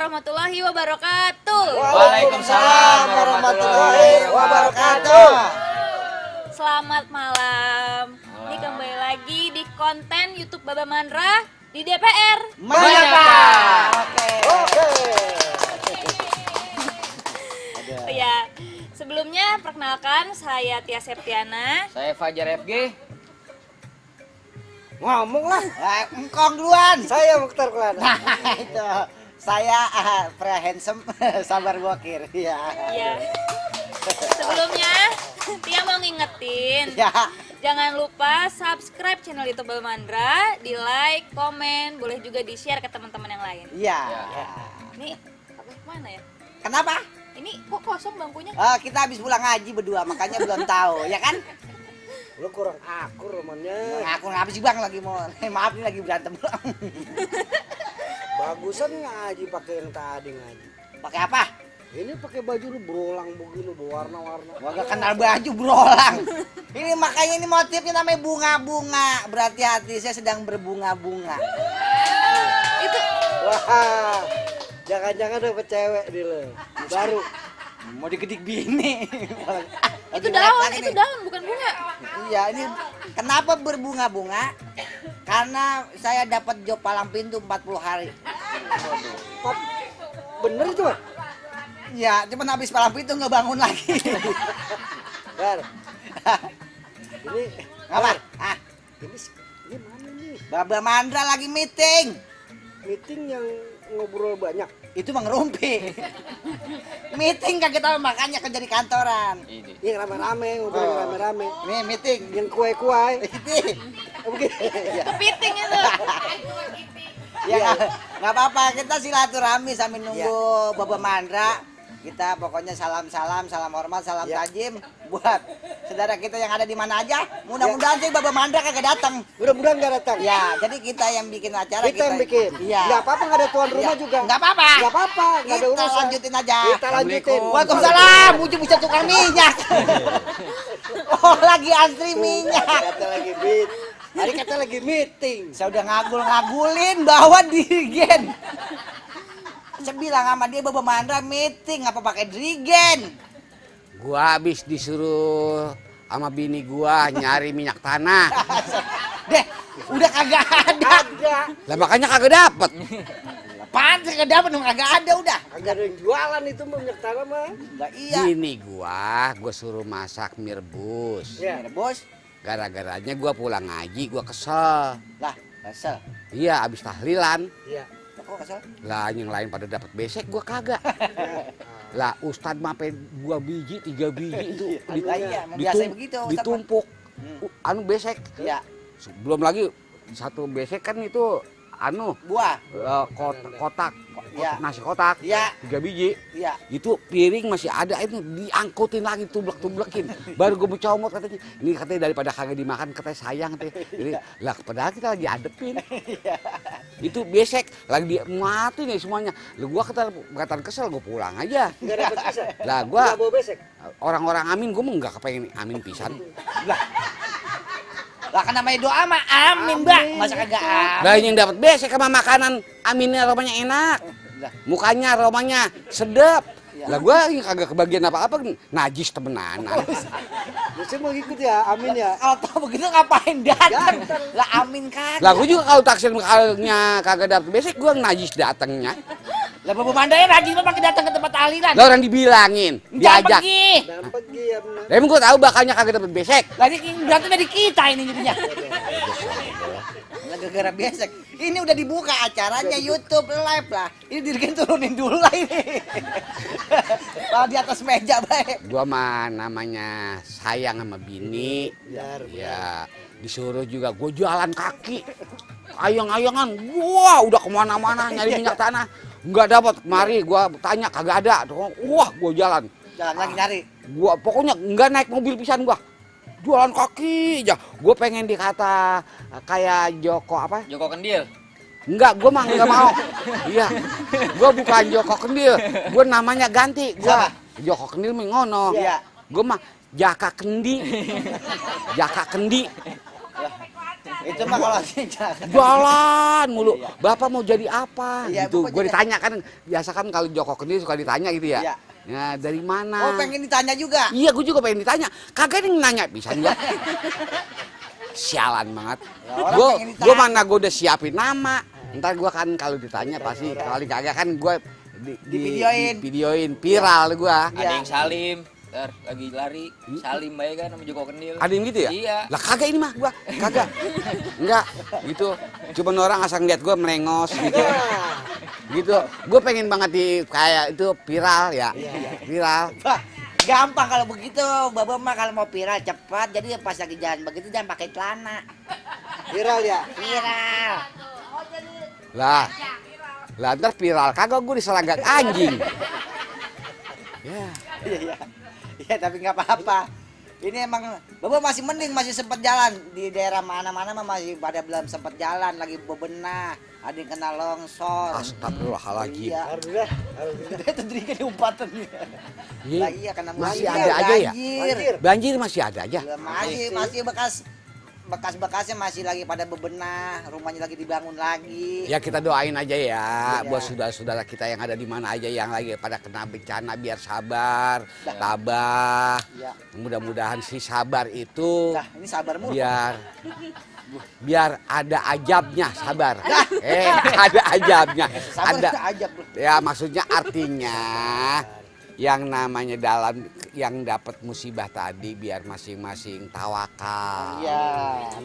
warahmatullahi wabarakatuh. Waalaikumsalam warahmatullahi wabarakatuh. Selamat malam. Ini kembali lagi di konten YouTube Baba Mandra di DPR. Mantap. Oke. Ya, sebelumnya perkenalkan saya Tia Septiana. Saya Fajar FG. Ngomong lah. Engkong duluan. Saya Mukhtar Kelana. Nah, itu. Saya pria handsome, sabar gokir. Ya. Ya. Sebelumnya Tia mau ngingetin. Ya. Jangan lupa subscribe channel YouTube Baba Mandra, di like, komen, boleh juga di share ke teman-teman yang lain. Iya. Ini mana ya? Kenapa? Ini kok kosong bangkunya? Kita habis pulang ngaji berdua, makanya belum tahu, ya kan? Lu kurang akur romannya. Aku ngapa sih bang lagi mau, maaf nih lagi berantem. Bagusan ngaji pakai yang tadi ngaji. Pakai apa? Ini pakai baju lu berolang begini berwarna-warna. Gak kenal baju berolang. Ini makanya ini motifnya namanya bunga-bunga. Berarti hati saya sedang berbunga-bunga. Itu Wah, jangan-jangan dapet cewek nih lo. Baru. Mau dikedik bini. itu daun, itu daun bukan bunga. Iya, ini kenapa berbunga-bunga? Karena saya dapat job palang pintu 40 hari. Bener itu, Bang? Iya, cuman habis palang pintu nggak bangun lagi. Bar. Ini Apa? ini mana nih? Baba Mandra lagi meeting. Meeting yang ngobrol banyak. Itu mah ngerumpi. Meeting kagak tahu makanya kerja di kantoran. Ini. Yang rame-rame, ngobrol yang rame-rame. Nih meeting. Yang kue-kue. Ini. Begitu. Kepiting itu. Ya nggak apa-apa, kita silaturahmi sambil nunggu Baba Mandra. Kita pokoknya salam hormat, salam tajim buat saudara kita yang ada di mana aja. Mudah-mudahan sih Baba Mandra kagak datang. Mudah-mudahan nggak datang. Ya, jadi kita yang bikin acara. Kita yang bikin. Iya. Nggak apa-apa, nggak ada tuan rumah juga. Nggak apa-apa. Nggak apa-apa, nggak ada Kita urusan. lanjutin aja. Kita lanjutin. Waalaikumsalam, ujung-ujung tukang minyak. Oh, lagi antri minyak. Kata lagi meet. Hari kata lagi meeting. Saya udah ngagul-ngagulin bawa dirigen. Saya bilang sama dia Baba Mandra meeting apa pakai dirigen. Gua habis disuruh sama bini gua nyari minyak tanah. Deh, udah kagak ada. Agak. Lah makanya kagak dapet. Apaan sih kagak dapet dong kagak ada udah. Agak ada yang jualan itu minyak tanah mah. Enggak iya. Bini gua suruh masak mie rebus. Ya. Ya, bos. Gara-garanya gua pulang ngaji gua kesel. Lah, kesel. Iya, habis tahlilan. Iya. Kok kesel? Lah yang lain pada dapat besek gua kagak. Lah Ustadz mape 2 biji, 3 biji itu Lah iya, emang biasa begitu. Ustaz. ditumpuk. Anu besek. Iya, Belum lagi satu besek kan itu anu buah. kotak, Iya. nasi kotak. Iya. 3 biji. Iya. Itu piring masih ada itu diangkutin lagi tublek-tublekin baru gue mau comot katanya ini katanya daripada kagak dimakan katanya sayang katanya. Jadi lah padahal kita lagi adepin itu besek lagi dimuatin nih semuanya lu gua kata kesel gue pulang aja Nggak dapat bisa. lah gua Nggak bawa besek. orang-orang amin gue mah nggak kepengen amin pisan Lah kan namanya doa mah amin, Mbak. Masa kagak amin? lah yang dapat besek sama makanan aminnya aromanya enak Lah. mukanya aromanya sedap lah gua yang kagak kebagian apa-apa najis temenan Biasanya mau ikut ya, amin ya. Kalau tahu begitu ngapain datang? Lah amin kagak. lah gua juga kalau taksirnya kagak dapet besek gua najis datangnya Lah Baba Mandra ya rajin banget datang ke tempat tahlilan. lah orang dibilangin Jangan diajak pergi. Dan pergi ya benar. emang gua tahu bakalnya kagak dapet besek Lah ini berarti dari kita ini jadinya. Lah gara-gara besek. Ini udah dibuka acaranya YouTube live lah. Ini dirigen turunin dulu lah ini. Kalau di atas meja baik. gua mah namanya sayang sama bini ya disuruh juga gua jualan kaki ayang-ayangan wah udah kemana-mana nyari minyak tanah nggak dapat kemari gua tanya kagak ada wah gua jalan Jalan lagi nyari. gua pokoknya nggak naik mobil pisan gua jualan kaki aja gua pengen dikata kayak Joko apa Joko Kendil. enggak gua mah nggak mau iya gua bukan Joko Kendil gua namanya ganti gua Joko Kendil mah ngono Iya. gua mah Jaka Kendi Jaka Kendi Itu mah kalau sih jangan. Jalan mulu. Bapak mau jadi apa? Iya, Gitu. Bapak Gue jadi- ditanya kan, biasa kan kalau Joko Kendil suka ditanya gitu ya. Iya. Ya dari mana? Oh, pengen ditanya juga. Iya, gue juga pengen ditanya. Kagak ada yang nanya, bisa enggak? Sialan banget. Ya, orang Gue pengen ditanya. mana gue udah siapin nama. Ntar gue kan kalau ditanya pasti kali kagak kan gue Divideoin. videoin viral gue. Iya. Ada yang Salim, ntar lagi lari, Salim bae kan sama Joko Kendil. Ada yang gitu ya? Iya. Lah kagak ini mah gua, kagak. Enggak, gitu. Cuman orang asal ngeliat gua merengos gitu. Gitu. Gua pengen banget di kayak itu viral ya. Viral. Wah, gampang kalau begitu. Baba mah kalau mau viral cepat. Jadi pas lagi jalan begitu jangan pakai celana. Viral ya. Viral. Lah. Lah ntar viral kagak gua diselanggak anjing. Ya. Iya. Iya, tapi nggak apa-apa. Ini emang Baba masih mending, masih sempat jalan di daerah mana-mana mah masih pada belum sempat jalan, lagi bebenah, ada yang kena longsor. Astagfirullahaladzim. Iya. Alhamdulillah. Itu dirikan umpatan. Iya. Lah iya karena Masih banjir, ada aja ya? banjir. Banjir masih ada aja. Masih bekas-bekasnya masih lagi pada bebenah, rumahnya lagi dibangun lagi. Ya kita doain aja ya Iya. buat saudara-saudara kita yang ada di mana aja yang lagi pada kena bencana biar sabar, tabah. Iya. Mudah-mudahan si sabar itu Nah, ini sabar mulu. biar ada ajabnya sabar. Ada ajabnya. Sabar Ada aja, Bro. ya maksudnya artinya yang namanya dalam yang dapat musibah tadi biar masing-masing tawakal. Iya.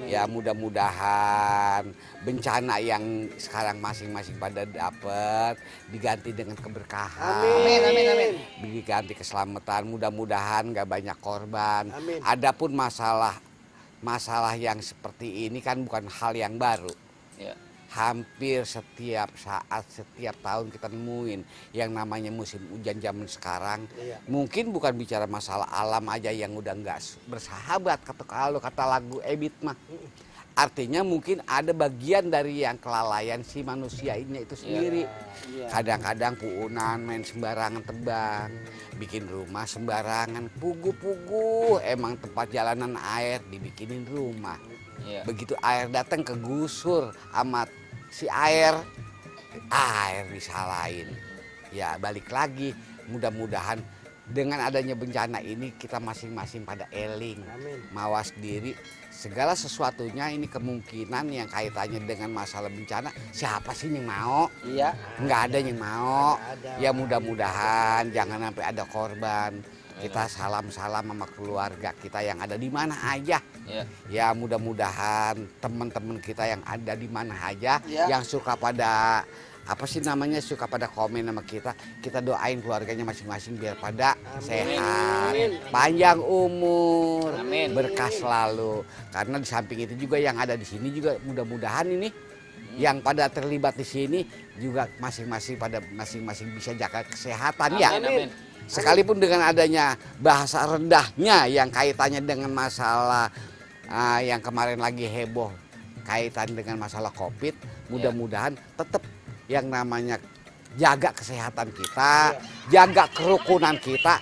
Ya mudah-mudahan bencana yang sekarang masing-masing pada dapat diganti dengan keberkahan. Amin. Diganti keselamatan. Mudah-mudahan nggak banyak korban. Amin. Adapun masalah yang seperti ini kan bukan hal yang baru. Ya. Hampir setiap saat, setiap tahun kita nemuin yang namanya musim hujan zaman sekarang. Iya. Mungkin bukan bicara masalah alam aja yang udah nggak bersahabat kalau kata lagu Ebit mah. Artinya mungkin ada bagian dari yang kelalaian si manusia ini itu sendiri. Iya. Kadang-kadang puunan main sembarangan tebang, bikin rumah sembarangan, pugu-pugu, emang tempat jalanan air dibikinin rumah. Iya. Begitu air datang kegusur amat si air disalahin. Ya balik lagi, mudah-mudahan dengan adanya bencana ini kita masing-masing pada eling, Amin. mawas diri. Segala sesuatunya ini kemungkinan yang kaitannya dengan masalah bencana, siapa sih yang mau? Iya. Nggak ada yang mau. Ada. Ya mudah-mudahan jangan sampai ada korban. Kita salam-salam sama keluarga kita yang ada di mana aja. Iya. Ya mudah-mudahan teman-teman kita yang ada di mana aja Ya. yang suka pada apa sih namanya suka pada komen sama kita doain keluarganya masing-masing biar pada sehat, panjang umur, Amin. berkah selalu. Karena di samping itu juga yang ada di sini juga mudah-mudahan ini yang pada terlibat di sini juga masing-masing bisa jaga kesehatan ya. Amin. Sekalipun dengan adanya bahasa rendahnya yang kaitannya dengan masalah yang kemarin lagi heboh kaitan dengan masalah COVID, mudah-mudahan tetap yang namanya jaga kesehatan kita, jaga kerukunan kita.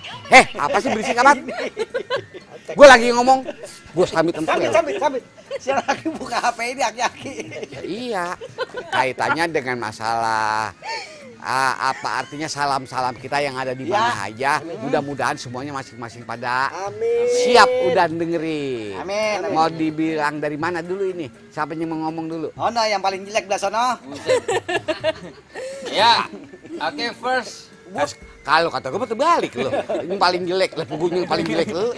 Apa sih berisik amat? Gue lagi ngomong, gue sambil tempel. Sambil. Saya lagi buka HP ini aki-aki. Iya, kaitannya dengan masalah apa artinya salam-salam kita yang ada di mana aja. Mudah-mudahan semuanya masing-masing pada Amin. siap udah dengerin. Amin. Mau dibilang dari mana dulu ini? Siapa yang mau ngomong dulu? Oh no, yang paling jelek belah sono. Ya. Oke, first. Kalau kata gue terbalik loh. Ini paling jelek, lah pugunya paling jelek lo.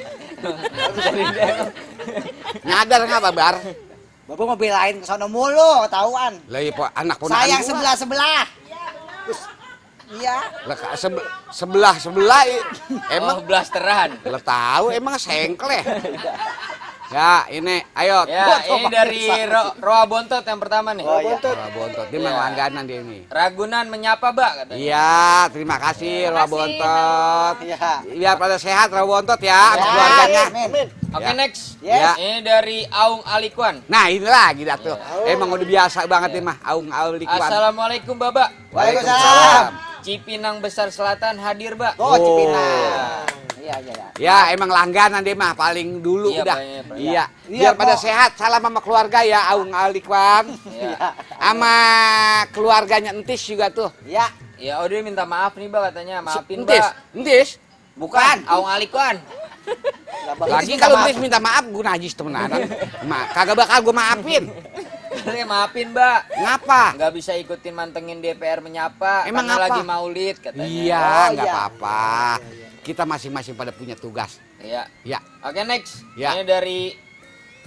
Nyadar nggak Babar? Bapak mau belain ke sono mulu, ketahuan. Lah ya anak ponakan Sayang gua. sebelah-sebelah. Iya. Lah sebelah Emang emang blasteran. lah tahu emang sengkleh. Ya ini ayo. Ya, ini dari Roa Bontot yang pertama nih. Oh, iya. Roa Bontot dia memang langganan dia ini. Ragunan menyapa, Mbak, katanya. Iya, terima kasih Roa Bontot. Iya. Biar pada sehat Roa Bontot ya, sama Ya, keluarganya. amin. Oke, Ya. next. Yes. Ini dari Aung Alikwan. Nah ini lagi dah tuh. Emang udah biasa banget nih mah Aung Alikwan. Assalamualaikum, Babak. Waalaikumsalam. Cipinang Besar Selatan hadir, Mbak. Oh, Cipinang. Iya. Iya, iya, iya. Ya emang langganan dia mah paling dulu Iya, udah. Pak. Iya. Iya, Biar pada Pak. sehat. Salam sama keluarga ya, Aung Alikwan. Iya. Sama keluarganya Entis juga tuh. Ya. Ya, Ode minta maaf nih, Mbak, katanya. Maafin, Entis, Mbak. Entis. Bukan, Aung Alikwan. Lagi kalau Entis minta maaf, gue najis temenan. Kagak bakal gue maafin. Katanya maafin, Mbak. Ngapa? Nggak bisa ikutin mantengin DPR menyapa. Emang karena apa? lagi maulid, katanya. Iya, Oh, nggak iya. apa-apa. Kita masing-masing pada punya tugas. Iya. Ya. Oke, next. Ya. Ini dari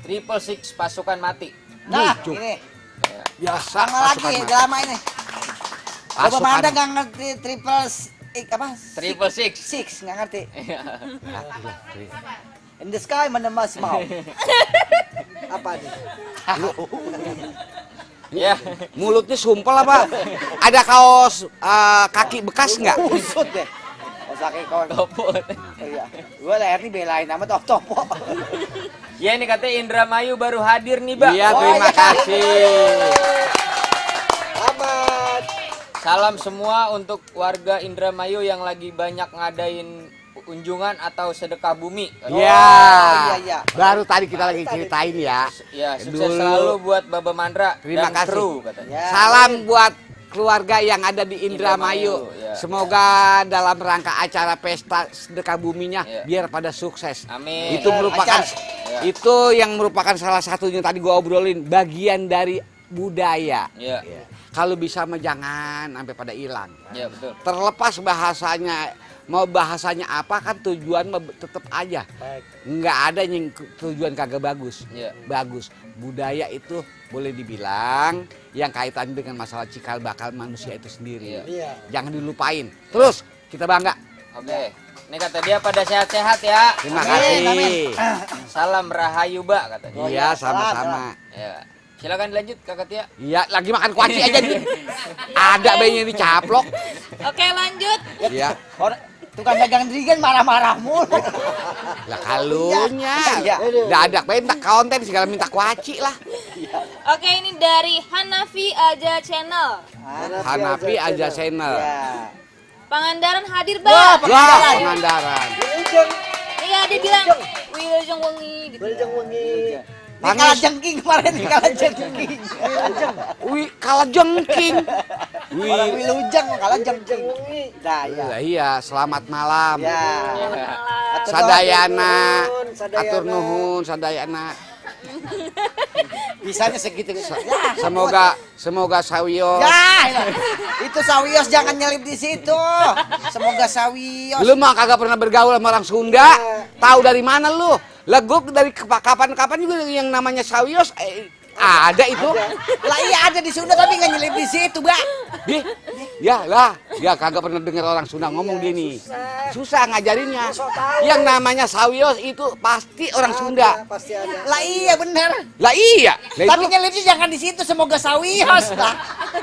Triple Six Pasukan Mati. Nah, Lucu. ini. Ya. Biasa. Sama lagi drama ini. Bapak Pasukan. Manda nggak ngerti apa? Triple Six. Six nggak ngerti. Iya. In the sky mana mas mau? Apa nih? Ya. Mulutnya sumpel apa? Ada kaos kaki bekas nggak? Usut deh. Oh sakit kawan. Topo. Iya. Gua leher nih belain nama topo. Ya, ini katanya Indramayu baru hadir nih, Mbak. Iya, Oh, terima iya. kasih. Selamat. Salam semua untuk warga Indramayu yang lagi banyak ngadain unjungan atau sedekah bumi. Iya. iya, iya. Baru tadi kita lagi ceritain ya. Ya, sukses Dulu. selalu buat Baba Mandra Terima dan kasih. kru, katanya. Ya. Salam buat keluarga yang ada di Indramayu. Indramayu, ya. Semoga dalam rangka acara pesta sedekah buminya Ya. biar pada sukses. Amin. Itu merupakan Ya. itu yang merupakan salah satunya tadi gua obrolin bagian dari budaya. Iya. Kalau bisa mah jangan sampai pada hilang. Iya, betul. Terlepas bahasanya mau bahasanya apa kan tujuan mah tetap aja. Baik. Nggak ada yang tujuan kagak bagus. Iya. Bagus. Budaya itu boleh dibilang yang kaitan dengan masalah cikal bakal manusia itu sendiri. Iya. Iya. Jangan dilupain. Terus kita bangga. Oke. Ini kata dia pada sehat-sehat ya. Terima Amin, kasih. amin. Salam Rahayu, Mbak, katanya. Oh, Iya, ya, sama-sama. Ya. Silakan dilanjut, Kakak Tia. Iya, lagi makan kuaci aja nih. Ada bayinya dicaplok. Oke, lanjut. Iya. Orang tukang dagang dirigen marah-marah mulu. Lah kalunya. Iya. Udah ada minta konten segala minta kuaci lah. Oke, ini dari Hanafi Aja Channel. Hanapi aja channel. Ya. Pangandaran hadir, Wah, Bang. Wah, Pangandaran. Wilujeng. Iya, dia bilang Wilujeng Wengi gitu. Wilujeng wengi. Ini kalah jengking kemarin, ini kalah jengking. Wih, kalah jengking. Orang Wih. Wilujeng kalah jengking. Wilujeng wengi. Nah, ya. Lah iya, selamat malam. Ya. Malam. Sadayana, Sadayana. atur nuhun, sadayana. Bisanya segitu. Ya. Semoga sawiyo. Ya, itu sawios jangan nyelip di situ. Semoga sawios. Lu mah kagak pernah bergaul sama orang Sunda. Tahu dari mana lu? Lah gua dari kapan-kapan juga yang namanya sawios ada itu. Lah iya ada di Sunda tapi nggak nyelip di situ, Mbak. Dih, ya lah, ya kagak pernah dengar orang Sunda ngomong gini. Susah ngajarinnya. Yang namanya sawios itu pasti orang Sunda. Pasti ada. Lah iya bener. Lah iya. Lah Tapi itu nyelipnya jangan di situ. Semoga sawios lah.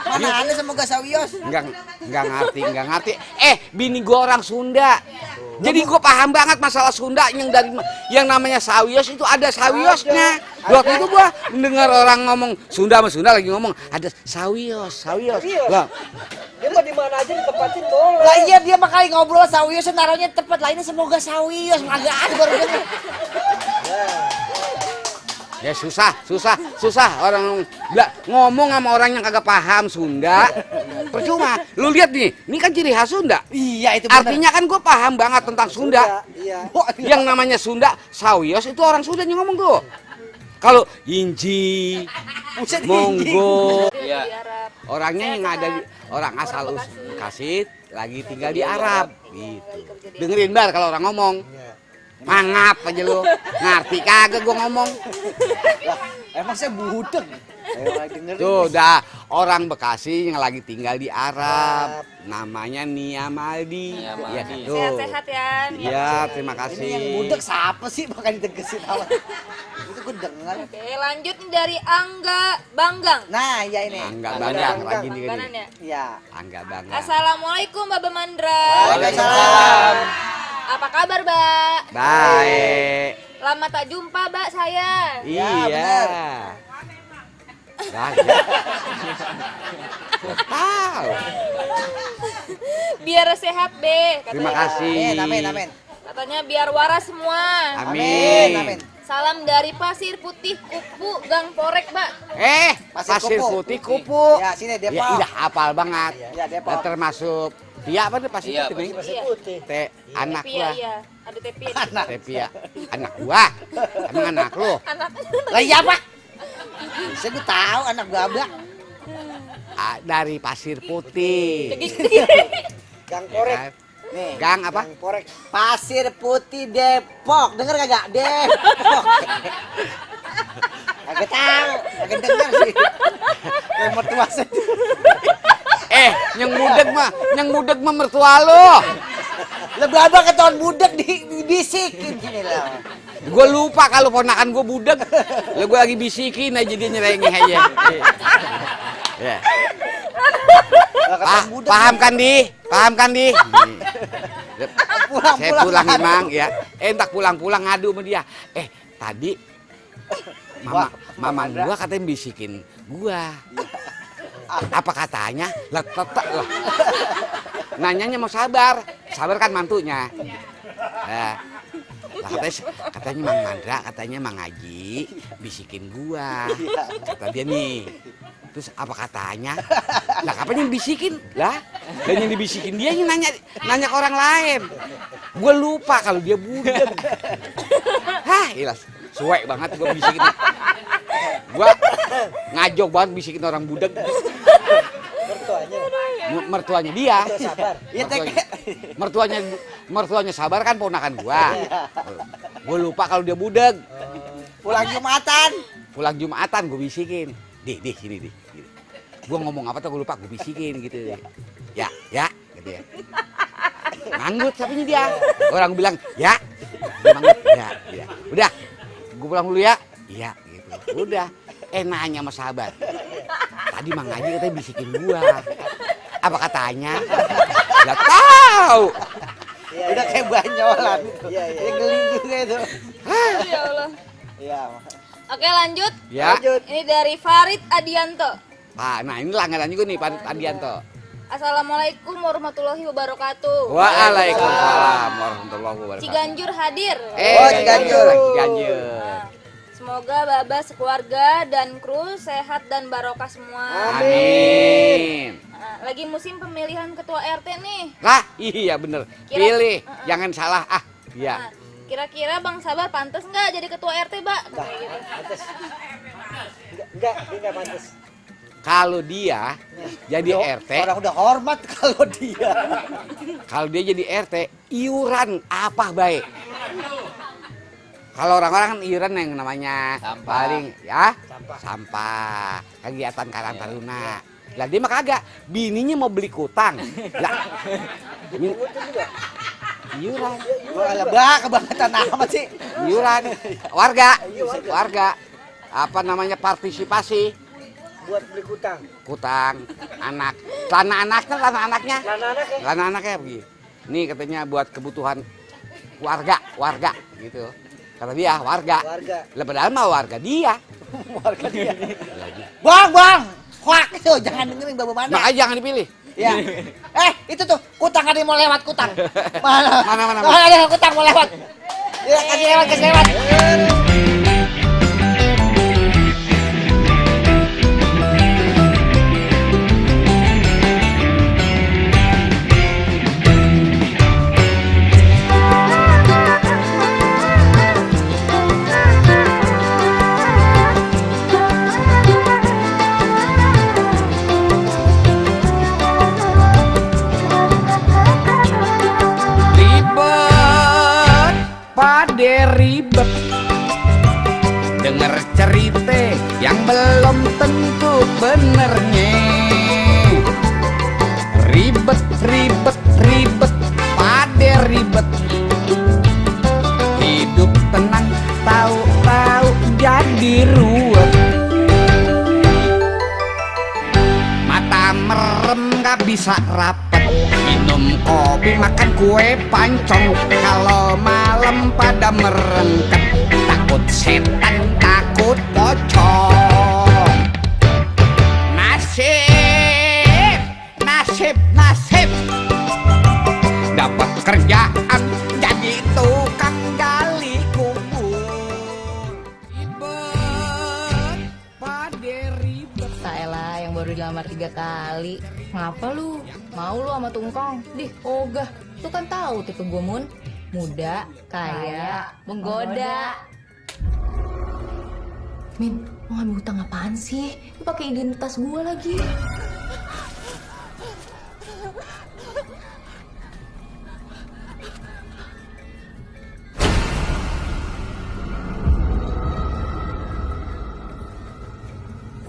Mana ada semoga sawios? enggak ngerti. Bini gua orang Sunda. Jadi gua paham banget masalah Sunda yang namanya sawios itu ada sawiosnya. Waktu itu gua mendengar orang ngomong Sunda sama Sunda lagi ngomong ada sawios. Iya. Lah, Dia mah di mana aja ditempatin tuh. Lah iya dia makanya ngobrol sawios naruhnya tepat lah ini semoga sawios agak ada baru denger. ya susah orang ngomong sama orang yang kagak paham Sunda. Percuma. Lu lihat nih, ini kan ciri khas Sunda. Iya itu bener. Artinya kan gue paham banget tentang Sunda. Iya. Yang namanya Sunda, sawios itu orang Sunda yang ngomong tuh. Kalau Inji, Buset, Monggo, Iya. Di Arab. orangnya yang ada di orang asal Bekasi lagi tinggal di Arab gitu. Dengerin bar kalau orang ngomong. Mangap aja lu. Ngerti kagak gua ngomong. Emang saya budeg. Ayo dengerin. Tuh udah orang Bekasi yang lagi tinggal di Arab. Namanya Nia Maldi. Nia Maldi. Ya, tuh. Sehat-sehat ya. Iya, terima Ini yang kasih. budeg siapa sih makanya ditegesin awal. Itu gue denger. Oke, lanjut nih dari Angga Banggang. Nah, ya ini. Angga Angga Banggang Banggang. rajin juga Bangganan nih. ya. Ya. Angga Banggang. Assalamualaikum Baba Mandra. Waalaikumsalam. Apa kabar, Mbak? Baik. Lama tak jumpa, Mbak saya. Iya. bener. Banyak. Tahu. Biar sehat, Be. katanya. Terima kasih. Amin. Katanya biar waras semua. Amin, amin. Salam dari Pasir Putih Kupu Gang Porek, Mbak. Pasir Putih Kupu. Ya, sini Depok. Ya, udah hafal banget. Ya, Depok. Dan termasuk Pia apa tuh Pasir Iya, Putih nih? Pasir Iya. putih. Teh anak Tepi ya, gua. iya. Ada tepi ya. Teh Pia. Anak gua. Emang anak lu? Anaknya. Lah iya, Pak. Saya gue tahu anak gua abah. Dari Pasir Putih. Gang Ya korek. kan? Nih, Gang apa? Gang korek. Pasir Putih Depok. Denger kagak? Depok. Kagak tahu, kagak denger sih. Kayak mertua saya. Yang mudeg mah mertua lu. Lebih abah ketahuan budak dibisikin sini lah. Gue lupa kalau ponakan gue budeg. Lah gue lagi bisikin aja dia nyerengeh aja. Ya. Paham kan di? Paham kan di? Saya pulang emang ya. Entak pulang-pulang ngadu sama dia. Tadi mama gua katanya bisikin gua. Apa katanya? Lah tetek lah. Nanyanya mau sabar. Sabar kan mantunya. Lah katanya Mang Mandra, katanya Mang Haji bisikin gua. Kata dia nih. Terus apa katanya? Lah kapan yang bisikin? Lah, dan yang dibisikin dia yang nanya ke orang lain. Gue lupa kalau dia budeg. Hah, ilas. Suwek banget gue bisikin. Gue ngajok banget bisikin orang budeg. Mertuanya dia. Sabar. Mertuanya sabar kan ponakan gua. Gue lupa kalau dia budeg. Pulang Jumatan gue bisikin. Di sini di. Gue ngomong apa tuh gue lupa, gue bisikin gitu. Ya, gitu ya. Nganggut sapanya dia. Orang bilang, ya. Dia nganggut, ya. Udah, gue pulang dulu ya. Iya, gitu. Udah, nanya sama sahabat. Tadi Mang Haji katanya bisikin gua. Apa katanya? Nggak tahu. Udah kayak banyolan itu. Iya. Geli juga itu. Ya Allah. Iya. Oke, lanjut. Ya. Ini dari Farid Adianto. Nah ini langganan juga nih Pak Adianto. Assalamualaikum warahmatullahi wabarakatuh. Waalaikumsalam warahmatullahi wabarakatuh. Ciganjur hadir. Ciganjur. Nah, semoga Baba sekeluarga dan kru sehat dan barokah semua. Amin. Nah, lagi musim pemilihan ketua RT nih. Lah, iya bener. Pilih, jangan salah. Iya. Nah, kira-kira Bang Sabar pantas nggak jadi ketua RT, Mbak? Kayak gitu. Pantes. Enggak, dia enggak pantes. Kalau dia jadi RT, Orang udah hormat kalau dia. kalau dia jadi RT, iuran apa baik? Kalau orang-orang kan iuran yang namanya Sampah. paling ya sampah, kegiatan Karang Taruna. Lah dia mah kagak, bininya mau beli kutang. Lah iuran, Wah, lebah kebangetan amat sih. iuran warga apa namanya partisipasi Buat beli kutang. kutang anak celana anaknya Celana anaknya begini. Nih katanya buat kebutuhan warga gitu. Kata dia warga. Lah padahal mah warga dia. Warga dia. Bang. Hoak itu jangan dengerin Baba Mandra. Makanya jangan dipilih. Ya. Itu tuh kutang ada yang mau lewat kutang. Mana? Mana? Ada kutang mau lewat. Ya, kasih lewat. Ribet denger cerita yang belum tentu benernya. Ribet pade ribet, hidup tenang tahu-tahu jadi ruwet. Mata merem gak bisa rapet, minum kopi makan kue pancong. Kalau malam pada merengket, takut setan takut pocong. Nasib dapat kerjaan jadi ngelamar 3 kali. Ngapa lu? Mau lu sama tungkong? Dih, ogah. Lu kan tahu tipe gue, Mun. Muda, kaya, menggoda. Min, mau ngambil utang apaan sih? Lu pakai identitas gue lagi.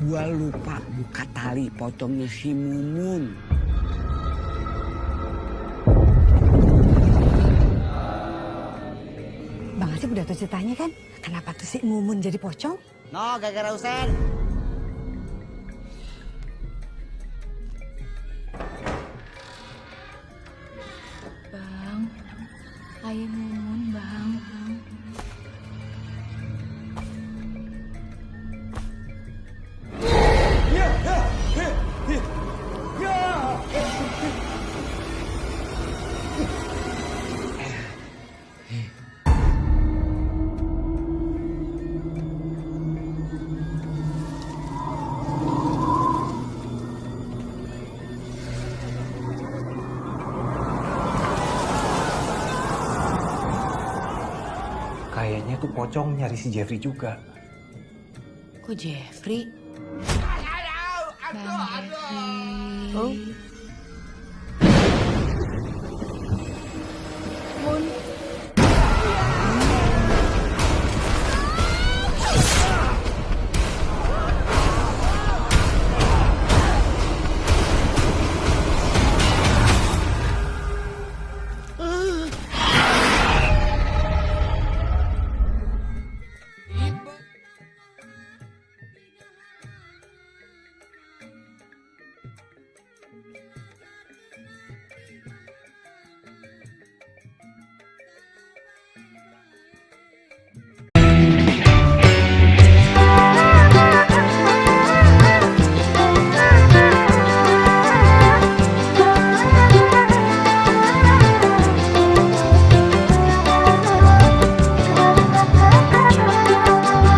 Gua lupa buka tali pocongnya si Mumun. Bang Asep udah tahu ceritanya kan? Kenapa tuh si Mumun jadi pocong? No, gara-gara Usen. Bang, ayah Mumun, Bang. Kayaknya tuh pocong nyari si Jeffrey juga. Kok Jeffrey? Bang Jeffrey. Oh. Mun.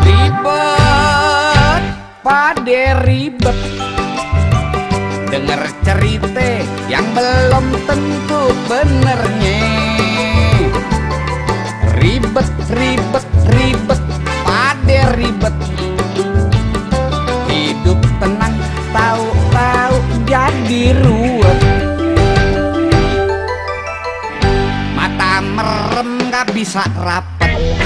Ribet, pade ribet. Denger cerita yang belum tentu benernya. Ribet, ribet, ribet, pade ribet. Hidup tenang, tahu-tahu jadi ruwet. Mata merem gak bisa rapet.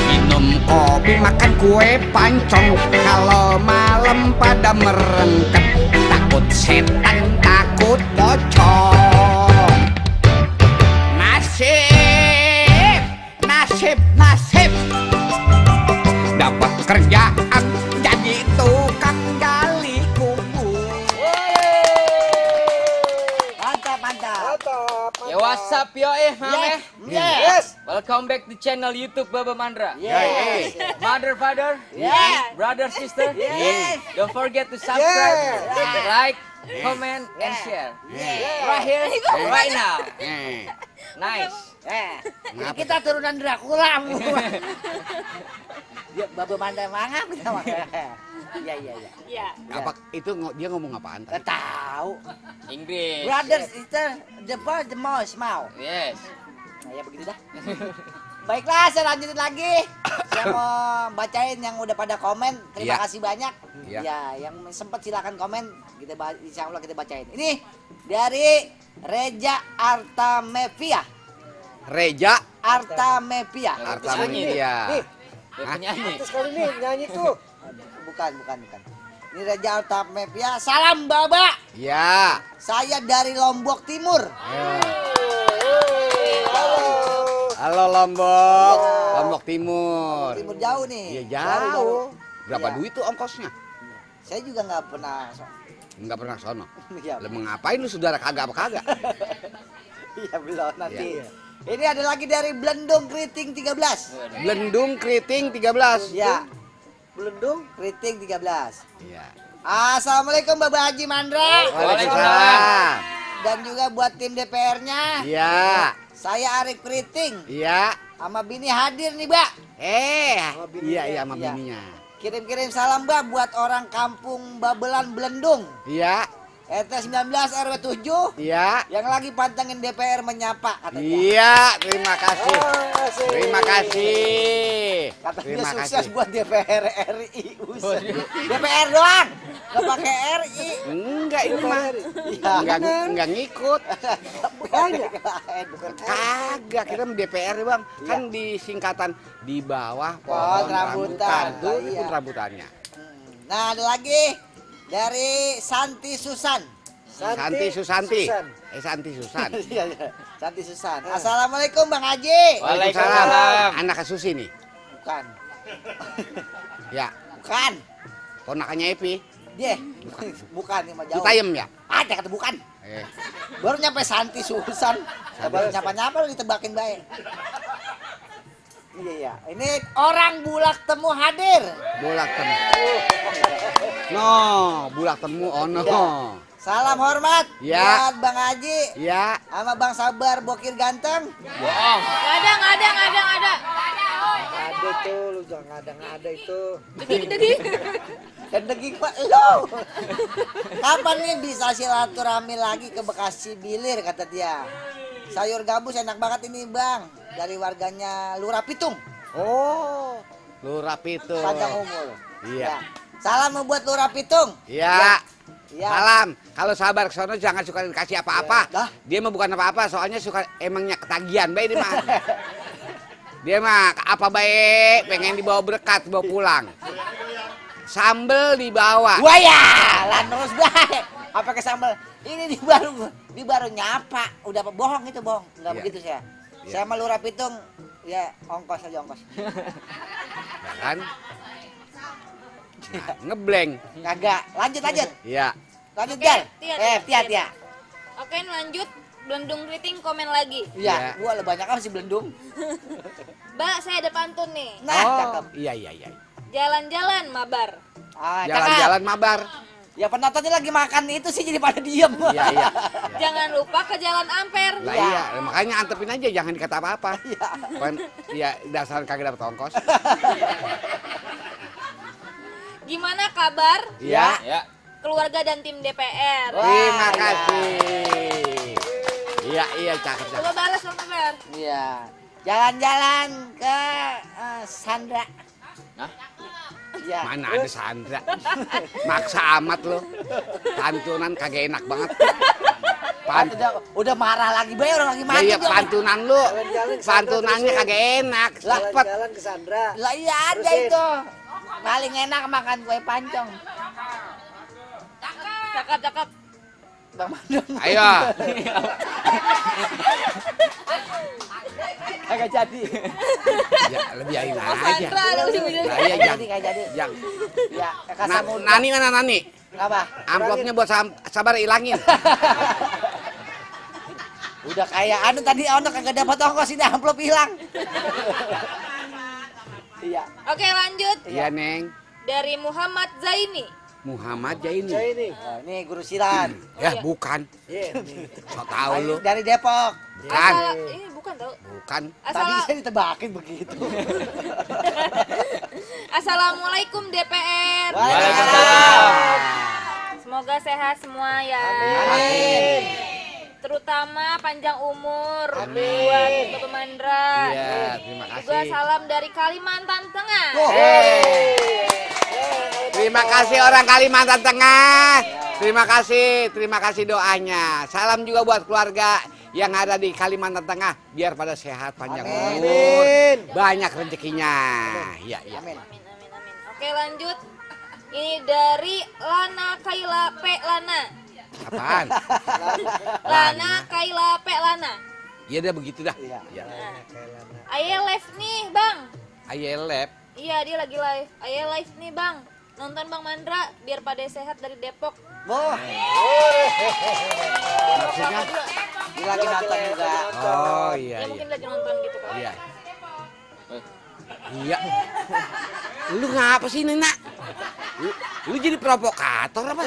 Minum kopi, makan kue pancong. Kalau malam pada merengket. Takut setan, takut pocong. Nasib, nasib, nasib. Dapat kerjaan jadi tukang gali kubur. Mantap, mantap. Ya what's up yo mame. Yes. Welcome back to channel YouTube Baba Mandra. Yes. Mother, father, Yes. brother, sister. Yes. Don't forget to subscribe, like, comment, and share. Right here, right now. Nice. Ini kita turunan Dracula. Dia Baba Mandra mangap kita mah. Iya, iya, iya. Iya. Apa itu dia ngomong apaan tadi? Nggak tahu. English. Brother, sister, the boy, the mouse, mau. Yes. Nah, ya begitu dah. Baiklah, saya lanjutin lagi. Saya mau bacain yang udah pada komen. Terima Iya. kasih banyak. Iya. Ya, yang sempat silakan komen. Insya Allah kita bacain. Ini dari Reja Artamevia. Reja Artamevia. Artamevia. Nih, Dia penyanyi. Terus kali ini nyanyi tuh. bukan. Ini Reja Artamevia. Salam Baba. Ya. Saya dari Lombok Timur. Halo Lombok, Lombok Timur. Timur jauh nih. Iya jauh. Berapa Iya. duit tuh ongkosnya? Saya juga nggak pernah. Enggak pernah sono. Iya. Lah mengapain lu saudara kagak apa kagak? Iya belum nanti. Iya. Ini ada lagi dari Blendung Keriting 13. Blendung Keriting 13. Ya. Blendung Keriting 13. Iya. Assalamualaikum Bapak Haji Mandra. Waalaikumsalam. Dan juga buat tim DPR-nya. Iya. Saya Arif Keriting. Iya. Sama bini hadir nih, Mbak. Iya sama Iya. bininya. Kirim-kirim salam, Mbak, buat orang kampung Babelan Blendung. Iya. RT 19 RW 7 Iya. yang lagi pantengin DPR menyapa katanya. Iya, terima kasih. Oh, asik. Terima kasih. Katanya Terima sukses kasih. buat DPR RI. Buset. DPR doang. Gak pakai RI. Enggak ini mah. Iya. Enggak ngikut. Banyak. Kagak, kita DPR Bang. Kan di singkatan di bawah Pohon pohon rambutan. rambutan. Tuh Iya. pun rambutannya. Nah, ada lagi dari Santi Susan. Santi Susanti. Susan. Santi Susan. Iya, iya. Santi Susan. Assalamualaikum Bang Haji. Waalaikumsalam. Anak Susi nih. Bukan. Ya, Bukan. ponakannya Epi. Dia. Bukan nih mah jauh. Ditayem ya? Ada kata bukan. Baru nyampe Santi Susan. Baru nyapa-nyapa lu ditebakin baik. Iya iya. Ini orang bulak temu hadir. Bulak temu. No, bulak temu ono. Ya. Salam hormat Ya. buat Bang Haji Ya, sama Bang Sabar Bokir ganteng. Bohong. Nggak ada. Ada tuh, lu jangan ada itu. Deging. Dan daging Pak lo. Kapan nih bisa silaturahmi lagi ke Bekasi Bilir kata dia. Sayur gabus enak banget ini Bang. Dari warganya Lurah Pitung, oh, Lurah Pitung. Panjang umur. Iya. Ya. Salam buat Lurah Pitung. Ya. Ya. Salam. Kalau Sabar ke sono jangan suka dikasih apa-apa. Dah. Dia mah bukan apa-apa, soalnya suka emangnya ketagihan baik dia mah. Dia mah apa baik, pengen dibawa berkat, bawa pulang. Sambel dibawa. Wah ya, lanus baik. Apa ke sambal? Ini di baru nyapa. Udah apa bohong itu bohong. Enggak Iya. begitu saya. Iya. Saya sama Lurah Pitung ya ongkos aja ongkos. Ya kan? Nah, ngeblank. Kagak. Lanjut. Iya. Lanjut Oke, Jar. Tia. Tia. Oke, lanjut. Belendung Kriting komen lagi. Iya, Iya. gua le banyak apa sih belendung? Mbak, saya ada pantun nih. Nah, cakep. Iya. Jalan-jalan mabar. Ah, cakep. Jalan-jalan mabar. Ya penontonnya lagi makan itu sih jadi pada diem. Iya. Jangan lupa ke Jalan Ampere. Lah Iya. iya, makanya antepin aja jangan dikata apa-apa. Iya. Ya dasar kagak dapet ongkos. Gimana kabar Iya. Ya. keluarga dan tim DPR? Wah, Terima iya. kasih. Iya, cakep. Coba balas dong kabar. Iya. Jalan-jalan ke Sandra. Hah? Iya. Mana ada Sandra. Maksa amat lo. Pantunan kagak enak banget. Udah marah lagi, Bay, orang lagi Lah mati. iya pantunan lu. Jalan-jalan ke Sandra Pantunannya terusin. kagak enak. Cepet. Jalan-jalan ke Sandra. Lah iya ada Terusin. itu. Paling enak makan kue pancong. Cakep. Bang Mandong. Ayo. Kagak jadi. Ya lebih ain aja. Sandra ada ujung-ujungnya. Lah iya Kagak jangan. jadi. Jangan. Ya, kasar muda. Nani mana Nani? Apa? Amplopnya buat Sabar ilangin. Udah kayak anu tadi ono kagak dapat ongkos ini amplop hilang. Iya. Oke, lanjut. Iya, Neng. Dari Muhammad Zaini. Muhammad Jaini. Saya ini. Oh, ini guru silat. Ya, bukan. Iya. So tau lu. Dari Depok. Bukan. Ini bukan tau. Bukan. Tadi saya ditebakin begitu. Assalamualaikum DPR. Waalaikumsalam. Semoga sehat semua ya. Amin. Terutama panjang umur buat Bapak Mandra. Iya, terima Juga kasih. salam dari Kalimantan Tengah. Terima kasih orang Kalimantan Tengah. Terima kasih doanya. Salam juga buat keluarga yang ada di Kalimantan Tengah biar pada sehat panjang Amin. umur, banyak rezekinya. Iya. Amin. Oke, lanjut. Ini dari Lana Kaila P Lana. Apaan? Lana Kaila P Lana. Iya dah begitu dah. Iya. Iya. Ayo live nih, Bang. Ayelep. Iya, dia lagi live. Ayo live nih, Bang. Nonton Bang Mandra biar pada sehat dari Depok. Boh, Maksudnya? dia lagi nonton juga. Oh iya. Ya mungkin lagi nonton gitu kan. Iya. Iya. Lu ngapa sih Nina? Lu jadi provokator apa?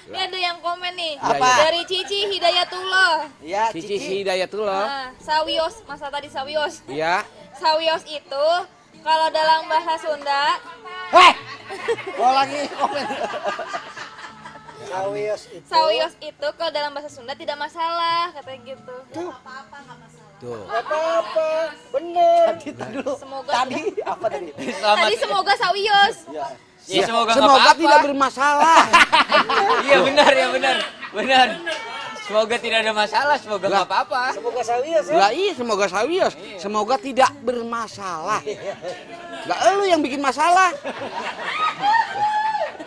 Ini ada yang komen nih. Apa? Dari Cici Hidayatullah. Iya, Cici Cici. Hidayatullah. Nah, Sawios, masa tadi Sawios. Iya. Sawios itu kalau dalam bahasa Sunda Heh. Mau lagi komen. Sawios itu kalau dalam bahasa Sunda tidak masalah, katanya gitu. Tuh. Gak apa-apa, bener. Semoga Tadi apa tadi? tadi semoga sawios. Ya, semoga nggak Semoga apa-apa. tidak bermasalah. Iya benar ya benar. Benar. Semoga tidak ada masalah, semoga nggak apa-apa. Semoga sawios ya. Lah iya, semoga sawios. Semoga tidak bermasalah. Lah lu yang bikin masalah.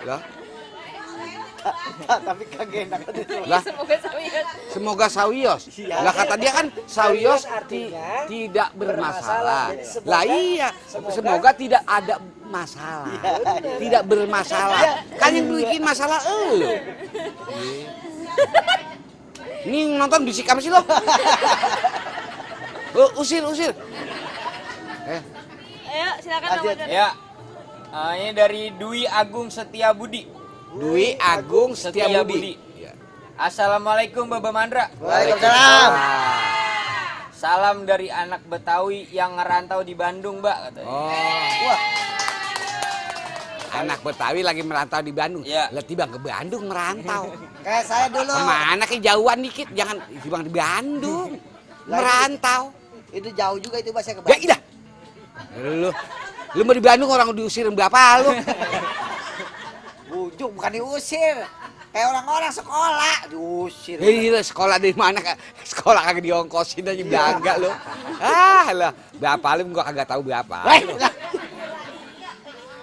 Lah, Tapi kagak enak itu. lah Semoga sawios. semoga sawios. Lah kata dia kan sawios artinya tidak bermasalah. bermasalah. Jadi semoga- Lah iya, semoga tidak ada masalah. Tidak bermasalah. Kan yang bikin masalah lu. Ini nonton bisik apa sih lo? Usir. Ayo silakan Bang Majar. Ya. Ini dari Dwi Agung Setiabudi. Dwi Agung Setiabudi. Ya. Assalamualaikum Baba Mandra. Waalaikumsalam. Salam dari anak Betawi yang ngerantau di Bandung, Mbak, katanya. Oh. Wah, Anak Betawi lagi merantau di Bandung. Iya. Lah tiba ke Bandung merantau. kayak saya dulu. Kemana kejauhan dikit, jangan tiba di Bandung. Merantau. Itu jauh juga itu bahasa ke Ya idah. Lu mau di Bandung orang diusir berapa lu? Bujuk bukan diusir. Kayak orang-orang sekolah diusir. Iya, sekolah di mana? Sekolah kagak diongkosin aja belaga lu. Ah, lah, berapa lu gua kagak tahu berapa.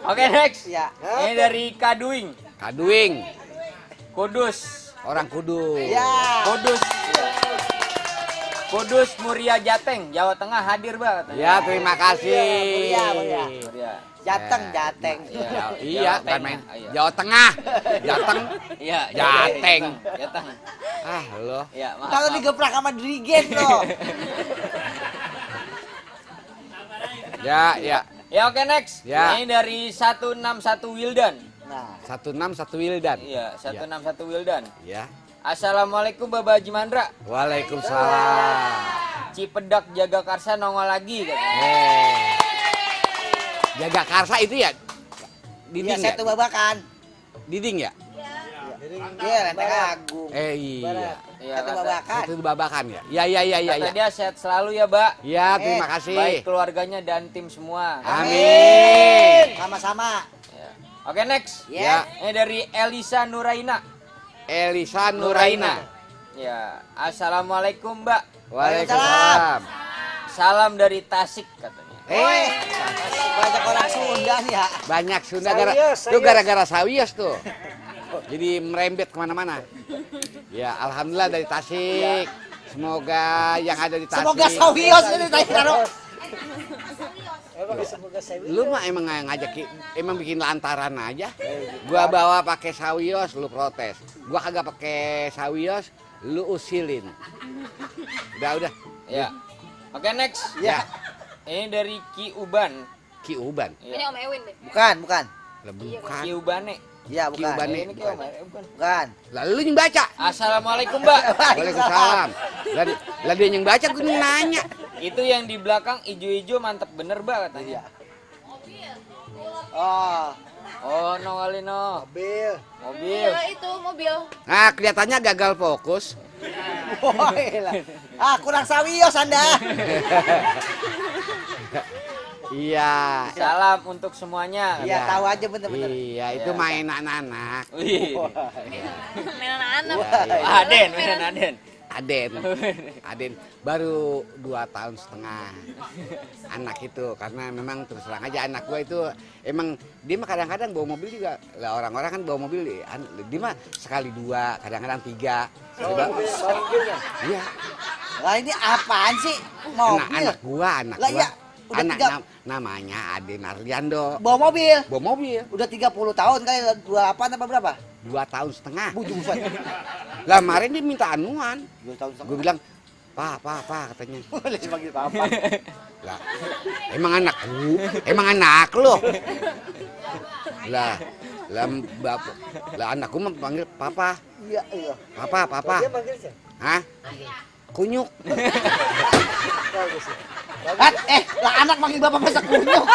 Oke, next. Ya. Ini dari Kaduing, Kaduing, Kudus. orang Kudus. Ya. Kudus Muria Jateng, Jawa Tengah hadir, Mbak, katanya. Ya, terima kasih. Muria. Muria. Jateng. Iya, Jawa kan main. Tengah, iya. Jawa Tengah. Jateng. Iya, Jateng. Jateng. Ah, lo. Ya, maaf. Kalau digeprak sama dirigen loh. Ya. Ya, oke, next. Ya. Ini dari 161 Wildan. Nah, 161 Wildan. Iya, 161 Wildan. Ya. Assalamualaikum Baba Haji Mandra. Waalaikumsalam. Cipedak jaga karsa nongol lagi, katanya. Jaga Karsa itu ya? Diding saya ya? tuh babakan. Diding ya? Iya, Lenteng Agung. Iya. Iya, Satu kata- babakan. Itu babakan ya? Iya. Kata dia sehat selalu ya, Mbak. Ya, terima kasih. Baik keluarganya dan tim semua. Amin. Sama-sama. Ya. Oke, next. Ya. Ini dari Elisa Nuraina. Elisa Nuraina. Ya. Assalamualaikum, Mbak. Waalaikumsalam. Salam dari Tasik, katanya. Banyak orang Sunda nih ya. Banyak Sunda Sawios. tuh gara-gara sawios tuh. Jadi merembet kemana-mana. Ya, alhamdulillah dari Tasik. Semoga yang ada di Tasik. Semoga sawios ini tadi taruh. Semoga sawios. Lu mah emang ngajak, emang bikin lantaran aja. Gua bawa pakai sawios, lu protes. Gua kagak pakai sawios, lu usilin. Udah. Ya. Oke, next. Ya. Ini dari Ki Uban. Ki Uban. Ini Om Ewin deh. Bukan. Lah bukan. Ki Ubane. Iya, Ki bukan. Uban. Ini Ki Uban. Bukan. Bukan. Lalu lu yang baca. Assalamualaikum, Mbak. Waalaikumsalam. Lah dia yang baca gue nanya. Itu yang di belakang ijo-ijo mantep bener, Mbak, katanya. Oh. Oh, nongolino. Mobil. Mobil. Iya, itu mobil. Nah, kelihatannya gagal fokus. Woi lah. Kurang sawios Anda. Iya. Salam untuk semuanya. Iya, tahu aja bener-bener. Iya, itu Ya. mainan anak. Wih. Mainan anak. Aden, mainan Aden. Aden baru 2 tahun setengah anak itu, karena memang terus terang aja anak gua itu emang dia mah kadang-kadang bawa mobil juga lah, orang-orang kan bawa mobil dia mah sekali 2 kadang-kadang 3. Mobilnya. Iya, Lah ini apaan sih? Mobil. anak gua Lah iya, udah anak 3 namanya Aden Arliando, bawa mobil. bawa mobil Udah 30 tahun kali 28 apa berapa? 2 tahun setengah. Bujusan. Lah kemarin dia minta anuan, 2 tahun setengah. gue bilang pak katanya. Boleh dipanggil papa. Lah, emang anak lo. Lah bapak, lah anakku mah panggil papa. Iya. Papa. Dia manggil siapa? Hah? Kunyuk. Bagus ya. Lah anak manggil bapak masa kunyuk.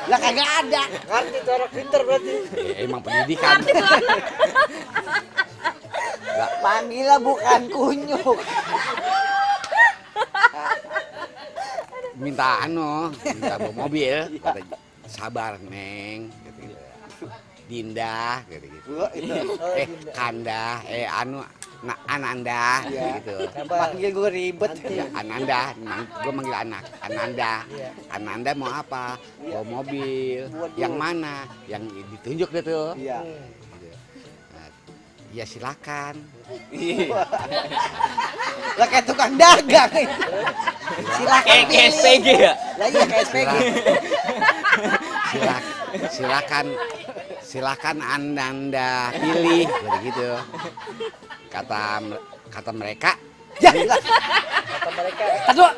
Lah kagak ada. Ngerti tuh anak pinter berarti. Emang pendidikan. Manggilnya bukan kunyuk. Minta bawa mobil, kata sabar Neng, gitu. Dinda, gitu. Kanda, Ananda, gitu. Panggil gue ribet. Ya, Ananda, gue manggil anak. Ananda mau apa? Bawa mobil. Yang mana? Yang ditunjuk deh tuh. Iya. Ya silakan. Lah kayak tukang dagang. Silakan. Kayak SPG ya? Lah iya kayak SPG. Silakan Anda pilih gitu. Kata mereka. Ya, kata mereka. Aduh,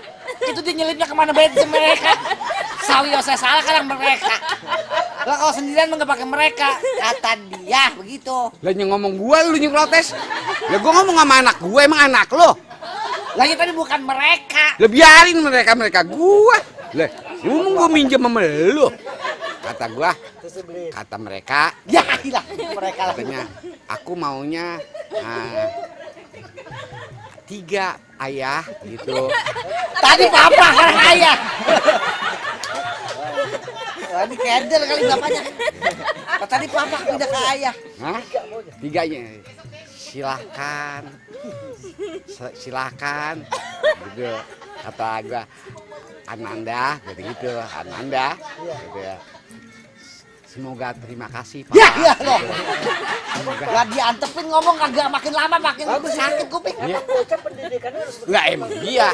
itu dia nyelipnya kemana baik mereka? Sawi saya salah kan mereka. Lah kalau sendirian nggak pakai mereka, kata dia begitu. Lah yang ngomong gua lu yang protes. Lah gua ngomong sama anak gua, emang anak lo. Lagi tadi bukan mereka. Lah biarin mereka gua. Lah, ngomong gua minjem sama lu. Kata mereka, Ya ilah, mereka katanya aku maunya 3 ayah gitu. tadi papa kan ayah. Wah, ini kedel kali bapaknya. Tadi papa pindah ke ayah. Hah? 3-nya. Silakan. Gitu. Kata gua Ananda, gitu. Ananda. Gitu ya. Semoga terima kasih Pak. Ya loh. Gak diantepin ngomong kagak makin lama makin sakit kuping. Iya. Bocah pendidikannya harus Enggak emang dia.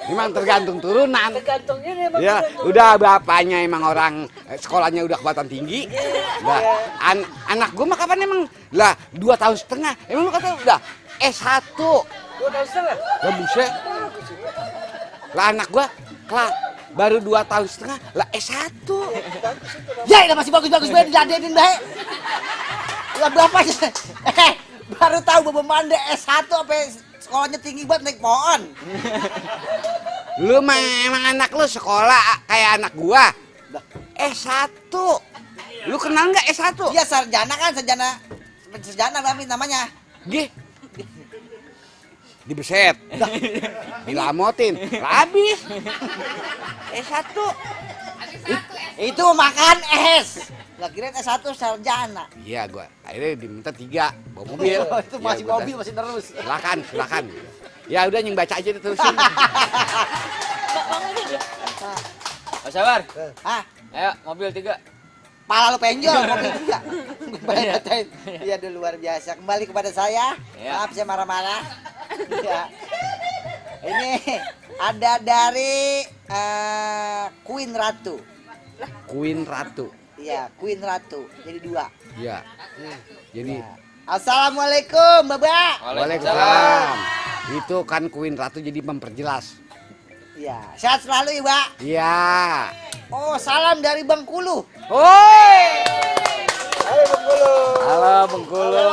Memang tergantung turunan. tergantung ini emang. Ya, udah bapaknya emang orang sekolahnya udah kekuatan tinggi. Lah, anak gua mah kapan emang? Lah, 2 tahun setengah. Emang lu kata udah S1. 2 tahun setengah. Lah buset. Lah anak gua baru 2 tahun setengah, lah S1. Ya ini masih bagus-bagus banget diladenin baik. Lah bapaknya. Baru tahu Baba Mandra S1 sampai sekolahnya tinggi banget naik pohon. Lu emang anak lu sekolah kayak anak gua. S1. Lu kenal nggak S1? Iya sarjana kan, sarjana namanya. Gih. Dibeset. Dilamotin. Habis. S1. Itu makan es. Lah kirain S1 sarjana. Iya gua. Akhirnya diminta 3 bawa mobil. Itu masih Ya, gua mobil masih terus. Silakan. Ya udah yang baca aja terusin. Mas Sabar. Hah? Ayo, mobil 3. Pala lu penjol mobil juga. Iya dulu luar biasa. Kembali kepada saya. Iya. Maaf saya marah-marah. Ya. Ini ada dari Queen Ratu. Queen Ratu. Iya, Queen Ratu. Jadi 2. Iya. Jadi Assalamualaikum, Baba. Waalaikumsalam. Itu kan Queen Ratu jadi memperjelas. Iya, sehat selalu ya, Mbak. Iya. Oh, salam dari Bengkulu. Woi. Ayo Bengkulu. Halo Bengkulu.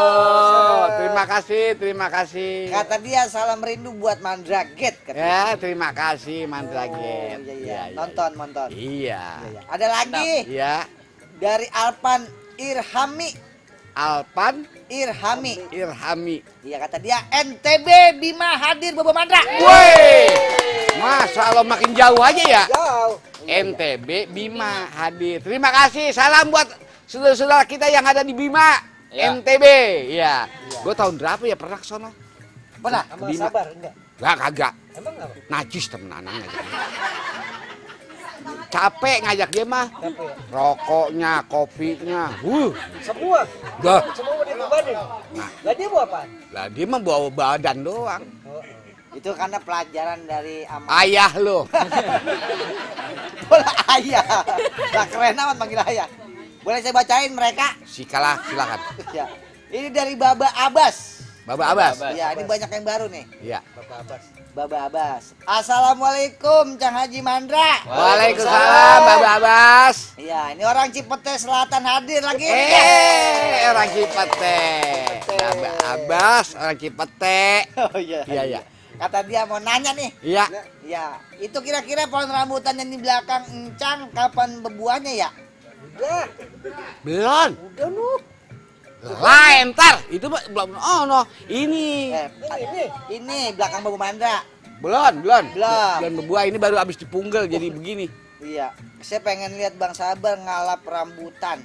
Terima kasih. Kata dia salam rindu buat Mandraget. Ya, terima kasih Mandraget. Oh, iya. Nonton. Iya. Iya. Ada lagi Iya. dari Alpan Irhami. Alpan Irhami. Iya kata dia NTB Bima hadir Baba Mandra. Woi. Masa Allah makin jauh aja ya? Jauh. NTB Bima hadir. Terima kasih. Salam buat saudara-saudara kita yang ada di Bima. Ya. NTB. Iya. Gue tahun berapa ya pernah ke sono? Pernah? Sama Bima. Sabar enggak? Lah kagak. Emang apa? Najis temenan ngajak dia. Capek ngajak dia mah. Capek ya? Rokoknya, kopinya. Semua. Dah. Semua udah dibebanin. Nah. Lah dia bawa apaan? Lah dia mah bawa badan doang. Itu karena pelajaran dari Ayah lo. Bola ayah. Lah keren amat panggil ayah. Boleh saya bacain mereka? Silakan. Ya. Ini dari Baba Abbas. Baba Abbas. Ya, ini banyak yang baru nih. Iya. Bapak Abbas. Baba Abbas. Assalamualaikum Cang Haji Mandra. Waalaikumsalam Baba Abbas. Iya, ini orang Cipete Selatan hadir lagi. Orang Cipete. Baba Abbas, orang Cipete. Oh iya. Iya. Kata dia mau nanya nih. Iya. Ya, itu kira-kira pohon rambutan yang di belakang Encang kapan berbuahnya ya? Udah. Belum. Udah lu. Lain ntar itu belum no. Ini Ini belakang Baba Mandra. belum Belum. berbuah, ini baru habis dipunggal jadi begini. Iya. Saya pengen lihat Bang Sabar ngalap rambutan.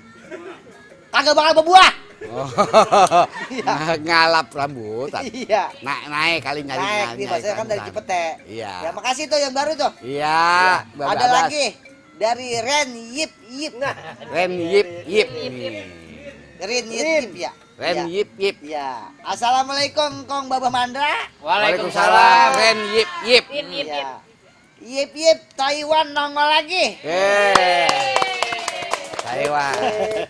Kagak bakal berbuah. Oh, ngalap rambutan. Iya. Naik kali nyari. Naik nih, saya kan dari rambutan. Cipete. Iya. Ya makasih tuh yang baru tuh. Iya. Ada lagi dari Ren Yip Yip. Ren Yip Yip nih. Ren Yip Yip ya. Ren Iya. Yip Yip. Iya. Assalamualaikum Kong Baba Mandra. Waalaikumsalam. Ren Yip Yip. Iya. Yip Yip Taiwan nongol lagi. Taiwan.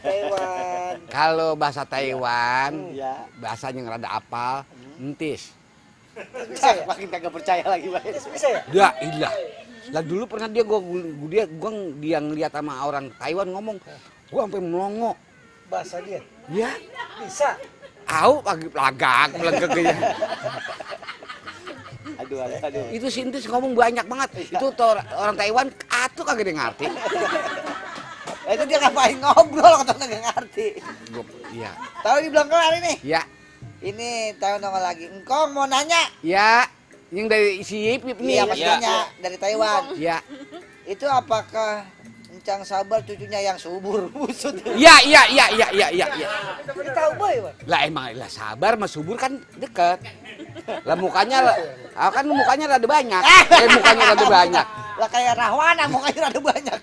Taiwan. Kalau bahasa Taiwan, Iya. bahasanya yang rada apal, entis. Makin kagak percaya lagi, Bang. Bisa ya? Ya ilah. Lah dulu pernah dia ngeliat sama orang Taiwan ngomong, gua sampai melongo. Bahasa dia. Ya, Bisa. au pagi pelagak ya. Aduh. Itu si entis ngomong banyak banget. Itu tuh orang Taiwan atuh kagak dia ngerti. Itu dia ngapain ngobrol kata nggak ngerti. Iya. Tahu di belakang hari nih. Ya, Ini Taiwan nongol lagi. Engkong mau nanya. ya. Yang dari si Yip Yip nih. Iya, Mas nanya dari Taiwan. Ya. Itu apakah Encang Sabar cucunya yang subur busut? Iya. Tapi tahu boy, Bang. Lah emang lah Sabar sama Subur kan deket. Lah mukanya kan mukanya rada banyak. Mukanya rada banyak. Lah kayak Rahwana mukanya ada banyak.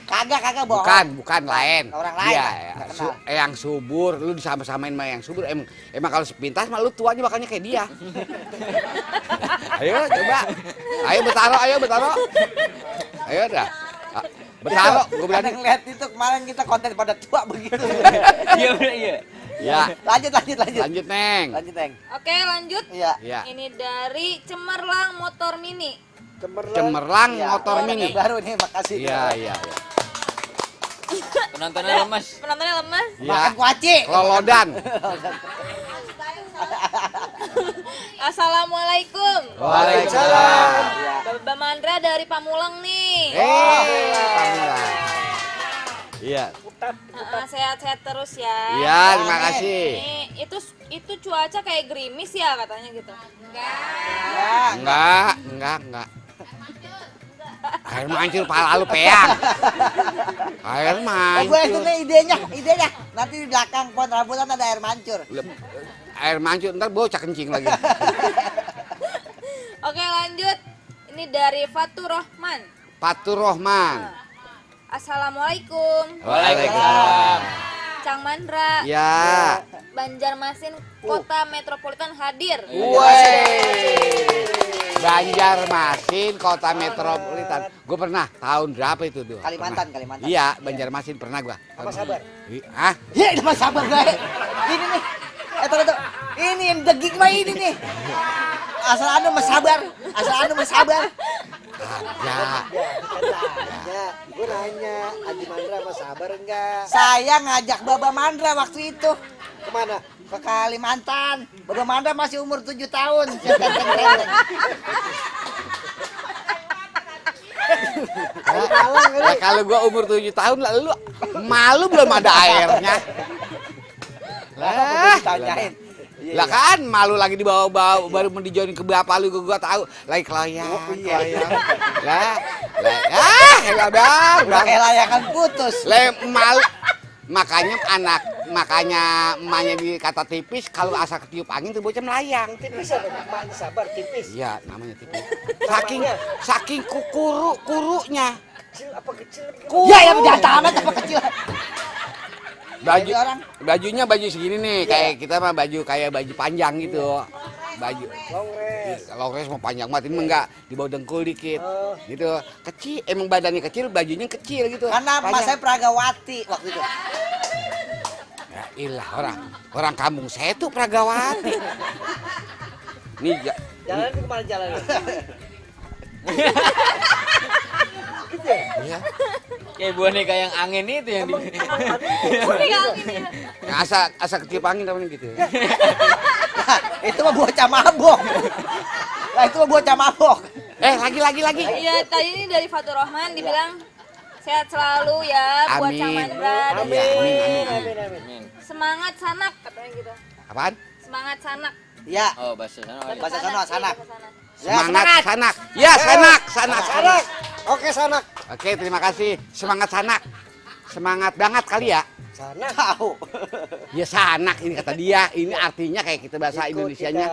Kagak bohong. Bukan lain. Orang lain Iya, lah, ya. nggak kenal. Yang Subur, lu disama-samain sama yang Subur. Emang kalau sepintas mah lu tuanya makanya kayak dia. Ayo coba. Ayo bertaro. Ayo dah. Bertaro, gue Ada berani. ngeliat itu kemarin kita konten pada tua begitu. Iya. Ya, Lanjut. lanjut Neng. Lanjut, Teng. Oke, lanjut. Iya. Ya. Ini dari Cemerlang Motor Mini. Cemerlang Iya, motor orang mini. yang baru nih, makasih. Iya. Penontonnya lemas. Penontonnya lemas. Makan Ya. kuaci. Kelolodan. Assalamualaikum. Waalaikumsalam. Iya. Baba Mandra dari Pamulang nih. Pamela. Iya. Sehat-sehat terus ya. Iya, terima kasih. Nih, itu cuaca kayak gerimis ya katanya gitu. Enggak. Air mancur pala lu peang. Air Gue itu mancur. nih idenya. Nanti di belakang pohon rambutan ada air mancur. Air mancur ntar bocah kencing lagi. Oke, lanjut. Ini dari Fatur Rahman. Fatur Rahman. Assalamualaikum. Waalaikumsalam. Cang Mandra. Ya. Banjarmasin Kota Metropolitan hadir. Banjarmasin Kota Metropolitan. Gue pernah tahun berapa itu tuh? Kalimantan. Iya, Banjarmasin pernah gua. Sama Sabar. Hah? Ya, itu Mas Sabar gue. Ini nih. Tuh. Ini yang deging mah ini nih. Asal anu Mas Sabar. Ada. Ya, gue nanya, Adi Mandra sama Sabar enggak? Saya ngajak Baba Mandra waktu itu Kemana? ke Kalimantan. Baba Mandra masih umur 7 tahun. Saya tenteng-tenteng. Nah, kalau gua umur 7 tahun lalu malu belum ada airnya. Lah, Tanyain. lah kan malu lagi dibawa-bawa baru mau dijoin ke bapak lu gua tahu lagi kelayang. Lah. Udah. Kayak layangan putus. Malu. Makanya emaknya dikata tipis kalau asal ketiup angin tuh bocah melayang. Tipis apa? Maknya Sabar, tipis. Iya, namanya tipis. Namanya? Saking kurunya. Kecil apa kecil? Ya jangan amat apa kecil. Bajunya baju segini nih, kayak kita mah kayak baju panjang gitu. Baju longres mau panjang banget, ini enggak di bawah dengkul dikit. Gitu. Kecil, emang badannya kecil, bajunya kecil gitu. Karena mas saya Pragawati waktu itu. Ya ilah, orang kampung saya tuh Pragawati. Nih Jalan itu kemana jalannya? ya. Kayak boneka yang angin itu yang di. Asa ketiup angin namanya gitu. Itu mah bocah mabok. Lagi. Iya, tadi ini dari Fatur Rahman dibilang sehat selalu ya buat Amin. Cang Mandra. Amin. Amin. semangat sanak katanya gitu. Apaan? Semangat sanak. Ya, Oh, bahasa sana. bahasa sono sanak. Ya, Semangat sanak. Ya, sanak. Sanak. Oke, sanak. Oke, terima kasih. Semangat sanak. Semangat banget kali ya. Sanak. tahu. Ya sanak ini kata dia. Ini artinya kayak kita bahasa Indonesianya.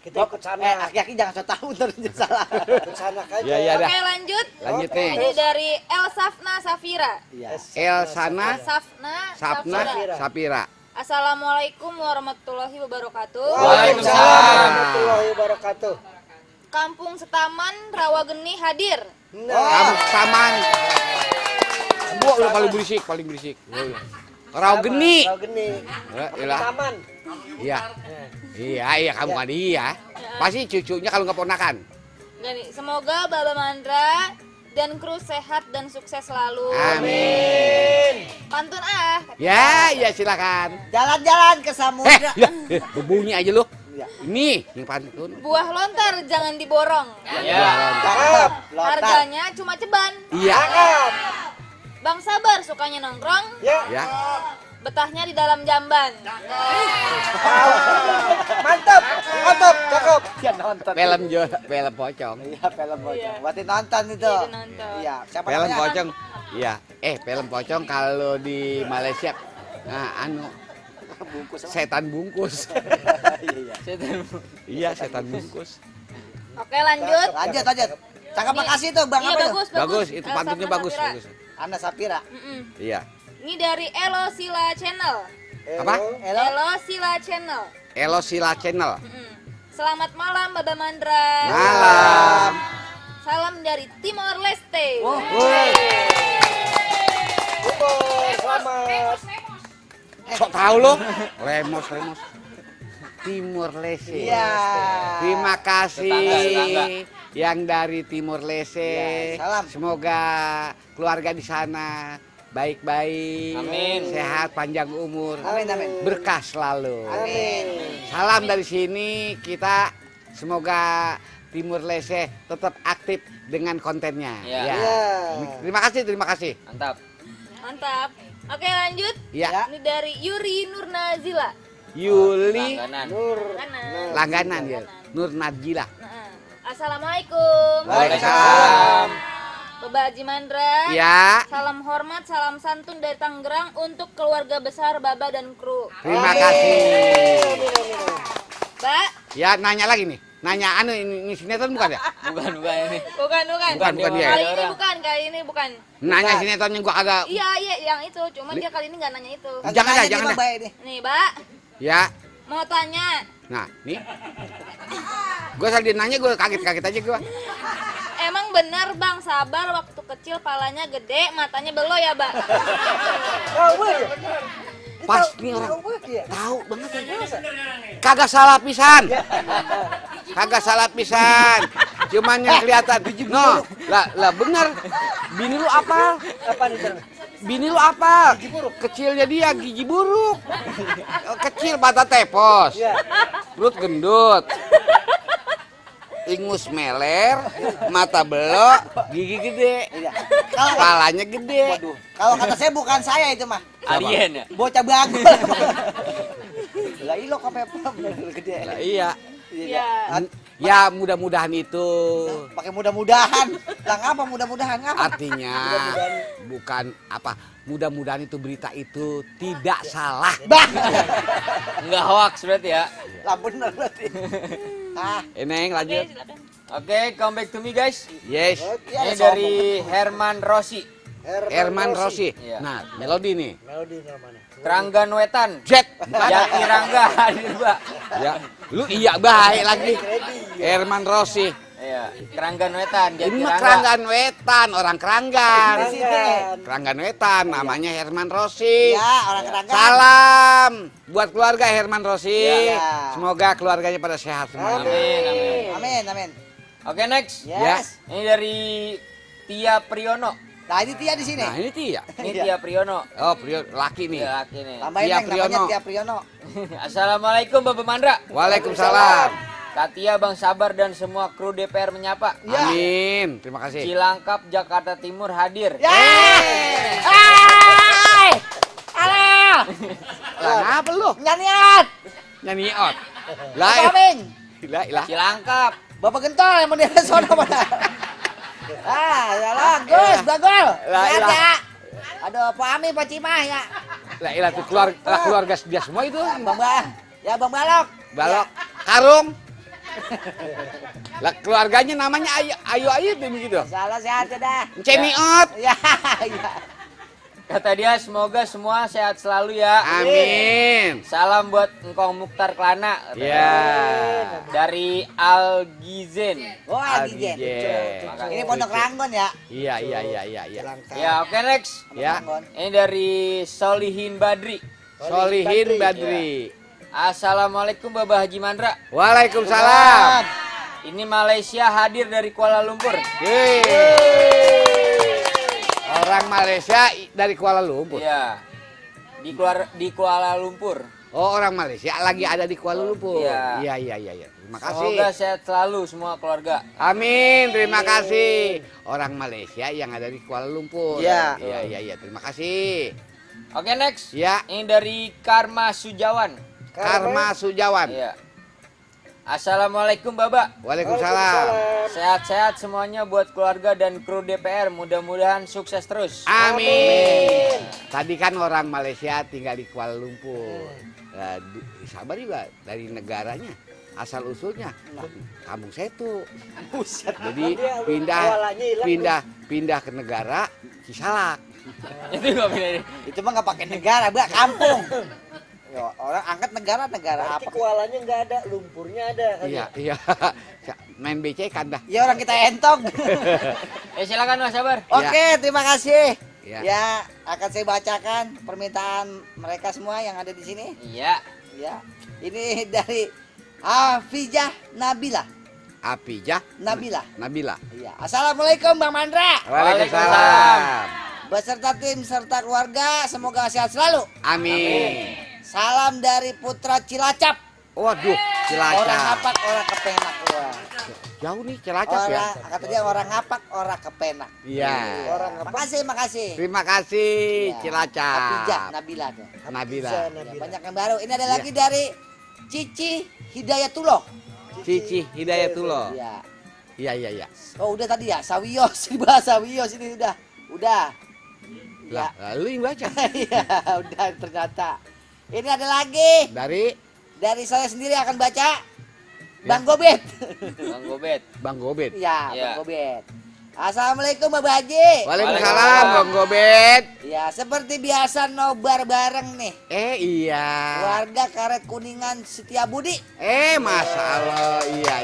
Kita ikut sanak. Aki-aki jangan so tahu ntar salah. Ikut sanak aja. Ya, ya dah. Oke, lanjut. Lanjut Oke. nih. Ini dari El Safna Safira. Iya. Elsana Safna Sapna Safira. Sapira. Assalamualaikum warahmatullahi wabarakatuh. Waalaikumsalam warahmatullahi wabarakatuh. Kampung Setaman Rawageni hadir. Kamu taman. Gua udah paling berisik. Rau geni. Rau geni. Iyalah. Taman. Iya. Iya, kamu kan iya. Pasti cucunya kalau nggak ponakan. Gini, semoga Baba Mandra dan kru sehat dan sukses selalu. Amin. Pantun ah. Ya, silakan. Jalan-jalan ke samudra. Berbunyi aja lu. Iya. Ini yang pantun. Buah lontar jangan diborong. Ya. Cakep. Lontar. Harganya cuma ceban. Iya. Bang Sabar sukanya nongkrong, Ya. betahnya di dalam jamban. Mantap. Mantap. Cakep. Dia nonton. Film pocong. Iya, film pocong. Iya. Berarti nonton itu. Iya, nonton. Iya, siapa Film namanya? pocong. Iya. Film pocong kalau di Malaysia Bungkus apa? setan bungkus. Iya. Iya, setan bungkus. Oke, lanjut. Lanjut. Cakep, makasih tuh Bang. Iya, Apa itu? bagus. Bagus, itu El pantunnya Safna bagus. Safira. Bagus. Anda Sapira. Mm-mm. Iya. Ini dari Elo Sila Channel. Apa? Elo. Elo Sila Channel. Elo Sila Channel. Mm-mm. Selamat malam Baba Mandra. Malam. Salam dari Timor Leste. Selamat. Sok tahu lo? Lemos. Timur Leste. Iya. Terima kasih Tetangga. yang dari Timur Leste. Iya, salam. Semoga keluarga di sana baik-baik, Amin. sehat, panjang umur, Amin. berkah selalu. Amin. Salam dari sini, kita semoga Timur Leste tetap aktif dengan kontennya. Iya. Ya. Terima kasih. Mantap. Oke, lanjut. Ya. Ini dari Yuri Nurnazila. Yuli Langganan. Kanan. langganan ya, Nur Najila. Nah, Assalamualaikum. Waalaikumsalam. Baba Haji Mandra. Ya. Salam hormat, salam santun dari Tangerang untuk keluarga besar Baba dan kru. Terima kasih. Mbak, Ya, nanya lagi nih. Nanya ini sinetron bukan ya? Bukan ini. bukan. Bukan dia. Kali ini bukan. Nanya sinetron yang gua agak. Iya, yang itu. Cuma dia kali ini nggak nanya itu. Jangan dah, Nanya jangan nih, dah. Bang, Bay, nih. Nih, Mbak, Ya. mau tanya. Nah, nih. Gua salah dia nanya, gua kaget-kaget aja gua. Emang benar Bang Sabar waktu kecil palanya gede, matanya belo ya, Mbak? Pas nih orang tahu banget ya. Kagak salah pisan. Kagak salah pisan. Cuman yang kelihatan. No, lah bener. Bini lu apa? Bini lu apa? Kecilnya dia gigi buruk. Kecil mata tepos. Perut gendut. Ingus meler, mata belok, gigi gede. Iya. Kepalanya gede. Waduh. Kalau kata saya bukan saya itu mah. Alien ya? Bocah bagul. Lah ilo kok bener gede. Lah, iya. Iya. Ya mudah-mudahan itu Pakai mudah-mudahan. Lah ngapa mudah-mudahan ngapa? artinya bukan apa. Mudah-mudahan itu berita itu tidak salah. Bah. Enggak hoax berarti ya. Lah bener berarti. Ah, Eneng Oke, lanjut. silakan. Oke, come back to me guys. Yes. Ini dari Herman Rossi. Herman Rossi. Iya. Nah, melodi nih. Melodi namanya. Keranggan Wetan. Jet. Jati Rangga hadir, Mbak. Ya. Lu iya baik lagi. Herman Rossi. Iya, Keranggan Wetan, Jati Ini mah Rangga. Keranggan Wetan, orang Keranggan. di sini. Keranggan Wetan, namanya Herman Rossi. Ya, orang Keranggan. Salam buat keluarga Herman Rossi. Ya. Semoga keluarganya pada sehat semua. Amin. Oke, next. Yes. Ini dari Tia Priyono. Nah, ini Tia di sini. Nah, ini Tia. Ini Tia Priyono. Oh, laki nih. Iya, laki nih. Tambahin Tia Neng, namanya Priyono. Tia Priyono. Assalamualaikum Bapak Mandra. Waalaikumsalam. Katia, Bang Sabar dan semua kru DPR menyapa. Ya. Amin. Terima kasih. Cilangkap, Jakarta Timur hadir. Ya. Lah, ngapa Nyaniot. Bapak Lah, Aming. lah. Cilangkap. Bapak Gentol yang mau di sono mana? Ya lah, Gus, bagol. Lah, Sehat lah. ya. Aduh, Pak Ami, Pak Cimah ya. Lah tuh keluarga dia semua itu. Bang Balok. Balok, Karung. Lah keluarganya namanya Ayu tuh begitu. Salah sehat ya dah. Ceniot. Ya, ya. Kata dia semoga semua sehat selalu ya. Amin. Salam buat Engkong Mukhtar Kelana. Ya. Dari Algizen. Oh, Algizen. Ini Pondok Ranggon ya. Iya. Ya, oke next. Ya. Ini dari Solihin Badri. Solihin Badri. Assalamualaikum Bapak Haji Mandra. Waalaikumsalam. Ini Malaysia hadir dari Kuala Lumpur. Yeay. Orang Malaysia dari Kuala Lumpur. Iya. Di Kuala Lumpur. Oh, orang Malaysia lagi ada di Kuala Lumpur. Iya. Iya. Terima kasih. Semoga sehat selalu semua keluarga. Amin, terima kasih. Orang Malaysia yang ada di Kuala Lumpur. Iya. Iya. Terima kasih. Oke next. Ya. Ini dari Karma Sujawan. Karma Sujawan. Iya. Assalamualaikum Bapak. Waalaikumsalam. Sehat-sehat semuanya buat keluarga dan kru DPR. Mudah-mudahan sukses terus. Amin. Tadi kan orang Malaysia tinggal di Kuala Lumpur. Sabar juga dari negaranya. Asal usulnya kampung saya tuh. Jadi pindah ke negara Cisalak. Itu nggak benar. Itu mah nggak pakai negara, Mbak, kampung. Ya, orang angkat negara apa? Kualanya nggak ada, lumpurnya ada. Iya. Main BC kan dah. Ya orang kita entong. Silakan Mas Sabar. Oke, terima kasih. Ya. Ya, akan saya bacakan permintaan mereka semua yang ada di sini. Iya. Ya. Ini dari Hafijah Nabila. Apijah Nabila. Iya. Assalamualaikum Bang Mandra. Waalaikumsalam. Beserta tim serta keluarga, semoga sehat selalu. Amin. Salam dari Putra Cilacap. Waduh, Orang Cilacap. ngapak, orang kepenak. Wah. Jauh nih Cilacap ya. Kata dia orang ngapak, orang kepenak. Iya. Makasih. Terima kasih Ya. Cilacap. Hafijah Nabila tuh. Nabila. Ya, banyak yang baru. Ini ada lagi dari Cici Hidayatullah. Cici Hidayatullah. Iya. Iya. Oh, udah tadi ya. Sawios, bahasa Wios ini udah. Lah, lalu yang baca. Iya, udah ternyata. Ini ada lagi dari saya sendiri akan baca. Bang Gobet. Bang Gobet. Iya, Ya. Bang Gobet. Assalamualaikum Bapak Haji. Waalaikumsalam, Bang Gobet. Ya, seperti biasa nobar bareng nih. Iya. Warga Karet Kuningan Setiabudi. Masya Allah, iya.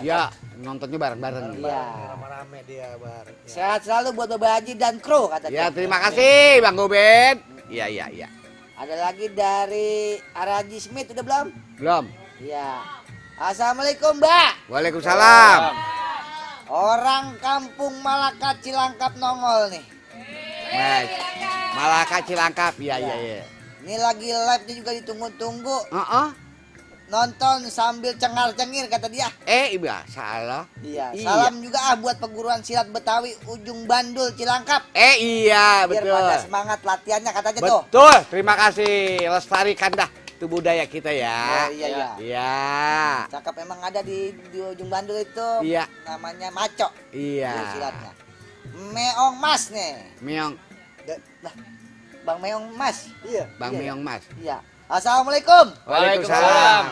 Ya, nontonnya bareng-bareng. Iya. Rame-rame dia bareng. Sehat selalu buat Bapak Haji dan kru kata Ya, dia. terima kasih, Bang Gobet. Iya. Ada lagi dari Araji Smith udah belum? Belum. Iya. Assalamualaikum Mbak. Waalaikumsalam. Orang kampung Malaka Cilangkap nongol nih. Malaka Cilangkap, iya. Ini lagi live-nya juga ditunggu-tunggu. Nonton sambil cengar-cengir kata dia. Iya, salah. Iya. Salam juga buat perguruan silat Betawi Ujung Bandul Cilangkap. Iya, Biar betul. pada semangat latihannya katanya tuh. Betul, terima kasih. Lestarikan dah itu budaya kita ya. Iya. Iya. Cakep emang ada di Ujung Bandul itu. Iya. Namanya Maco. Iya. Silatnya. Meong Mas nih. Meong. Lah, Bang Meong Mas. Iya. Bang Meong Mas. Iya. Assalamualaikum. Waalaikumsalam.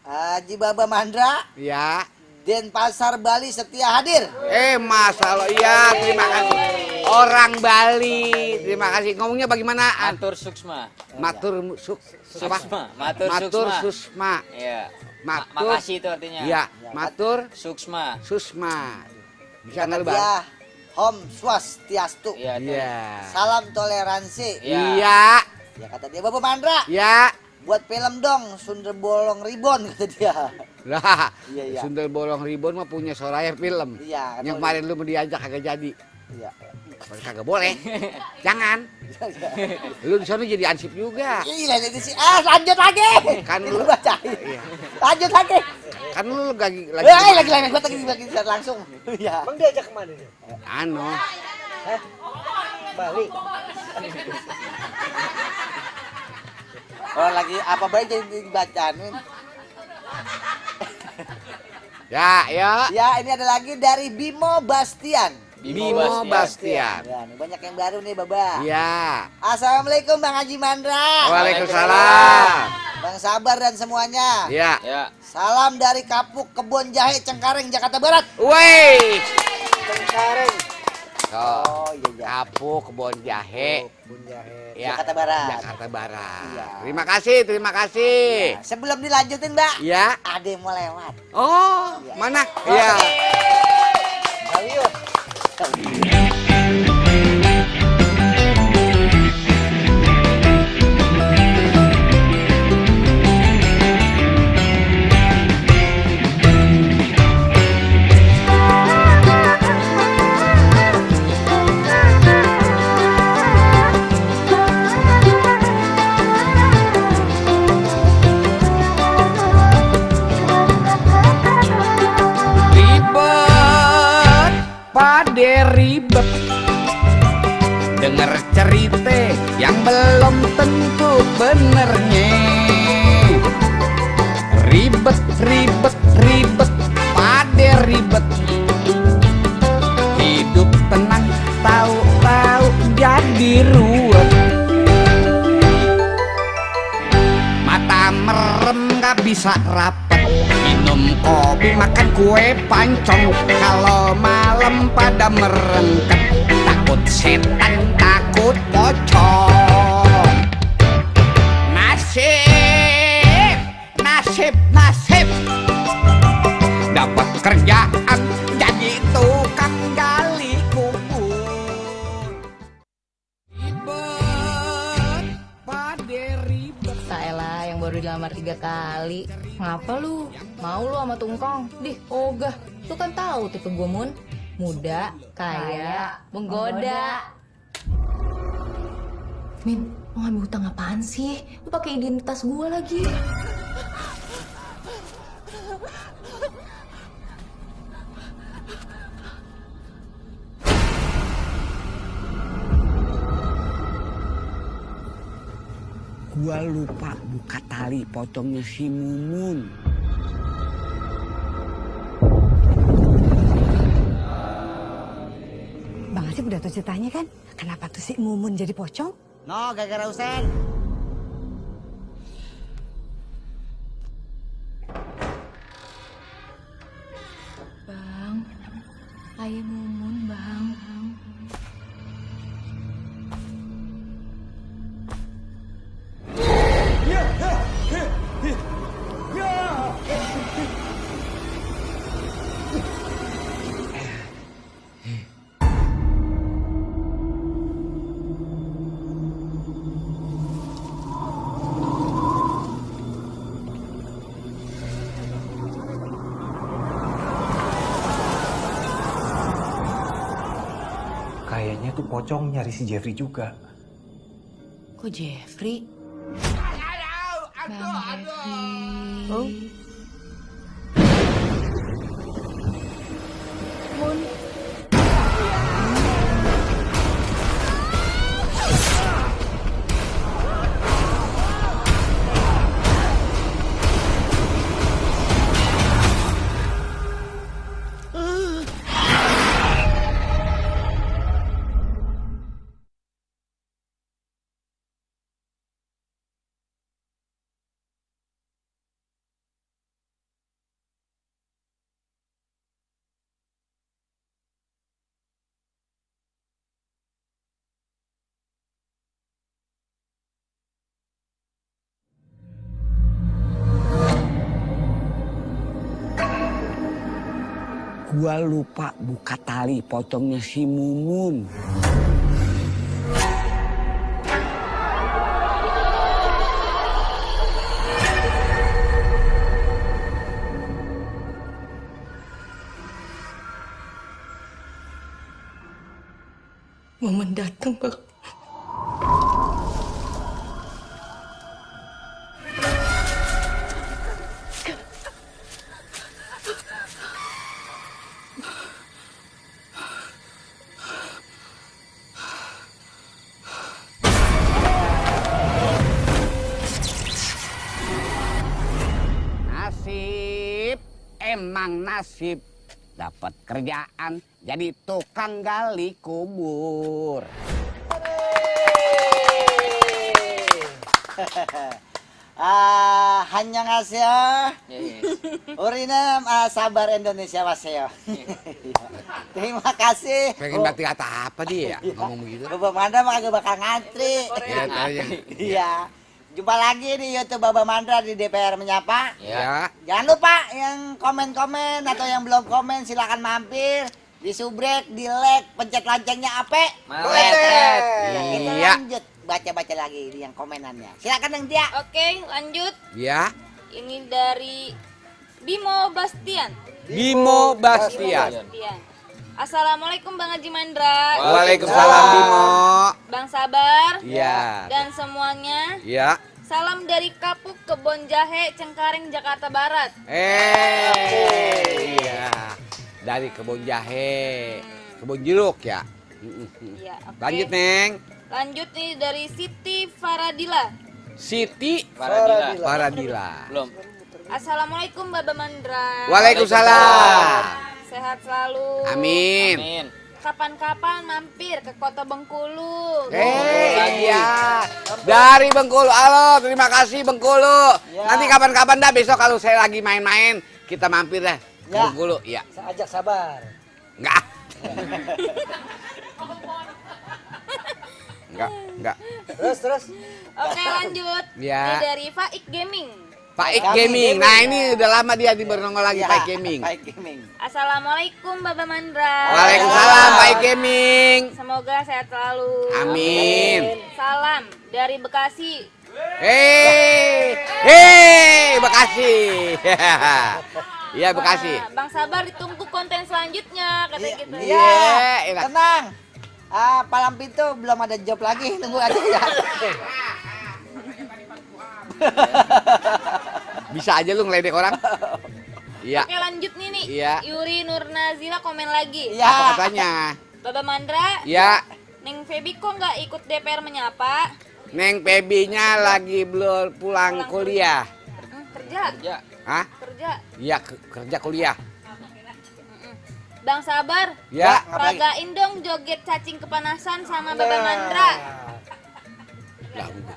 Haji Baba Mandra. Ya. Denpasar Bali setia hadir. Masalah iya, terima kasih. Orang Bali, terima kasih. Ngomongnya bagaimana? Matur Suksma. Matur Suksma. Matur Susma. Iya. Matur. Makasih itu artinya. Iya, Matur Suksma. Susma. Bisa Kata nggak lu, dia, Bang? Om Swastiastu. Iya. Iya. Salam toleransi. Iya. Ya kata dia Bapak Mandra. Ya. Buat film dong Sundel Bolong Ribon kata dia. Lah, Iya. Sundel Bolong Ribon mah punya Soraya film. Iya. Yang kemarin lu mau diajak kagak jadi. Iya. Kagak boleh. Jangan. Lu di sana jadi ansip juga. Gila ini sih. Lanjut lagi. Kan Itu lu bacain. Iya. Lanjut lagi. Kan lu lagi Lagi gua lagi langsung. Iya. Emang diajak kemana dia? anu. Bali. Orang lagi apa baik jadi dibacaan. Ya, ya. Ya, ini ada lagi dari Bimo Bastian. Bimo Bastian. Ya, nih banyak yang baru nih, Baba. Ya. Assalamualaikum Bang Haji Mandra. Waalaikumsalam. Bang Sabar dan semuanya. Ya. Ya. Salam dari Kapuk Kebon Jahe Cengkareng Jakarta Barat. Woi. Cengkareng. Oh, iya. Kapuk Kebon Jahe. Kebun jahe. Ya. Jakarta Barat. Jakarta Barat. Iya. Terima kasih, terima kasih. Sebelum dilanjutin, Mbak, Ya. ada yang mau lewat. Oh, mana? Ya. Ayo. Ribet, pade ribet. Dengar cerita yang belum tentu benernya. Ribet, ribet, ribet, pade ribet. Hidup tenang, tahu-tahu jadi ruwet. Mata merem gak bisa rapet. Minum kopi, makan kue pancong. Kalau malam pada merengket. Takut setan, takut pocong. Nasib, nasib, nasib. Dapat kerjaan jadi tukang gali kubur. Ribet, pade ribet. Saelah yang baru dilamar 3 kali. Ngapa lu? Mau lu sama tungkong? Dih, ogah. Lu kan tahu tipe gue, Mun. Muda, kaya, menggoda. Min, lu ngambil hutang apaan sih? Lu pakai identitas gue lagi. Gua lupa buka tali potongnya si Mumun. Bang Asep udah tahu ceritanya kan? Kenapa tuh si Mumun jadi pocong? No, gara-gara Usen. Bang, ayah Mumun, Bang. Kayaknya tuh pocong nyari si Jeffrey juga. Kok Jeffrey? Bang Jeffrey. Oh. Mun. Gua lupa buka tali potongnya si Mumun. Momen datang, Bang. emang nasib dapat kerjaan jadi tukang gali kubur. Hanya ngasih Urinam sabar Indonesia waseo. Terima kasih. Pengen batik kata apa dia ya ngomong begitu? Bapak Mandra mah kagak bakal ngantri. Iya. Jumpa lagi di YouTube Baba Mandra di DPR Menyapa. Ya. Jangan lupa yang komen-komen atau yang belum komen silakan mampir di subrek, di like, pencet loncengnya ape. Maletret. Ya, kita Iya. lanjut baca-baca lagi di yang komenannya. Silakan yang dia. Oke, lanjut. Ya. Ini dari Bimo Bastian. Bimo Bastian. Assalamualaikum Bang Haji Mandra. Waalaikumsalam Bimo. Bang Sabar. Iya. Dan semuanya. Ya. Salam dari Kapuk Kebon Jahe, Cengkareng, Jakarta Barat. Iya. Dari kebun jahe, kebun jeruk ya. Iya, oke. Lanjut Neng. Lanjut nih dari Siti Faradila. Siti Faradila. Faradila. Belum. Assalamualaikum Baba Mandra. Waalaikumsalam. Sehat selalu. Amin. Amin. Kapan-kapan mampir ke Kota Bengkulu. Iya. Dari Bengkulu. Halo, terima kasih Bengkulu. Nanti kapan-kapan dah besok kalau saya lagi main-main kita mampir dah ke Ya. Bengkulu. Iya. Saya ajak sabar. Enggak. Enggak. Terus. Oke, lanjut. Ya. Ini dari Faik Gaming. Faik Gaming. Nah, ini udah lama dia di bernongol lagi Faik Gaming. Faik Gaming. Assalamualaikum Baba Mandra. Waalaikumsalam Faik Gaming. Semoga sehat selalu. Amin. Salam dari Bekasi. Hei, Bekasi. Iya Bekasi. Nah, Bang Sabar ditunggu konten selanjutnya katanya gitu. Iya, enak. Tenang. Palang pintu belum ada job lagi, tunggu aja ya. Bisa aja lu ngeledek orang. Iya. Oke, lanjut nih. Iya. Yuri Nurnazila komen lagi. Iya. Apa katanya? Baba Mandra, Ya, Neng Feby kok nggak ikut DPR menyapa? Neng Pebi-nya lagi belum pulang kuliah. Kerja, Ya. Hah? kerja. Iya, kerja kuliah. Bang Sabar, Ya. ragain dong joget cacing kepanasan sama Baba Mandra. Lah, udah.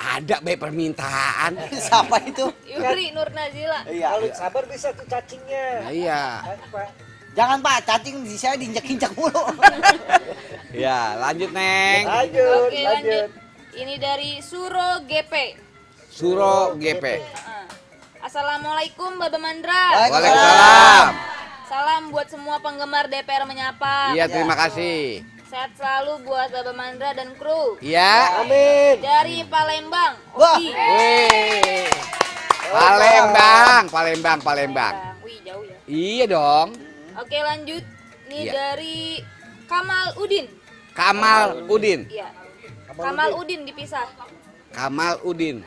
Ada be permintaan. Siapa itu? Yuri Nurnazila. Iya. Kalau sabar bisa tuh cacingnya. Nah, iya. Pak. Jangan Pak, cacing di saya diinjak-injak mulu. Ya, lanjut Neng. Lanjut. Oke, lanjut. Ini dari Suro GP. Suro GP. Assalamualaikum Baba Mandra. Waalaikumsalam. Salam buat semua penggemar DPR menyapa. Iya, terima kasih. Sehat selalu buat Baba Mandra dan kru. Iya. Amin. Dari Palembang. Wah. Ogi. Wih. Palembang. Wih, jauh ya. Iya dong. Oke, lanjut. Nih Iya. dari Kamal Udin. Kamal Udin. Iya. Kamal Udin dipisah. Kamal Udin.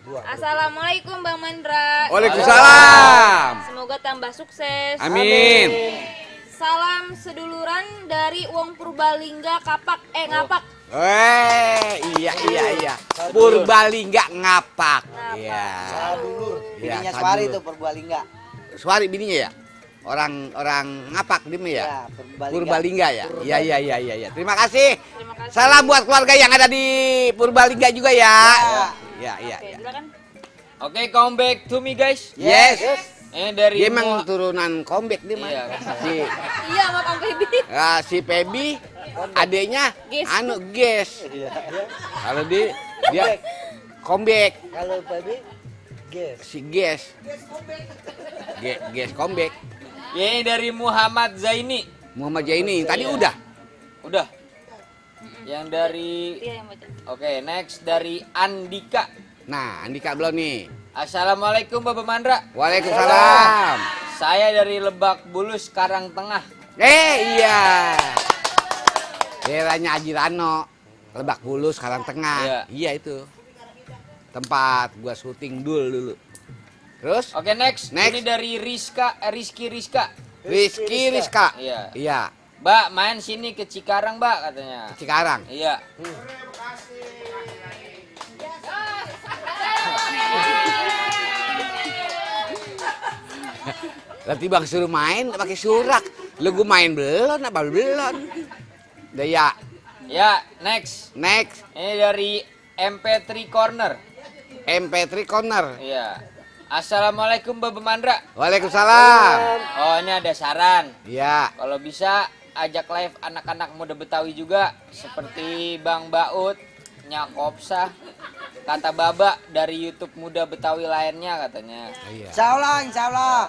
Assalamualaikum Bang Mandra. Waalaikumsalam. Semoga tambah sukses. Amin. Salam seduluran dari Wong Purbalingga Ngapak. Iya. Purbalingga ngapak. Iya. Dulur. Iya, Bininya Sadulur. Suari itu Purbalingga. Suari bininya ya? Orang ngapak dia mah ya? Iya, Purbalingga ya? Iya. Terima kasih. Terima kasih. Salam buat keluarga yang ada di Purbalingga juga ya. Iya. Oke, silakan. Oke, come back to me guys. Yes. Ini dari Dia emang turunan comeback dia mah. Iya. Iya, sama Kang Feby. Si Pebi adeknya Ges. Ges. Kalau dia comeback. Kalau baby, guys. Si Ges. Ges comeback. Ini dari Muhammad Zaini. Muhammad Jaini tadi udah. Udah. Yang dari Iya, yang baca. Oke, next dari Andika. Nah, Andika belum nih. Assalamualaikum Baba Mandra. Waalaikumsalam. Saya dari Lebak Bulus, Karang Tengah. Iya. Daerahnya Haji Rano, Lebak Bulus, Karang Tengah. Iya itu. Tempat gua syuting dulu. Terus? Oke, next. Next. Ini dari Rizky Rizka. Rizka. Iya. Iya. Mbak, main sini ke Cikarang, Mbak, katanya. Cikarang. Iya. Lah tibang suruh main pakai surak. Lu gua main belon apa belon? Daya. Ya, next. Next. Ini dari MP3 Corner. MP3 Corner. Iya. Assalamualaikum Baba Mandra. Waalaikumsalam. Oh, ini ada saran. Iya. Kalau bisa ajak live anak-anak muda Betawi juga seperti Bang Baut, Nyak Kopsah, kata Baba dari YouTube Muda Betawi lainnya katanya. Iya. Insya Allah, insya Allah.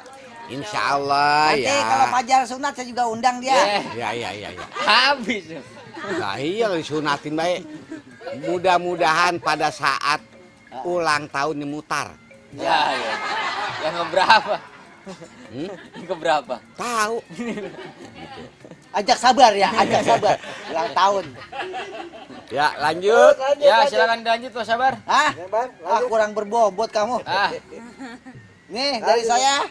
Insya Allah Nanti ya. kalau Fajar sunat saya juga undang dia. Ya. Habis. Nah iya disunatin baik. Mudah-mudahan pada saat ulang tahunnya mutar. Ya. Yang keberapa? Yang keberapa? Tahu. Ajak sabar ya, ajak sabar. Ulang tahun. Ya lanjut. Ya, silakan dilanjut Pak Sabar. Hah? Ya, Bang, Ah, kurang berbobot kamu. Ah, Nih dari saya.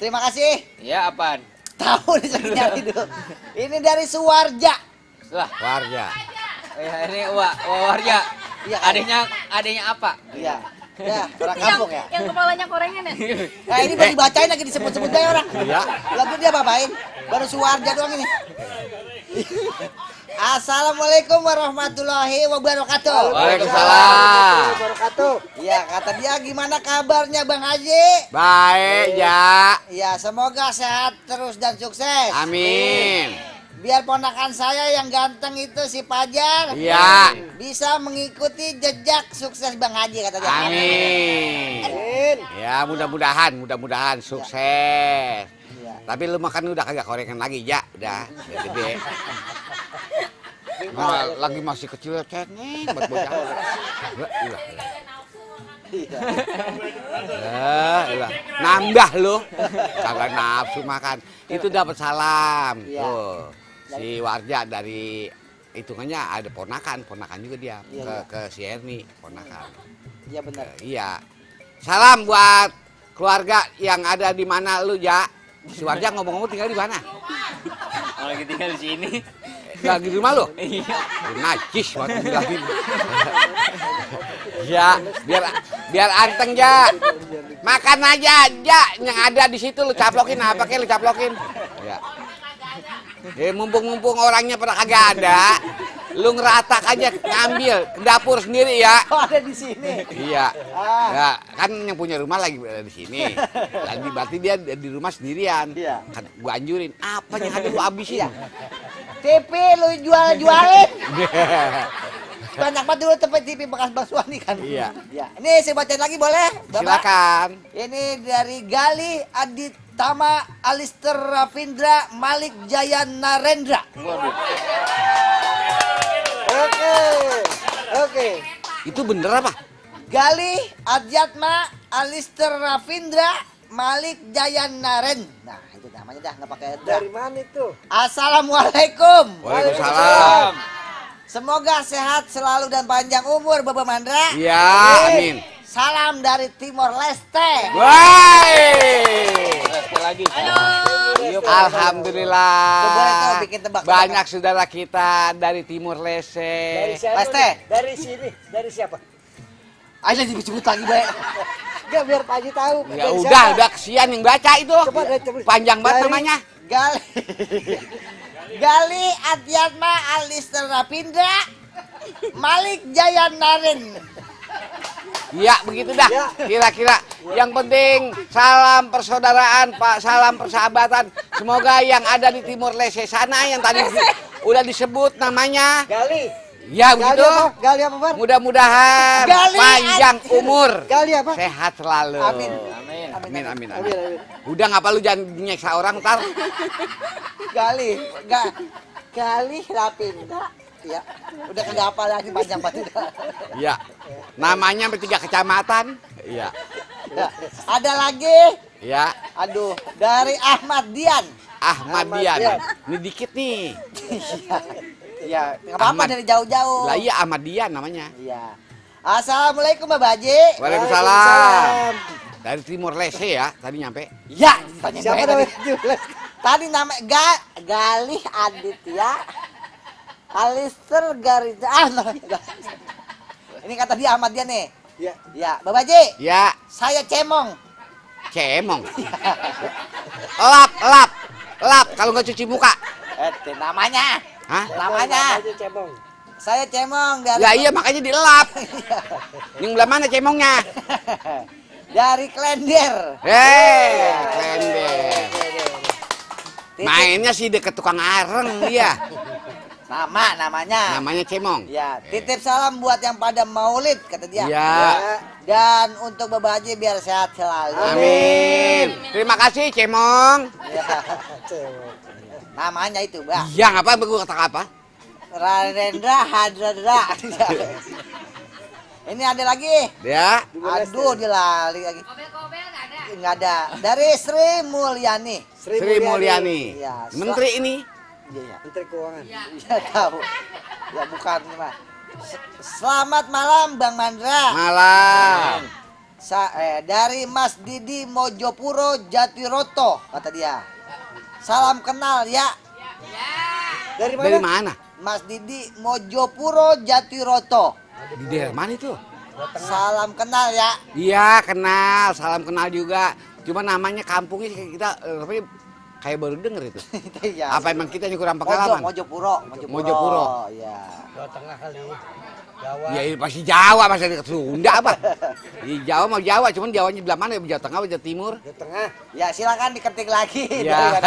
Terima kasih. ya apaan? Tahu nih saya nyari dulu. Ini dari Suwarja. Lah, Warga. ya ini Warja. Iya. Adanya apa? Iya. Ya, orang kampung ya. Yang kepalanya korengan ya? Nah, ini baru dibacain lagi disebut-sebut aja orang. Iya. Lagu dia apain? Baru Suwarja doang ini. Assalamualaikum warahmatullahi wabarakatuh. Waalaikumsalam. Wabarakatuh. Iya, kata dia gimana kabarnya Bang Haji? Baik ya. Ya, semoga sehat terus dan sukses. Amin. Biar ponakan saya yang ganteng itu si Fajar Iya. bisa mengikuti jejak sukses Bang Haji kata dia. Amin. Ya mudah-mudahan sukses. Iya. Tapi lu makan udah kagak korengan lagi ya, udah gede. Nah, lagi masih kecil cengeng buat bocah. Iya. Nambah lu. Kagak nafsu makan. Itu dapat salam. Iya. Tuh. Si Warja dari hitungannya ada ponakan juga dia Iya, ke si Erni ponakan. Iya benar. Iya. Salam buat keluarga yang ada di mana lu ya. Si Warja ngomong-ngomong tinggal di mana? Lagi tinggal di sini. Lagi di rumah lu? Iya. Najis waktu bilangin. Ya, biar anteng ja. Makan aja, ja. Yang ada di situ lu caplokin apa kek lu caplokin. Ya. Mumpung orangnya pada kagak ada, lu ngeratak aja ngambil ke dapur sendiri ya. Oh, ada di sini. Iya. Ah. Ya, kan yang punya rumah lagi di sini. Lagi berarti dia di rumah sendirian. Iya. Kan gua anjurin, apa yang ada lu habisin. Iya. TV lu jualin. Banyak banget dulu tempat TV bekas Bang Suwani kan. Iya. Ya. Ini saya bacain lagi boleh? Bapak? Silakan. Ini dari Gali Aditama Alister Rafindra Malik Jaya Narendra. Oke. Itu bener apa? Gali Adjatma Alister Rafindra Malik Jaya Naren. Nah, itu namanya dah nggak pakai dra. Dari mana itu? Assalamualaikum. Waalaikumsalam. Semoga sehat selalu dan panjang umur Bapak Mandra. Ya, amin. Salam dari Timor Leste. Woi. Sekali lagi. Alhamdulillah. Coba itu bikin tebak-tebakan. Banyak saudara kita dari Timur Dari Leste. siapa? Leste. Dari sini. Dari siapa? Ayo disebut lagi baik. Enggak biar Pak Haji tahu. Ya Dari udah siapa? kesian yang baca itu. Coba, coba. Panjang banget Dari- namanya. Gali. Gali Adjatma Alister Rafindra Malik Jaya Naren. Ya begitu dah. Ya. Kira-kira yang penting salam persaudaraan, Pak, salam persahabatan. Semoga yang ada di Timur Leste sana yang tadi udah disebut namanya. Gali. Ya Gali begitu. apa? Gali apa, Bar? Mudah-mudahan Gali panjang umur, Gali apa? sehat selalu. Amin. Amin. Amin, amin, Amin, amin. amin. Udah ngapa lu jangan nyeksa orang ntar? Gali, Gali Rafindra. Ya, udah kagak apa lagi panjang banget udah. Iya. Namanya sampai 3 kecamatan. Iya. Ya, ada lagi. Ya. Aduh, dari Ahmad Dian. Ahmad Dian. Dian. Ini dikit nih. Ya, nggak apa-apa Ahmad. dari jauh-jauh. Lah iya Ahmad Dian namanya. Iya. Assalamualaikum Bapak Haji. Waalaikumsalam. Dari Timur Leste ya, tadi nyampe. Ya, tanya Siapa tadi. namanya? Tadi nama Galih Aditya Alister Garita. Ini kata dia Ahmad Dian nih. Ya. Ya, Bapak Haji. Ya, Saya Cemong. Cemong. Lap kalau nggak cuci muka. Namanya. Hah? Namanya. Cemong. Saya Cemong dari Ya iya makanya dilap. Yang belah mana cemongnya? dari Klender. Klender. Titip Mainnya sih deket tukang areng dia. namanya. Namanya cemong. Ya, titip salam buat yang pada maulid kata dia. Ya. Dan untuk Bapak Haji biar sehat selalu. Amin. Terima kasih cemong. Ya. Namanya itu, Mbak. Iya ngapa gue kata apa? Rarendra Hadradra. Ini ada lagi. Ya. Aduh, dia lari lagi. Nggak ada. Dari Sri Mulyani. Sri Mulyani. Ya, Menteri ini. Iya. Menteri Keuangan. Ya tahu. Ya bukan, Mas. Selamat malam Bang Mandra. Malam. Dari Mas Didi Mojopuro Jatiroto kata dia. Salam kenal ya. Dari mana? Dari mana? Mas Didi Mojopuro Jatiroto. Di daerah mana itu? Salam kenal ya. Iya kenal, salam kenal juga. Cuma namanya kampungnya kita kayak baru denger itu. Ya. Apa emang kita yang kurang pengalaman? Mojopuro. Mojopuro. Ya. Jawa Tengah kali. Jawa. Ya ini pasti Jawa, masa dekat Sunda apa? Di Jawa mau Jawa, cuman Jawanya belah mana? Jawa Tengah, Jawa Timur. Jawa Tengah. Ya silakan diketik lagi. Ya.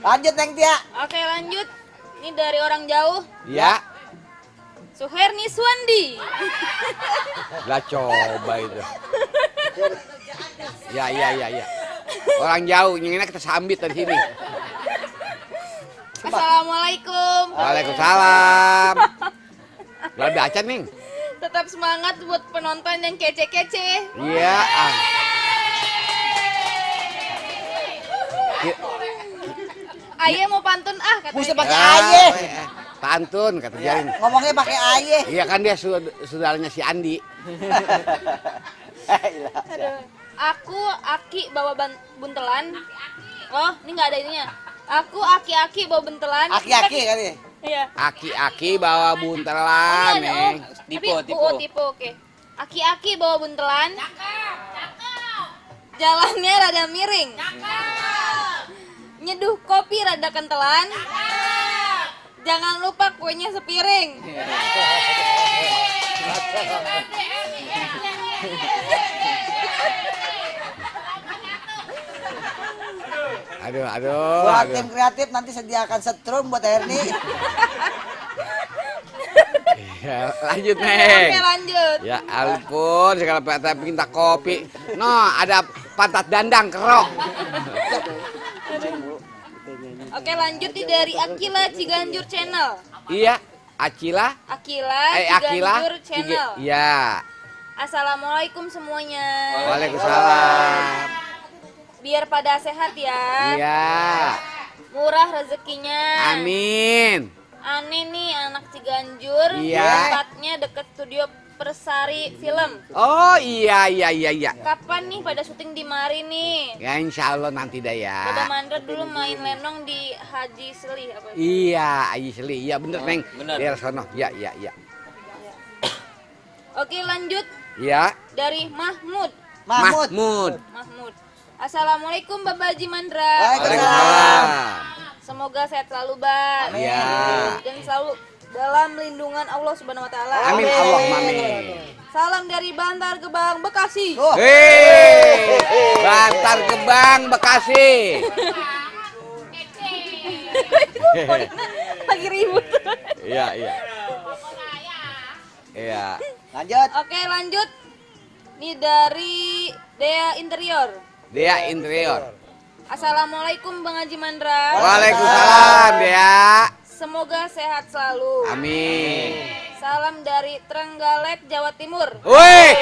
Lanjut Neng Tia. Oke lanjut. Ini dari orang jauh. Ya. Suherni Swandi. Lah coba itu. Ya. Orang jauh, yang kita sambit dari sini. Assalamualaikum. Waalaikumsalam. Lah baca nih. Tetap semangat buat penonton yang kece-kece. Iya. Aye mau pantun kata. Buset pakai aye. Pantun kata Ya, Jarin. ngomongnya pakai aye. Iya kan dia saudaranya si Andi. Aduh. Aku aki bawa buntelan. Oh, ini nggak ada ininya. Aku aki-aki bawa buntelan. Aki-aki kali. Iya. Aki-aki bawa buntelan, Oh, Neng. Tipe, oke. Aki-aki bawa buntelan. Jalannya rada miring. Nyeduh kopi rada kentelan. Jangan lupa kuenya sepiring. Aduh. Buat tim kreatif nanti sediakan setrum buat Herni. Ya, lanjut, Neng. Oke, lanjut. Ya ampun, segala kita minta kopi. No, ada pantat dandang kerok. Oke, lanjut nih dari Akila Ciganjur Channel. Iya, Acila. Akila Akila. Ciganjur Channel. Iya. Assalamualaikum semuanya. Waalaikumsalam. Biar pada sehat ya. Iya. Murah rezekinya. Amin. Aneh nih anak Ciganjur. Iya. Tempatnya deket studio Persari Film. Oh iya. Kapan nih pada syuting di mari nih? Ya insya Allah nanti dah Baba ya. Mandra dulu main lenong di Haji Seli apa itu? Iya, Aji Seli. Iya bener, Neng. bener. Biar sono. Ya. Oke, lanjut Ya. dari Mahmud. Mahmud. Assalamualaikum Baba Haji Mandra. Waalaikumsalam. Semoga sehat selalu, Bang. Ya. Dan selalu dalam lindungan Allah Subhanahu wa taala. Amin Allahumma amin. Salam dari Bantar Gebang, Bekasi. Hei, Bantar Gebang Bekasi. Lagi ribut. Iya. Lanjut. Oke, lanjut. Ini dari Dea Interior. Dia interior. Assalamualaikum Bang Haji Mandra. Waalaikumsalam, Dea. Semoga sehat selalu. Amin. Salam dari Trenggalek, Jawa Timur. Woi,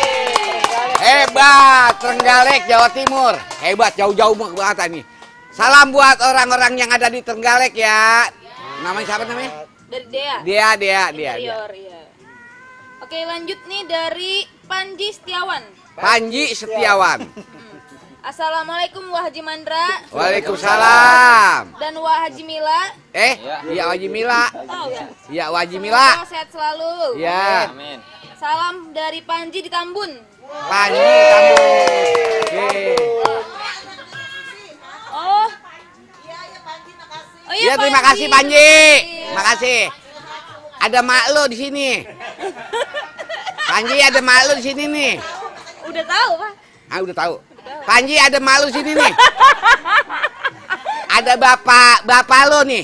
hebat Trenggalek Jawa Timur. Hebat jauh-jauh banget nih. Salam buat orang-orang yang ada di Trenggalek ya. Namanya siapa namanya? Dari Dea. Dia. Interior, iya. Oke, lanjut nih dari Panji Setiawan. Panji Setiawan. Assalamualaikum Wah Haji Mandra Waalaikumsalam. dan Wah Haji Mila. Iya Waji Mila. Oh ya. Iya Waji Mila. Semoga sehat selalu. Iya. Amin. Salam dari Panji di Tambun. Panji Tambun. Oke. Oh, iya, Iya, terima kasih Panji. Makasih. Ada mak lo di sini. Panji ada mak lo di sini nih. Udah tahu, Pak. Ah, udah tahu. Panji ada mak lo di sini nih. Ada bapak lo nih.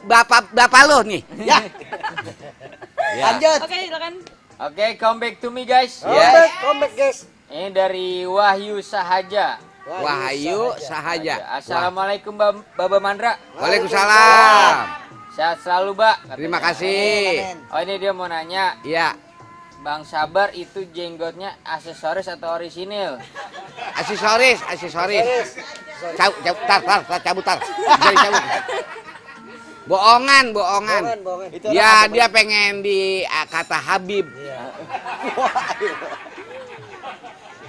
Bapak lo nih. Ya. Lanjut. Oke, silakan. Oke, come back to me guys. Comeback guys. Ini dari Wahyu Sahaja. Wahyu Sahaja. Assalamualaikum Baba Mandra. Waalaikumsalam. Sehat selalu, Mbak. Terima kasih. Oh, ini dia mau nanya, Iya. Bang Sabar itu jenggotnya aksesoris atau orisinil? Aksesoris. Cabut. Jadi cabut. Bohongan. Bohongan. Itu Ya, dia pengen kata Habib.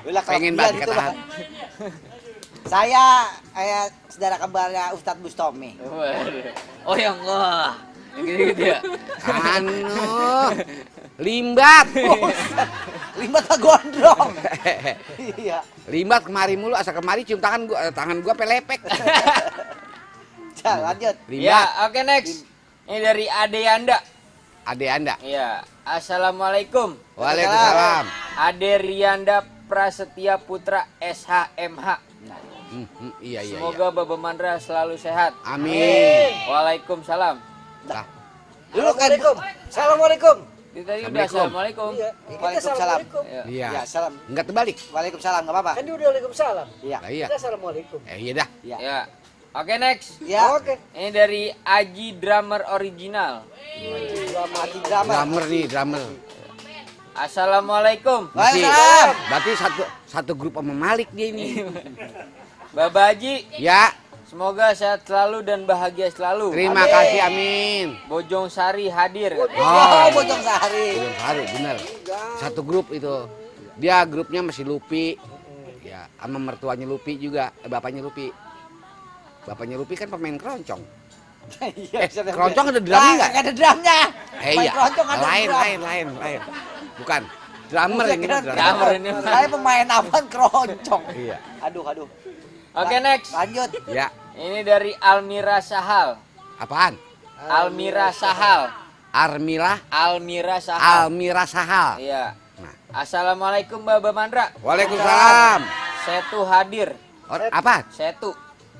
Ulah, kalau Pengen dia banget gitu, kata Bang. Habib. Saya saudara kembarnya Ustadz Bustomi. Oh yang wah, gitu ya. Anu, limbat. Limbat tak gondrong. Iya. Limbat kemari mulu, asal kemari cium tangan gua pelepek. Lanjut. Limbat. Ya, oke next. Ini dari Ade Yanda. Ade Anda. Iya. Assalamualaikum. Waalaikumsalam. Ade Rianda Prasetya Putra SHMH. Iya. Semoga Baba Mandra selalu sehat. Amin. Waalaikumsalam. Dah. Dulu kan. Assalamualaikum. Itu tadi udah assalamualaikum. Iya. Waalaikumsalam. Iya. Iya. Ya, salam. Enggak terbalik. Waalaikumsalam, enggak apa-apa. Kan dia udah waalaikumsalam. Iya. Lah iya. Kita assalamualaikum. Iya dah. Iya. Ya. Oke next. Ya. Oke. Ini dari Aji Drummer Original. Mati drama. Drummer. Assalamualaikum. Masih. Waalaikumsalam. Berarti satu grup sama Malik dia ini. Baba Haji, Ya, semoga sehat selalu dan bahagia selalu. terima kasih, amin. Bojong Sari hadir. Oh, Bojong Sari. Bojong Sari, bener. Satu grup itu. Dia grupnya masih Lupi. Ya, sama mertuanya Lupi juga, bapaknya Lupi. Bapaknya Lupi kan pemain keroncong. Keroncong ada drumnya nggak? Nggak ada drumnya. Main Iya. keroncong ada Lain. drum. Bukan. Drummer Bukan ini. keren. Drummer ini. Saya pemain apaan keroncong. Iya. Aduh. Oke next. Lanjut. Ya, Ini dari Almira Sahal. apaan? Almira Sahal. Almira Sahal. Iya. Nah. Assalamualaikum Baba Mandra. Waalaikumsalam. Setu hadir. Apa? Setu.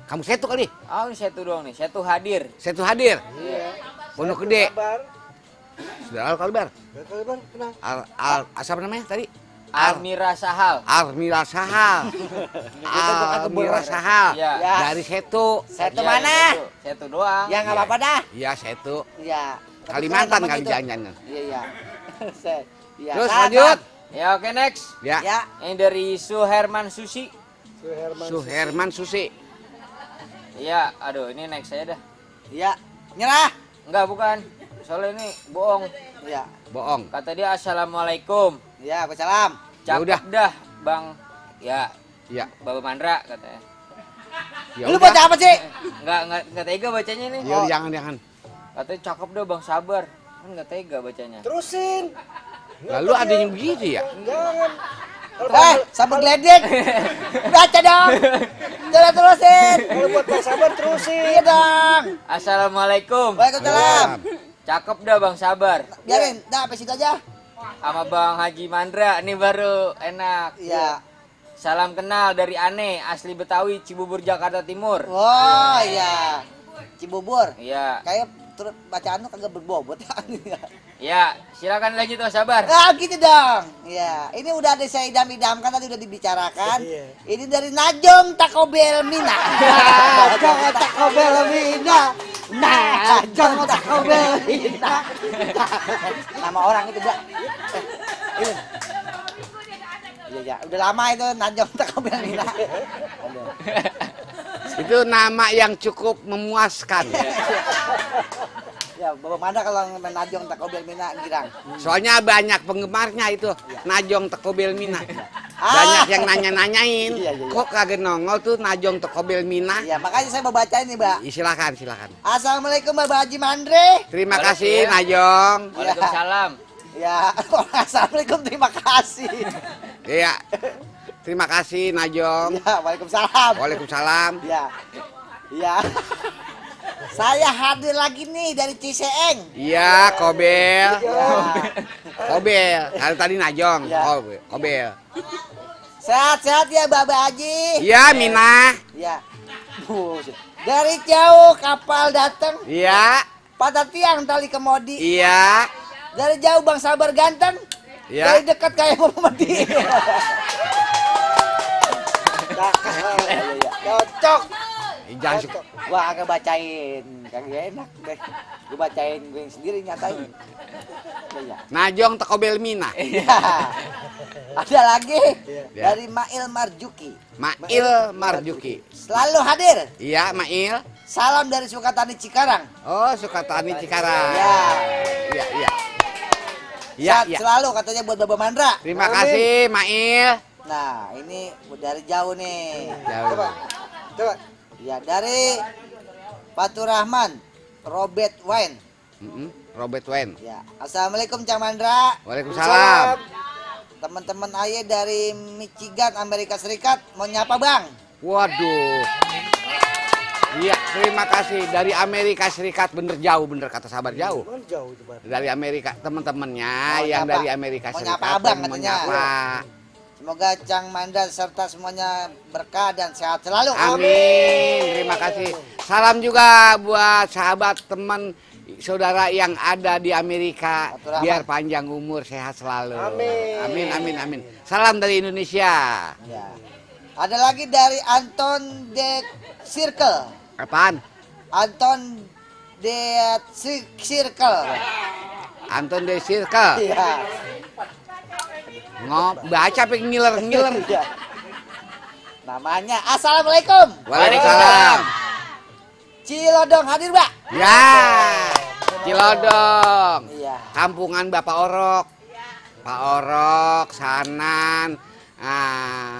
Kamu Setu kali? Oh, ini Setu doang nih. Setu hadir. Setu hadir. Iya. Pondok Gede. Kabar. Sudah Al-Kalbar. Kabar, kenal. Siapa namanya tadi? Almira Sahal. Almira Sahal. Almira Sahal. Iya. Ya. Dari Setu. Setu Iya, mana? Setu doang. Ya nggak apa-apa dah. Iya, Setu. Iya. Kalimantan Kebetulan kali namanya itu. jangan. Iya. Iya. Terus Salam, lanjut. Ya oke next. Ya. Ya. Ini dari Suherman Susi. Suherman Susi. Iya, aduh ini next saya dah. Iya. Nyerah. Enggak, bukan. Soalnya ini bohong. Iya. Bohong. Kata dia assalamualaikum. Iya, salam. Cakep udah. dah, Bang. Ya, Ya. Baba Mandra katanya. Ya Lu udah. baca apa sih? Enggak tega bacanya nih. Ya jangan. Katanya cakep dah Bang Sabar. Kan enggak tega bacanya. Terusin. Lalu ada yang begitu ya? Jangan. Sampai geledek. Baca dong. Jangan terusin. Kalau buat Bang Sabar terusin. Iya dong. Assalamualaikum. Waalaikumsalam. Cakep dah Bang Sabar. Biarin, dah sampai situ aja. Sama Bang Haji Mandra, ini baru enak. Iya. Salam kenal dari Ane, asli Betawi, Cibubur, Jakarta Timur. Oh, iya. Cibubur. Iya. Kayak bacaan lu kagak berbobot. Ya, silakan lanjut Bang Sabar. Ah, gitu dong. Iya, ini udah ada saya idam-idamkan tadi udah dibicarakan. Iya. Ini dari Najong Takobel Mina. Najong Takobel Mina. Najong Takobel Mina. Nama orang itu, Bang. Ini. Iya, udah lama itu Najong Takobel Mina. Aduh. Itu nama yang cukup memuaskan. Ya, Bapak Manda kalau main Najong Takobel Mina girang. Soalnya banyak penggemarnya itu. Najong Tekobel Mina. Banyak yang nanya-nanyain. Iya. Kok kagak nongol tuh Najong Tekobel Mina? Iya, makanya saya mau baca ini, Mbak. Silakan. Assalamualaikum Bapak Haji Mandre. Terima kasih Najong. Waalaikumsalam. Ya, assalamualaikum, terima kasih. Iya. Terima kasih Najong. Ya, waalaikumsalam. Waalaikumsalam. Ya, ya. Saya hadir lagi nih dari Ciseeng. Iya, Kobel. Ya. Kobel. Kalau tadi Najong. Ya. Kobel. Sehat-sehat ya Baba Haji. Iya, Mina. Ya. Buset. Dari jauh kapal datang, Iya. patah tiang tali kemodi. Iya. Dari jauh Bang Sabar ganteng, Iya. dari dekat kayak Muhammadi. Cocok. Jangan suka. Wah, agak bacain, kagak enak deh. Gue bacain gue yang sendiri nyatain. Iya. Najong tak Kobel Mina. Iya. Ada lagi Ya. dari Mail Marjuki. Mail Marjuki. Selalu hadir. Iya, Mail. Salam dari Sukatani Cikarang. Oh, Sukatani Cikarang. Ya. Iya, iya. Iya, Sehat iya. selalu katanya buat Baba Mandra. Terima kasih, Mail. Nah, ini dari jauh nih. Jauh. Coba. Ya, dari Fatur Rahman, Robert Wayne. Robert Wen. Ya, Assalamualaikum Cang Mandra. Waalaikumsalam. Teman-teman Aye dari Michigan, Amerika Serikat mau nyapa Bang. Waduh. Iya, terima kasih dari Amerika Serikat, bener jauh, bener kata Sabar jauh. Mana jauh itu, Bar? Dari Amerika, teman-temannya Mau yang nyapa. dari Amerika Mau Serikat nyapa abang mau katanya. nyapa. Semoga Cang Mandra serta semuanya berkah dan sehat selalu. Amin. Terima kasih. Salam juga buat sahabat teman saudara yang ada di Amerika. Fatur Rahman. Biar panjang umur, sehat selalu. Amin. Amin, amin, amin. Salam dari Indonesia. Ya. Ada lagi dari Anton de Circle. Apaan? Anton de Circle. Anton de Circle. Iya. Baca apa ngiler. Iya. Namanya Assalamualaikum. Waalaikumsalam. Cilodong hadir, Mbak. Ya. Cilodong. Iya. Kampungan Bapak Orok. Pak Orok, Sanan,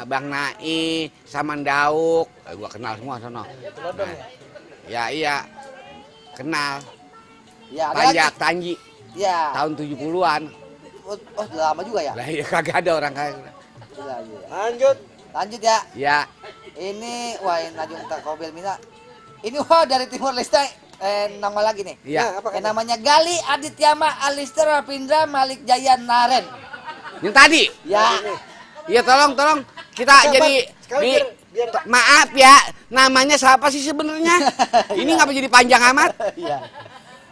Bang Nai, Saman Dauk. Gua kenal semua sono. Nah, ya iya. Kenal. Ya, ada Panjak lagi. Tanji Ya. tahun 70-an. Oh, udah lama juga ya? Lah ya kagak ada orang kayak. Iya, iya. Lanjut. Lanjut ya. Ya. Ini wah Najung Takobel Mina. Ini wah dari Timur Leste nongol lagi nih. Iya. Apa Yang namanya Gali Adityama Alister Rapindra Malik Jaya Naren. Yang tadi. Ya. Iya tolong kita jadi Sekali biar maaf ya, namanya siapa sih sebenarnya? Ini ngapa jadi panjang amat? Iya.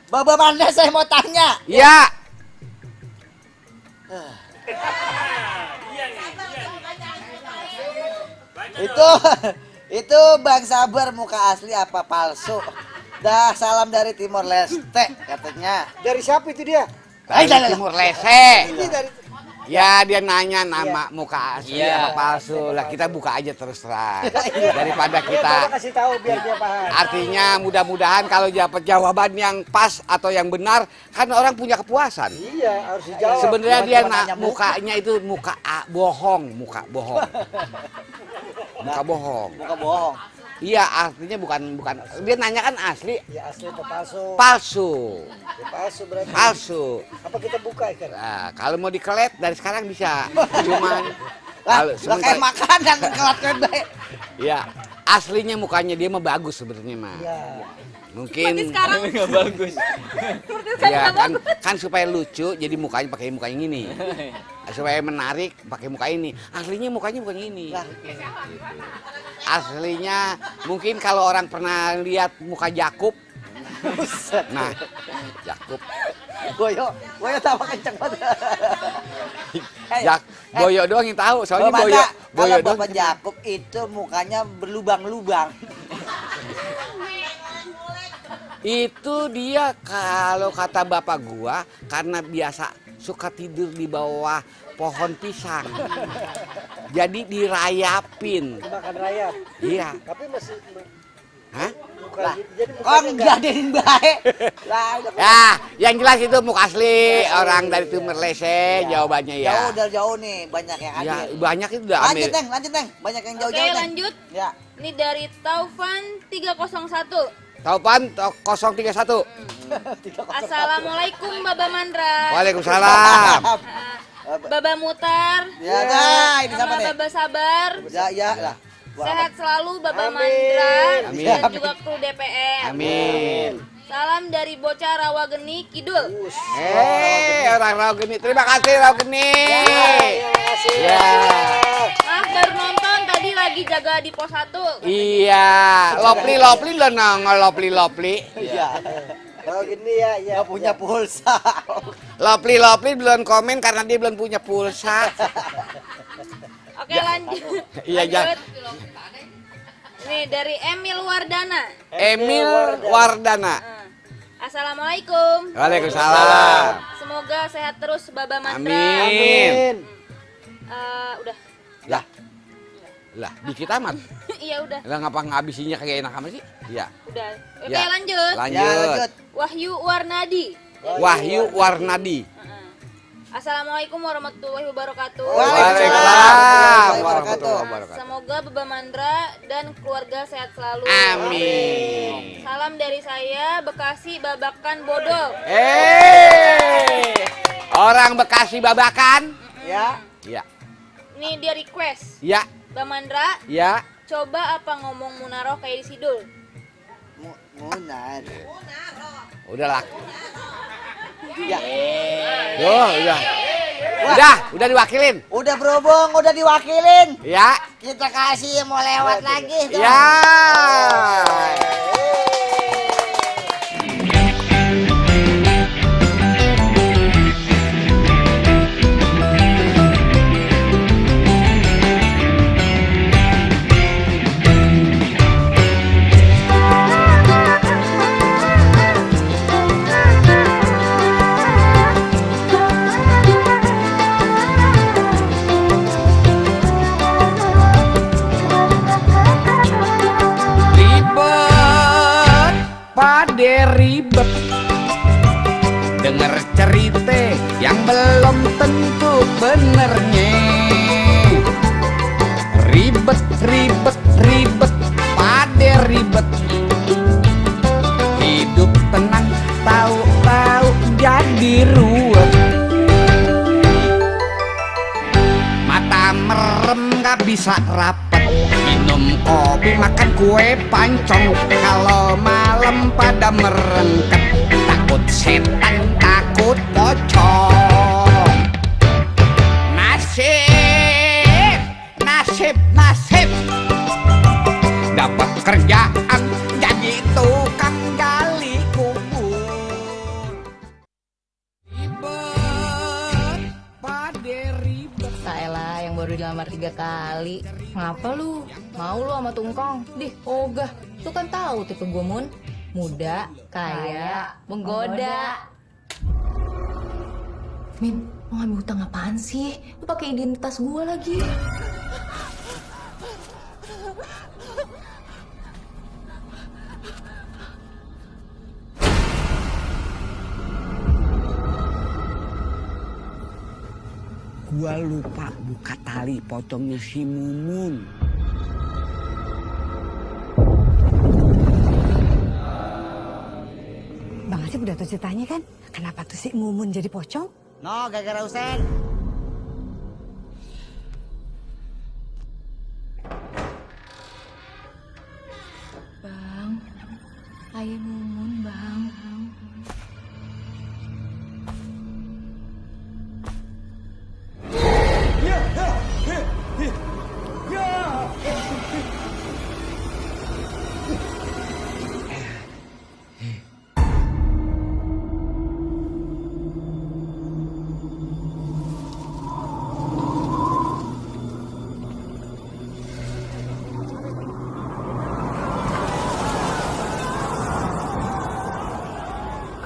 Baba Mandra saya mau tanya. Iya. Itu Bang Sabar muka asli apa palsu? Dah salam dari Timor Leste katanya. dari siapa itu dia? Dari Ayo, Timur Leste. Ini dari Ya dia nanya nama muka asli Iya. apa palsu. Lah kita buka aja terus terang. Daripada Coba kita kasih tahu biar dia paham. artinya mudah-mudahan kalau dapat jawaban yang pas atau yang benar kan orang punya kepuasan. Iya, harus dijawab. Sebenarnya Cuma dia nanya mukanya itu muka bohong, muka bohong. Muka bohong. Muka bohong. Iya, artinya bukan dia nanya kan asli, Ya asli atau palsu? palsu. Ya, palsu berarti. Palsu. Apa kita buka ikan? Nah, kalau mau dikelet dari sekarang bisa. Cuman Lah, kalau lah kayak sementara makanan kelat baik. ya, aslinya mukanya dia mah bagus sebenarnya mah. Ya. Mungkin Sekarang Nggak bagus. ya kan supaya lucu jadi mukanya pakai muka yang ini. Supaya menarik pakai muka ini. Aslinya mukanya bukan ini. Aslinya mungkin kalau orang pernah lihat muka Jakub. Nah, Jakub. Boyo tahu kenceng banget. Boyo doang yang tahu. Soalnya Bapak Boyo Mandra, kalau doang. Bapak Jakub itu mukanya berlubang-lubang. Itu dia kalau kata bapak gua karena biasa suka tidur di bawah pohon pisang. Jadi dirayapin. Makan rayap. Iya. Tapi masih Hah? bukan Lah, jadi Kok mukanya enggak adenin baik? Lah, udah Ya, yang jelas itu muka asli orang dari Timur Leste jawabannya jauh ya. udah jauh nih, banyak yang Ya, hadir. banyak itu udah Lanjut, Amir. Neng, lanjut, Neng. Banyak yang Oke, jauh-jauh, Neng. lanjut. Ya. Ini dari Taufan 301. Taupan 031. Assalamualaikum Baba Mandra. Waalaikumsalam. Baba Mutar. Ya, dah, ini siapa sama nih? Baba Sabar. Ya, ya lah. Sehat selalu Baba Amin. Mandra Amin. dan juga kru DPR. Amin. Salam dari bocah Rawageni Kidul. Orang Rawageni. Terima kasih Rawageni. Terima kasih. Ya. Maaf baru nonton tadi lagi jaga di pos 1. Iya, Lopli lo nongol Lopli. Iya. Kalau gini ya, Nggak punya pulsa. Lopli belum komen karena dia belum punya pulsa. Oke lanjut. Iya, Lanjut. Nih dari Emil Wardana. Emil Wardana. Assalamualaikum. Waalaikumsalam. Semoga sehat terus Baba Mandra. Amin. Udah. Lah, dikit amat. Iya udah. Lah ngapa ngabisinya kayak enak amat sih? Iya. Udah. Oke Ya. lanjut. Lanjut. Wahyu Warnadi. Wahyu Warnadi. Assalamualaikum warahmatullahi wabarakatuh. Waalaikumsalam warahmatullahi wabarakatuh. Semoga Baba Mandra dan keluarga sehat selalu. Amin. Salam dari saya Bekasi Babakan Bodol. Orang Bekasi Babakan. Ya. Iya. Ini dia request. Iya. Baba Mandra, Iya. coba apa ngomong Munaroh kayak di Sidul? Munar. Udahlah. Ya. Udah diwakilin. Udah berhubung, udah diwakilin. Ya. Kita kasih mau lewat lagi. dong. Ya. Ribet denger cerita yang belum tentu benernya. Ribet pade ribet. Hidup tenang tahu-tahu jadi ruwet. Mata merem gak bisa rapet. Minum kopi makan kue pancong. Kalau malam pada merengket. Takut setan takut pocong. Nasib dapat kerjaan jadi tukang gali kubur. Ribet pade ribet. Saelah yang baru dilamar 3 kali. Ngapa lu? Mau lu sama tungkong? Dih, ogah. Lu kan tahu tipe gue Mun. Muda, kaya, menggoda. Min, mau ngambil hutang apaan sih? Lu pakai identitas gue lagi. Gua lupa buka tali pocongnya si Mumun. Bang Asep udah tahu ceritanya kan? Kenapa tuh si Mumun jadi pocong? No, gara-gara Usen. Bang, ayah Mumun, Bang.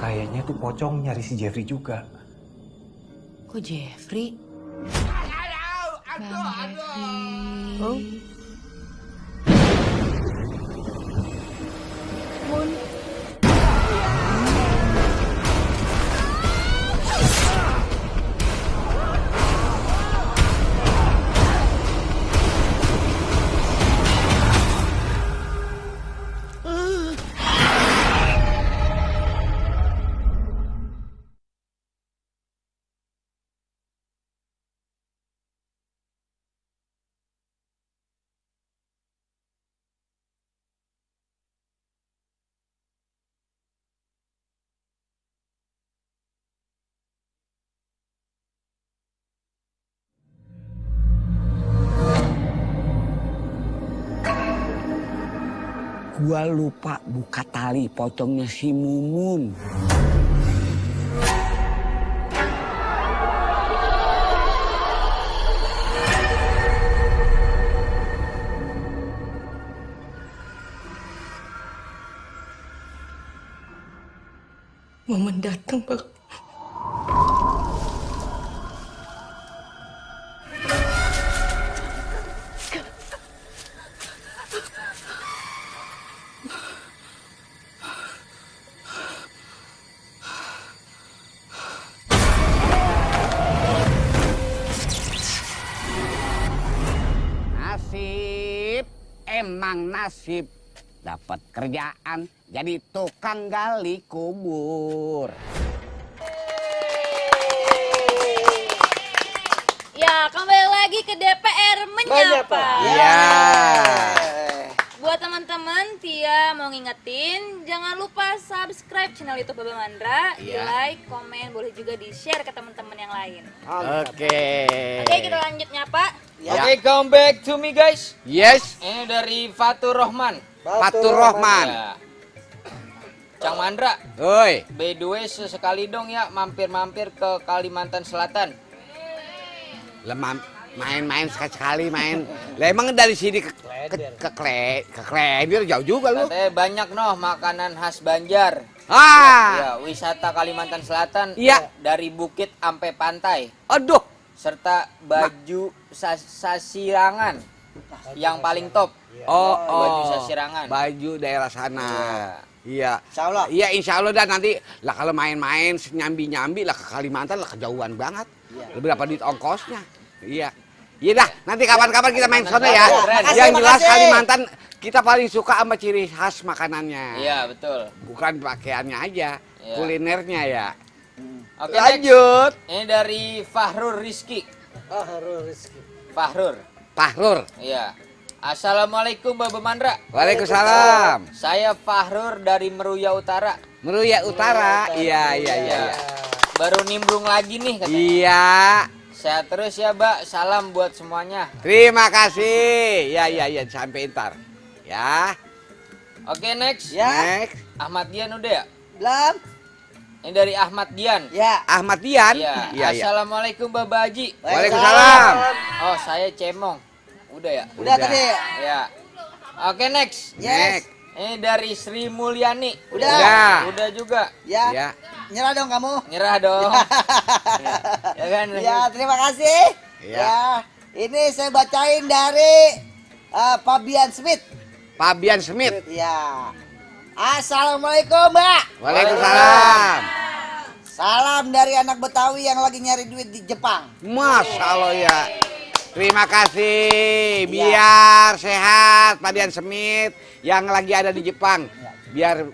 Kayaknya tuh pocong nyari si Jeffrey juga. Kok Jeffrey? Bang Jeffrey. Oh. Gua lupa buka tali pocongnya si Mumun. Momen datang, Bang. Nasib, emang nasib. Dapat kerjaan jadi tukang gali kubur. Ya, kembali lagi ke DPR Menyapa. Ya. Buat teman-teman, Tia mau ngingetin, jangan lupa subscribe channel YouTube Baba Mandra, di like, komen, boleh juga di-share ke teman-teman yang lain. Oke. Oke, kita lanjut nyapa. Oke, come back to me guys. Yes, Ini dari Fatur Rohman. Fatur Rohman. Ya. Cang Mandra, Oi. by the way sesekali dong ya mampir-mampir ke Kalimantan Selatan. Main-main sekali-sekali main. Lah emang dari sini ke Kledir jauh juga lu. Katanya banyak noh makanan khas Banjar. Ah. Ya, wisata Kalimantan Selatan Iya. dari bukit sampai pantai Aduh. serta baju sasirangan yang paling top. Baju sasirangan. Baju daerah sana. Iya. Insya Allah. Iya, insya Allah dan nanti lah kalau main-main nyambi-nyambi lah ke Kalimantan lah kejauhan banget. Berapa duit ongkosnya? Iya. Iya dah, nanti kapan-kapan kita main sana ya. Yang jelas Kalimantan kita paling suka sama ciri khas makanannya. Iya, betul. Bukan pakaiannya aja, Iya. kulinernya ya. Oke, Lanjut. next. Ini dari Fahrur Rizky. Fahrur. Fahrur. Iya. Assalamualaikum Baba Mandra. Waalaikumsalam. Saya Fahrur dari Meruya Utara. Meruya Utara. Iya. Baru nimbrung lagi nih katanya. Iya. Sehat terus ya, Mbak. Salam buat semuanya. Terima kasih. Iya, sampai ntar. Ya. Oke, next. Ya. Next. Ahmad Dian udah ya? Belum? Ini dari Ahmad Dian. Ya. Ahmad Dian. Iya. Iya. Assalamualaikum Baba Haji. Waalaikumsalam. Oh, saya Cemong. Udah ya? Udah tadi. Ya. Oke, next. Yes. Ini dari Sri Mulyani. Udah. Udah juga. Ya. Ya. Nyerah dong kamu. Nyerah dong. Ya kan? Ya, terima kasih. Iya. Ya. Ini saya bacain dari Fabian Smith. Fabian Smith. Ya. Assalamualaikum, Mbak. Waalaikumsalam. Salam dari anak Betawi yang lagi nyari duit di Jepang. Masya Allah ya. Terima kasih. Biar sehat Fabian Smith yang lagi ada di Jepang. Biar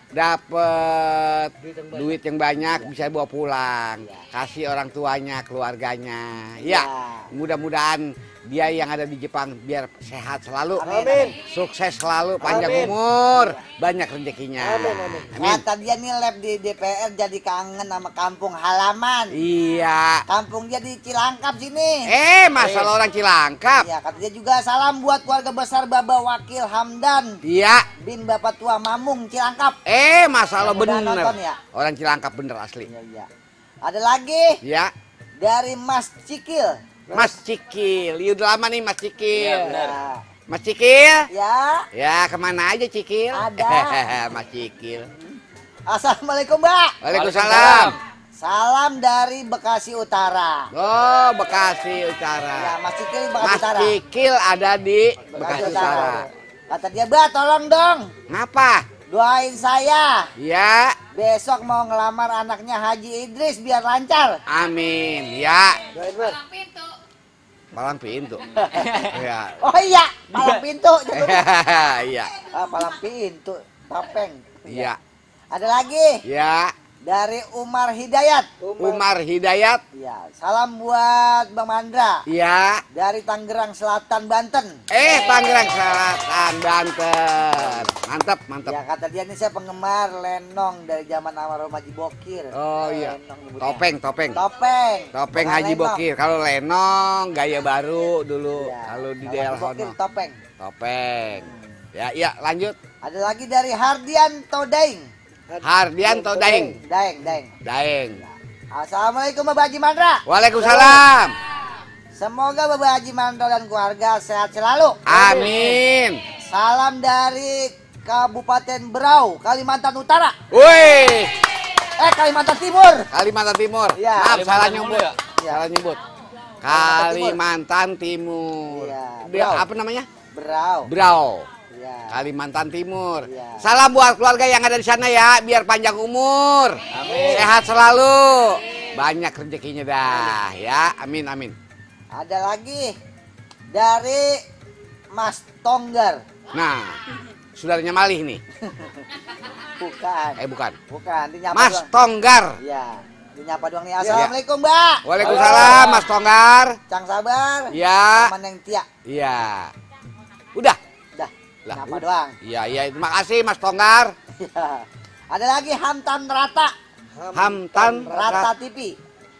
dapat duit yang banyak bisa bawa pulang. Kasih orang tuanya, keluarganya. Ya, mudah-mudahan dia yang ada di Jepang biar sehat selalu. Amin. Sukses selalu, panjang umur, banyak rezekinya. Amin. Kata dia nih lab di DPR jadi kangen sama kampung halaman. Iya. Kampung dia di Cilangkap sini. Masalah orang Cilangkap. Iya, kata dia juga salam buat keluarga besar Baba Wakil Hamdan Iya. bin Bapak Tua Mamung Cilangkap. Masalah Udah bener. nonton ya? Orang Cilangkap bener asli. Iya. Ada lagi Ya. dari Mas Cikil. Mas Cikil, udah lama nih Mas Cikil. Iya, benar. Mas Cikil? Ya. Ya, kemana aja Cikil? Ada. Mas Cikil. Assalamualaikum, Mbak. Waalaikumsalam. Salam dari Bekasi Utara. Oh, Bekasi Ya, Utara. Mas Cikil Bekasi Mas Utara. Cikil ada di Bekasi Utara. Kata dia, "Mbak, tolong dong Ngapa? doain saya. Ya, Besok mau ngelamar anaknya Haji Idris biar lancar." amin. Ya, Doain, Mbak. palang pintu. Ya. Oh iya, palang pintu. Iya. Palang pintu, topeng. Iya. Ada lagi Ya, dari Umar Hidayat. Umar Hidayat. Ya, salam buat Bang Mandra Ya. dari Tangerang Selatan, Banten. Tangerang Selatan, Banten. Mantap. Ya, kata dia nih saya penggemar lenong dari zaman almarhum Haji Bokir. Oh iya. Lenong nyebutnya. Topeng. Topeng. Topeng Bukan Haji lenong. Bokir. Kalau lenong gaya baru dulu. Ya, Kalau di kalau daerah Haji Bokir sono. topeng. Topeng. Ya, lanjut. Ada lagi dari Hardianto Daeng. Hardianto Daeng. Daeng. Assalamualaikum Bapak Haji Mandra. Waalaikumsalam. Semoga Bapak Haji Mandra dan keluarga sehat selalu. Amin. Salam dari Kabupaten Berau, Kalimantan Utara. Woi. Kalimantan Timur. Kalimantan Timur. Ya. Maaf, salah Kalimantan nyebut. dulu ya? Salah nyebut. Kalimantan Kalimantan Timur. Iya, Dia Berau. apa namanya? Berau. Brau. Ya. Kalimantan Timur. Iya. Salam buat keluarga yang ada di sana ya, biar panjang umur. Amin. Sehat selalu. Banyak rezekinya dah ya. Amin amin. Ada lagi dari Mas Tonggar. Nah, saudaranya Malih nih. Bukan. Bukan. Bukan, dinyapa Mas doang. Tonggar. Iya, dinyapa doang nih. Assalamualaikum, Mbak. Waalaikumsalam Mas Tonggar. Cang Sabar. Ya. Sama Neng Tia. Iya. Udah. Dah, Lah, dinyapa doang. Iya, iya, terima kasih Mas Tonggar. Iya. Ada lagi Hamtan Rata. Hamtan Rata TV.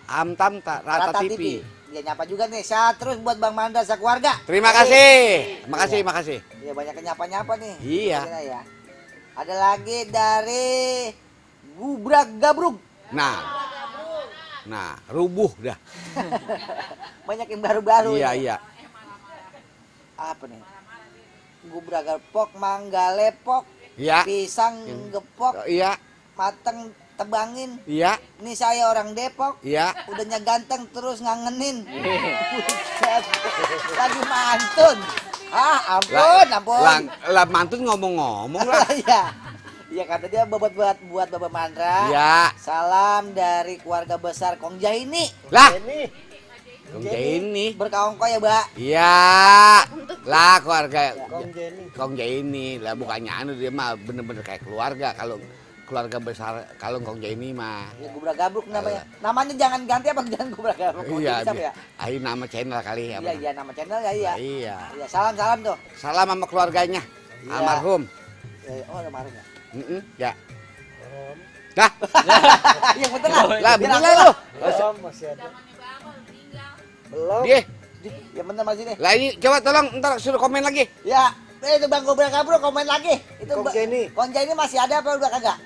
Hamtan Rata TV. Dia nyapa juga nih. Sehat terus buat Bang Mandra sekeluarga. Terima kasih. Makasih, makasih. Iya, banyak yang nyapa-nyapa nih. Iya. Kita ya. Ada lagi dari Gubrak Gabruk. Nah, rubuh dah. Banyak yang baru-baru. Iya, ini. iya. Apa nih? Gubrak gepok, mangga lepok, Iya. pisang gepok, Iya, mateng tebangin. iya, Ini saya orang Depok. iya. Udahnya ganteng terus ngangenin. Buset. Lagi mantun. Ampun. Lah mantun ngomong-ngomong lah. Iya. Iya kata dia buat Bapak Mandra. Iya. Salam dari keluarga besar Kong Jaini. Lah. Ini. Berkaongko ya, Mbak. Iya. Lah keluarga Kong Jenny. lah bukannya anu dia mah bener-bener kayak keluarga kalau keluarga besar kalau Kong Jaini mah. Ya Gubrak Gabruk namanya. Namanya jangan ganti apa jangan Gubrak Gabruk. Kong Iya. Jaini siapa ya? Ayo nama channel kali ya. Iya, nama channel ya iya. Iya. Iya, salam tuh. Salam sama keluarganya. Iya. Almarhum. Oh, almarhum ya. Ya. Dah. Yang betul lah. Lah Biar bener aku lah lah. lu. Masih ada. Belum. Dia. Yang bener masih nih. Lah ini coba tolong ntar suruh komen lagi. Ya, itu Bang Gubrak Gabruk komen lagi. Itu Kong Jenny. Kong Jaini masih ada apa udah kagak?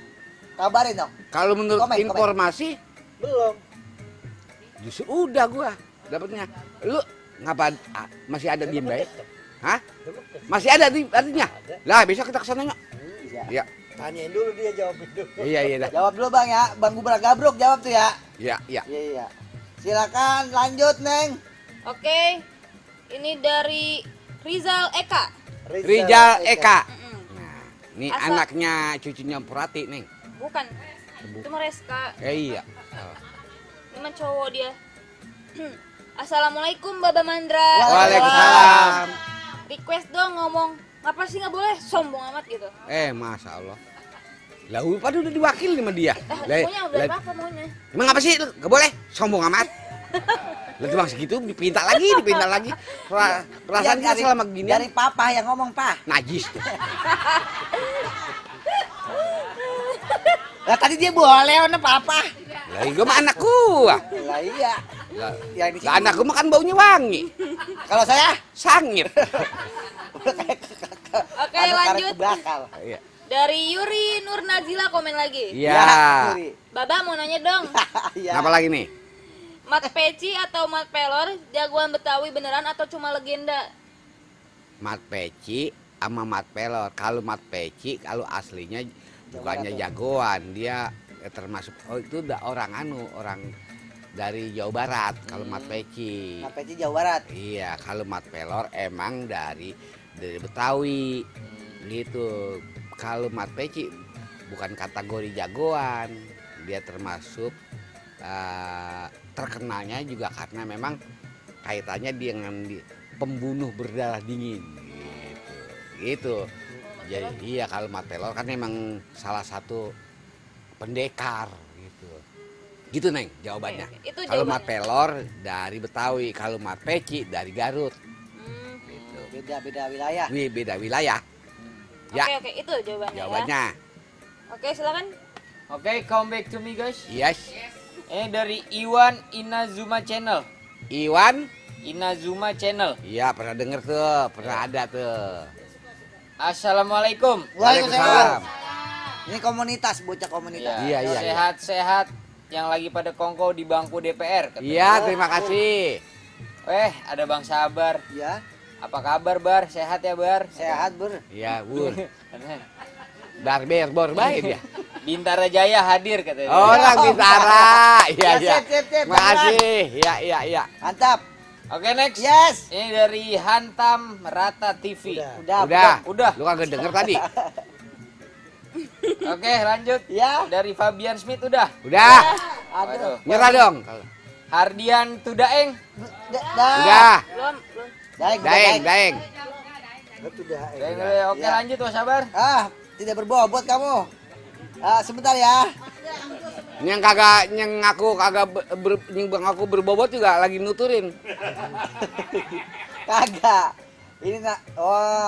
Kabarin dong. Kalau menurut Komen. informasi Belum. justru udah gua dapatnya. Lu ngapa masih ada diem baik? Hah? Masih ada artinya? Lah besok kita kesananya. Iya. Tanyain dulu dia, jawabin dulu. Iya iya dah. Jawab dulu Bang ya. Bang Gubrak Gabruk jawab tuh ya. Iya iya. Iya. Silakan lanjut, Neng. Oke, ini dari Rizal Eka. Rijal Eka. Mm-mm. Nah, ini Asa- anaknya cucunya Purati, Neng. Bukan, itu mah Reska. Iya. Ini mah cowok dia. Assalamualaikum Baba Mandra. Waalaikumsalam. Request dong ngomong. Ngapa sih nggak boleh? Sombong amat gitu. Masya Allah. Lah pada udah diwakili sama dia. Maunya udah apa maunya? Emang apa sih? Lu gak boleh? Sombong amat. Lah cuma segitu dipinta lagi. Perasaan kita selama gini Dari papa yang ngomong, Pak. najis tuh. Lah tadi dia boleh mana papa. Lah gua mah anak gua. Lah iya. Lah Yang di lah anak gua makan baunya wangi. Kalau saya Sangit. Oke, lanjut. Bakal. Iya. Dari Yuri Nur Nazila komen lagi. Iya. Yuri. Baba mau nanya dong. Iya. Apa lagi nih? Mat Peci atau Mat Pelor jagoan Betawi beneran atau cuma legenda? Mat Peci sama Mat Pelor. Kalau Mat Peci kalau aslinya bukannya jagoan, dia termasuk itu udah orang dari Jawa Barat kalau Mat Peci. Mat Peci Jawa Barat. Iya, kalau Mat Pelor emang dari Betawi. Gitu. Kalau Mat Peci bukan kategori jagoan, dia termasuk terkenalnya juga karena memang kaitannya dengan pembunuh berdarah dingin gitu. Jadi iya kalau Mat Pelor kan memang salah satu pendekar gitu. Gitu Neng jawabannya. Oke, itu Kalau jawabannya. Mat Pelor dari Betawi, kalau Mat Peci dari Garut. Gitu. Beda wilayah. Beda wilayah. Ya, Oke, itu jawabannya, jawabannya. ya. Oke, silakan. Oke, come back to me guys. Yes. Ini dari Iwan Inazuma Channel. Iwan. Inazuma Channel. Iya, pernah denger tuh, pernah ada tuh. Assalamualaikum. Waalaikumsalam. Ini komunitas, bocah komunitas. Iya, iya. Sehat-sehat yang lagi pada kongko di bangku DPR. katanya. Iya, terima kasih. Ada Bang Sabar. Ya, Apa kabar, Bar? Sehat ya, Bar? sehat Bur. Iya, Bur. Barber, baik dia. Bintara Jaya hadir katanya. Orang Bintara. Iya, iya. Sip. Makasih. Iya. Mantap. Oke, next. Yes. Ini dari Hantam Rata TV. Udah. Lu kagak denger tadi? Oke, lanjut. Ya. Dari Fabian Smith udah. Udah. Waduh. Nyerah dong. Hardian Tudaeng. Udah. Belum. Daeng. Itu dah. Oke, Ya. lanjut Mas Sabar. Tidak berbobot kamu. Sebentar ya. Yang aku berbobot juga lagi nuturin. Kagak. Ini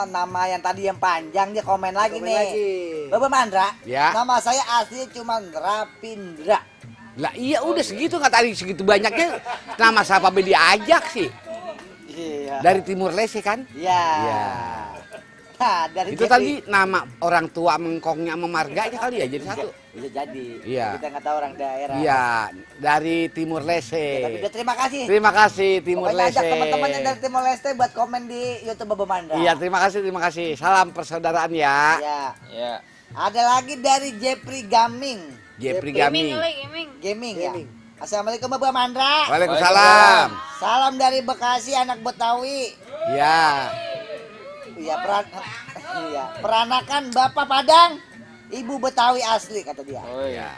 nama yang tadi yang panjang dia komen lagi Komen nih. lagi. Bapak Mandra. Ya. Nama saya asli cuma Rapindra. Lah iya udah segitu nggak tadi segitu banyaknya nama siapa diajak sih? Iya. Dari Timur Leste kan? Iya. Iya. Nah, dari Itu tadi nama orang tua mengkongnya sama marganya kali ya jadi satu. bisa jadi. Iya. Kita nggak tahu orang daerah. Iya, dari Timur Ya, Leste. tapi udah terima kasih. Terima kasih Timur Pokoknya ajak Leste. teman-teman yang dari Timur Leste buat komen di YouTube Bapak Mandra. Iya, terima kasih. Salam persaudaraan ya. Ya. Ya. Ada lagi dari Jeffrey Gaming. Jepri Gaming Gaming. kali, gaming. Gaming ya. Assalamualaikum Bapak Mandra. Waalaikumsalam. Salam dari Bekasi anak Betawi. Ya. Iya, peranakan Bapak Padang, Ibu Betawi asli kata dia. Oh iya.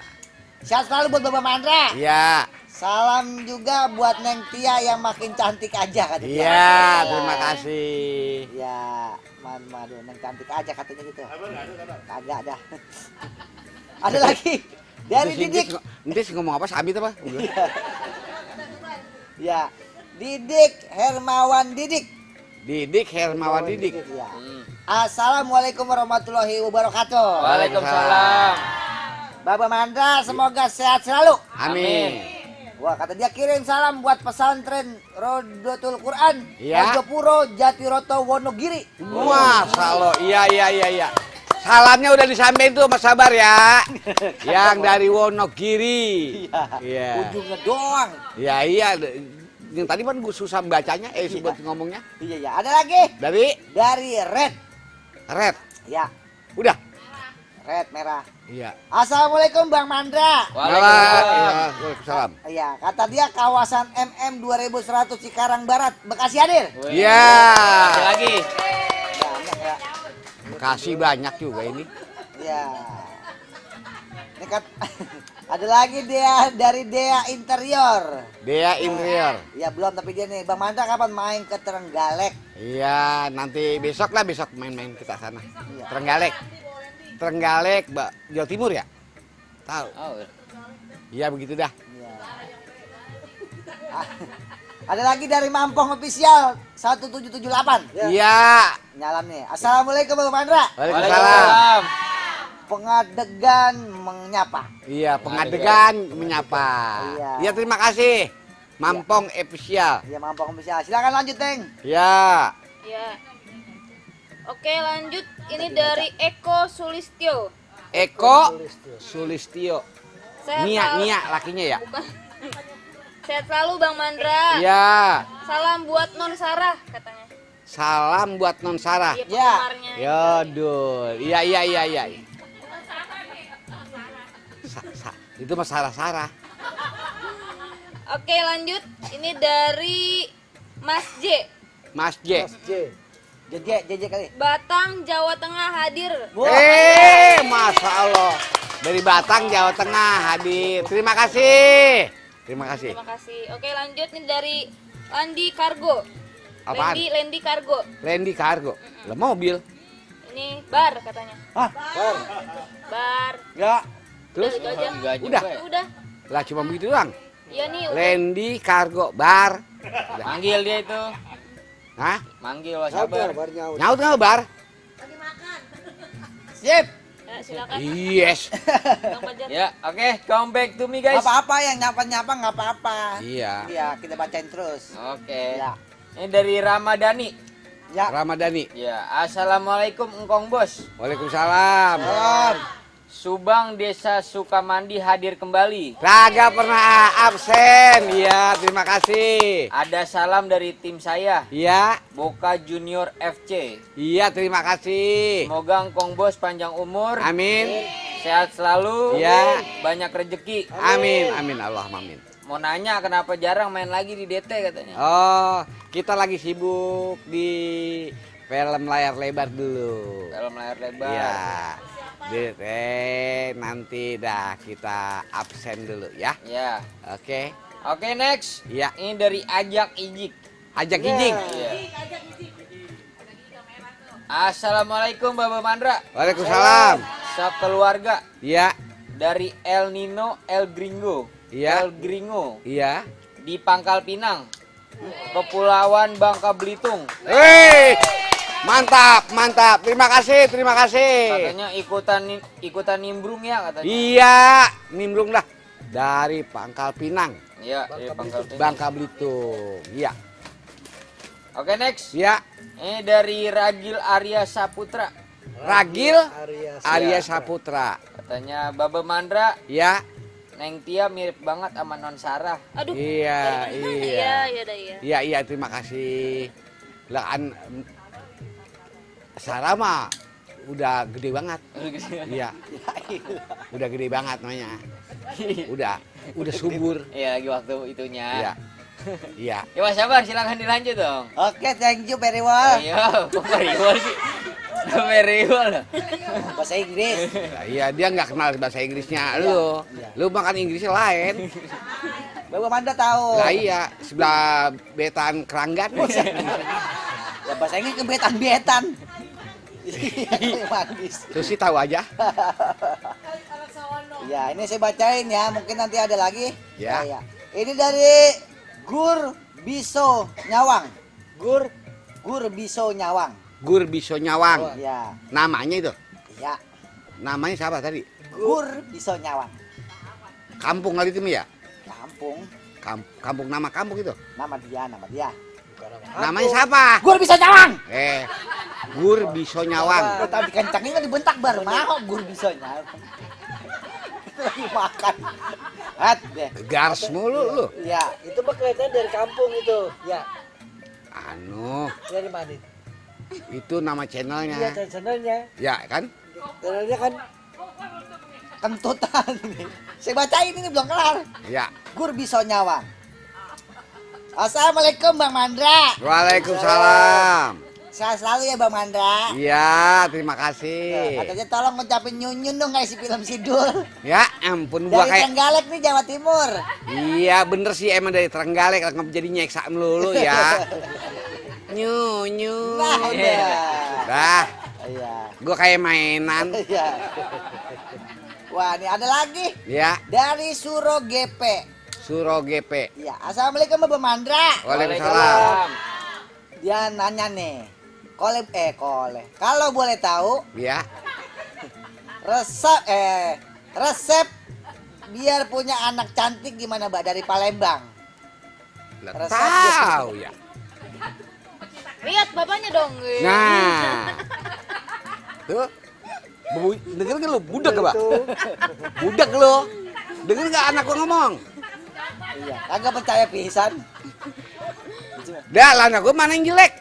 Sehat selalu buat Bapak Mandra. Iya. Salam juga buat Neng Tia yang makin cantik aja kata dia. Iya, terima kasih. Ya, madu Neng cantik aja katanya gitu. Kagak dah. Ada lagi dari Didik. Nanti ngomong apa? Sabit apa? Ya, Didik Hermawan Didik. Didik Hermawan Didik. Ya. Assalamualaikum warahmatullahi wabarakatuh. Waalaikumsalam. Bapak Mandra semoga sehat selalu. Amin. Wah, kata dia kirim salam buat pesantren Rodotul Quran, Iya. Mojopuro, Jatiroto, Wonogiri. Masya Allah. Iya. Salamnya udah disampaikan tuh Mas Sabar ya. Yang dari Wonogiri. Iya. Ujungnya doang. Iya. Yang tadi kan gue susah bacanya, sebut ngomongnya. Iya. Ada lagi dari Red. Red. Ya, Udah. Red merah. Iya. Assalamualaikum Bang Mandra. Waalaikumsalam. Waalaikumsalam. Iya, kata dia kawasan MM 2100 Cikarang Barat, Bekasi hadir. Iya. Ada lagi. Banyak ya. Kasih banyak juga ini. Iya. Ini ada lagi dia dari Dea Interior. Dea Interior. Ya belum, tapi dia nih Bang Mandra kapan main ke Trenggalek? Iya, nanti besok main-main kita sana. Iya. Trenggalek, Jawa Timur ya? Tahu. Oh, Iya begitu dah. Iya. Ada lagi dari Mampong Official 1778. Iya. Nyalam nih. Assalamualaikum Bang Mandra. Waalaikumsalam. Pengadegan menyapa. Iya, pengadegan menyapa. Iya. Iya, terima kasih. Mampong Official. Iya Mampong Official. Silakan lanjut, Teng. Iya. Ya. Oke, lanjut. Ini dari Eko Sulistyo. Eko Sulistyo. Sehat Nia selalu- lakinya ya? Bukan. Sehat selalu Bang Mandra. Iya. Salam buat Non Sarah katanya. Salam buat Non Sarah. Iya, Ya. penggemarnya. Yodul. Iya. Itu mah Sarah. Oke, lanjut. Ini dari Mas J. Mas J. JJ kali. Batang, Jawa Tengah hadir. Masya Allah. Dari Batang, Jawa Tengah hadir. Terima kasih. Terima kasih. Oke, lanjut nih dari Landi Kargo. Apaan? Lendi Kargo. Lendi Kargo. Lah mobil. Ini bar katanya. Hah? Bar. Ya. Terus? Udah, itu aja. Enggak juga Udah. ya. Udah. Lah cuma begitu doang. Iya nih, udah. Lendi Kargo Bar. Udah. Manggil dia itu. Hah? Manggil Mas Sabar. Nyaut nggak Bar? Sip. Ya, silakan. Yes. Bang Fajar. Ya, oke, come back to me guys. Apa-apa yang nyapa-nyapa nggak apa-apa. Iya. Iya, kita bacain terus. Oke. Ya. Ini dari Ramadhani. Ya. Ramadhani. Ya, assalamualaikum Engkong Bos. Waalaikumsalam. Subang Desa Sukamandi hadir kembali. Kagak pernah absen. Iya, terima kasih. Ada salam dari tim saya, Iya, Boca Junior FC. iya terima kasih. Semoga Engkong Bos panjang umur, Amin. sehat selalu, Iya. banyak rezeki. Amin, amin Allah amin. Mau nanya kenapa jarang main lagi di DT katanya. Oh, kita lagi sibuk di film layar lebar dulu. Film layar lebar. Iya. Nanti dah kita absen dulu ya. Ya. Oke. Oke, next. Iya. Ini dari Ajak Ijik. Ajak Ijing. Iya. Assalamualaikum Bapak Mandra. Waalaikumsalam. Sekeluarga Iya. dari El Nino El Gringo. Iya. El Gringo Iya. di Pangkal Pinang, Kepulauan Bangka Belitung. Hei, mantap, mantap. Terima kasih, terima kasih. Katanya ikutan nimbrung ya katanya. Iya, nimbrung dah dari Pangkal Pinang, Iya, dari Pangkal Pinang. Bangka Belitung. Iya, Oke, next. iya. Ini dari Ragil Arya Saputra. Ragil Arya Arya Saputra. Katanya Baba Mandra, Ya, Neng Tia mirip banget sama Non Sarah. Aduh. iya, Iya, iya. iya dah iya. Iya, iya, terima kasih. Lah kan Sarah mah udah gede banget. Iya. Udah gede banget namanya. Udah subur. Iya, lagi waktu itunya. Iya. Iya. Ya Mas Sabar, silakan dilanjut dong. Oke, thank you very much. Ayo, kok Periwol sih? Periwol. Bahasa Inggris. Nah, iya, dia nggak kenal bahasa Inggrisnya. Lu makan Inggrisnya lain. Bapak Manda tahu. Lah iya, sebelah betan keranggan. Ya, bahasa Inggris kebetan-betan. Iya, manis. Terus sih tahu aja. Ya, ini saya bacain ya. Mungkin nanti ada lagi. Ya. Ya. Ini dari Gur Biso Nyawang. Gur Biso Nyawang. Gur Biso Nyawang. Ya. Namanya itu. Ya. Namanya siapa tadi? Gur Biso Nyawang. Kampung kali itu ya? Kampung. Kampung nama kampung itu. Nama dia. Namanya siapa? Gur Biso Nyawang. Gur Biso Nyawang. Oh, tadi kencangnya kan dibentak baru mau Gur Biso Nyawang. Itu lagi makan. Hat deh. Gars mulu lu. Ya. Itu mah kelihatan dari kampung itu. Ya. Anu, Dari mana? itu nama Iya, channelnya. channelnya. Ya kan? Channelnya kan Kentutan ini. Saya bacain ini belum kelar. Ya. Gur Biso Nyawang. Assalamualaikum Bang Mandra. Waalaikumsalam. Sehat selalu ya Bang Mandra. Iya, terima kasih. Katanya tolong ngucapin nyunyun dong kayak si film Sidul. Ya ampun, gua Dari kayak Trenggalek nih Jawa Timur. iya bener sih emang dari Trenggalek jadi nyeksa melulu ya. Nyunyu. Nah, udah. Dah, Iya. gua kayak mainan. Iya. Wah, ini ada lagi Ya, dari Suro GP. Suro GP. Iya, assalamualaikum Bapak Mandra. Waalaikumsalam. Dia nanya nih, koleh. Kalau boleh tahu, Ya, resep biar punya anak cantik gimana Mbak dari Palembang? lah Resep tahu ya. Lihat bapaknya dong. Nah, tuh, denger gak lu? Budak gak, Pak? Budak lu. Denger gak anak gua ngomong? Iya, kagak percaya pisan. Dah, lah anak gua mana yang jelek?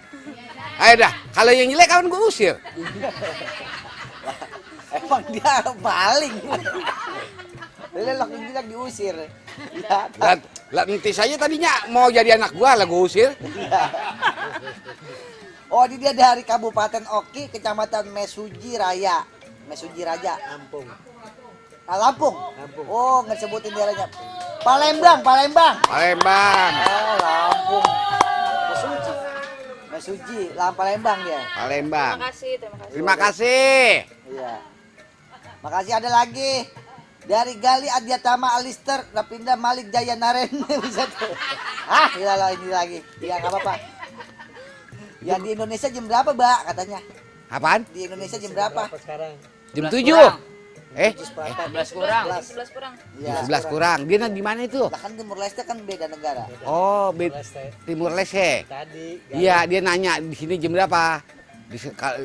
Ayo dah, kalau yang jelek kawan gua usir. Emang dia maling. Lelok yang jelek diusir. Ya, Lah nanti saya tadinya mau jadi anak gua lah gua usir. oh, ini dia dari Kabupaten Oki, Kecamatan Mesuji Raya. Mesuji Raja. Lampung. Ah, Lampung. Lampung. Oh, nggak sebutin daerahnya. Palembang. Palembang. Oh, Lampung. Mesuji, Palembang dia. Palembang. Terima kasih, terima kasih. Terima kasih. Iya. Makasih, ada lagi. Dari Gali Adyatama Alister, Rapinda Malik Jaya Naren. Bisa tuh. Ah, iyalah ini lagi. Iya, nggak apa-apa. Ya di Indonesia jam berapa, Mbak? Katanya. Apaan? Di Indonesia jam berapa? Apa sekarang? Jam 11 7. kurang. 11 kurang. 11 kurang. Ya. 11 kurang. Dia di mana itu? Lah kan Timur Leste kan beda negara. Oh, Timur Leste. Tadi. Iya, dia nanya di sini jam berapa.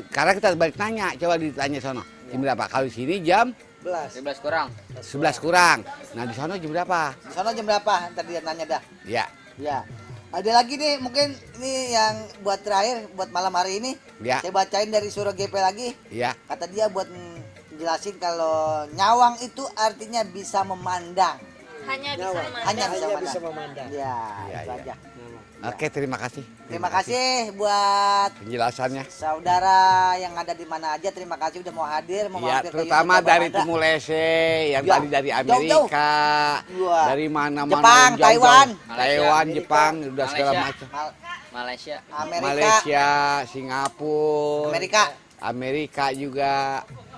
Karena kita balik nanya, coba ditanya sono. Jam berapa? Kalau di sini jam 11. 11 kurang. 11 kurang. Nah, di sana jam berapa? Di sana jam berapa? Ntar dia nanya dah. Ya. Ya. Ada lagi nih mungkin ini yang buat terakhir buat malam hari ini. Ya. Saya bacain dari Suruh GP lagi. Ya. Kata dia buat jelasin kalau nyawang itu artinya bisa memandang. Hanya bisa memandang. Hanya Hanya bisa bisa memandang. memandang. Ya, Ya, itu ya. aja. Oke, terima kasih. Terima kasih buat Penjelasannya. saudara yang ada di mana aja. Terima kasih udah mau hadir, mau Ya, mampir ke terutama YouTube dari Babamandra. Timur Leste, yang Ya, tadi dari jauh-jauh. Amerika, Wah. dari mana-mana, Jepang, yang jauh-jauh. Taiwan. Taiwan, Jepang, udah segala Malaysia. macam. Malaysia. Amerika, Malaysia, Singapura, Amerika. juga.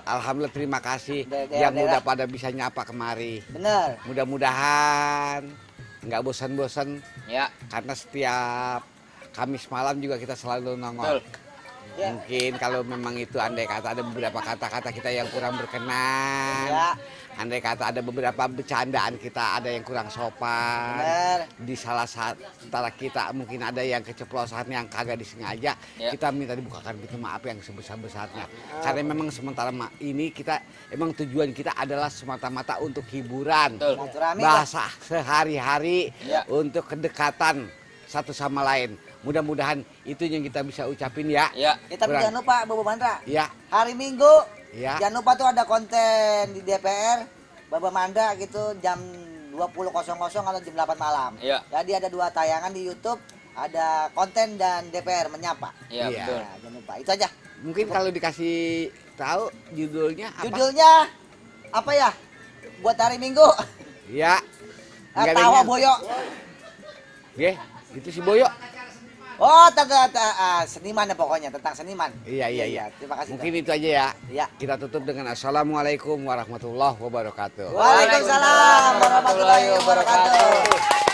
Alhamdulillah, terima kasih Daerah-daerah. yang udah pada bisa nyapa kemari. Bener. Mudah-mudahan nggak bosan-bosan, Ya, karena setiap Kamis malam juga kita selalu nongol. betul. Ya. Mungkin kalau memang itu andai kata ada beberapa kata-kata kita yang kurang berkenan, Ya. andai kata ada beberapa bercandaan kita ada yang kurang sopan, Bener. di salah satu antara kita mungkin ada yang keceplosan yang kagak disengaja, Ya. kita minta dibukakan pintu maaf yang sebesar-besarnya. Karena memang sementara ini kita emang tujuan kita adalah semata-mata untuk hiburan, Betul. Silaturahmi, bahasa sehari-hari, Ya. untuk kedekatan satu sama lain. Mudah-mudahan itu yang kita bisa ucapin ya. Ya, Ya, tapi Kurang. jangan lupa Babamandra. Ya, Hari Minggu ya. jangan lupa tuh ada konten di DPR Babamandra gitu jam 20.00 atau jam 8 malam. Iya. Jadi ada 2 tayangan di YouTube, ada konten dan DPR menyapa. ya Iya. betul. Nah, jangan lupa. Itu aja. Mungkin kalau dikasih tahu judulnya apa? Judulnya apa ya? Buat hari Minggu. Ya. Nggak ada Tawa yang- Boyo. Ye, itu si Boyo. Oh, seniman ya pokoknya, tentang seniman. Iya. Terima kasih. Mungkin itu aja ya. Ya. Kita tutup dengan assalamualaikum warahmatullahi wabarakatuh. Waalaikumsalam warahmatullahi wabarakatuh.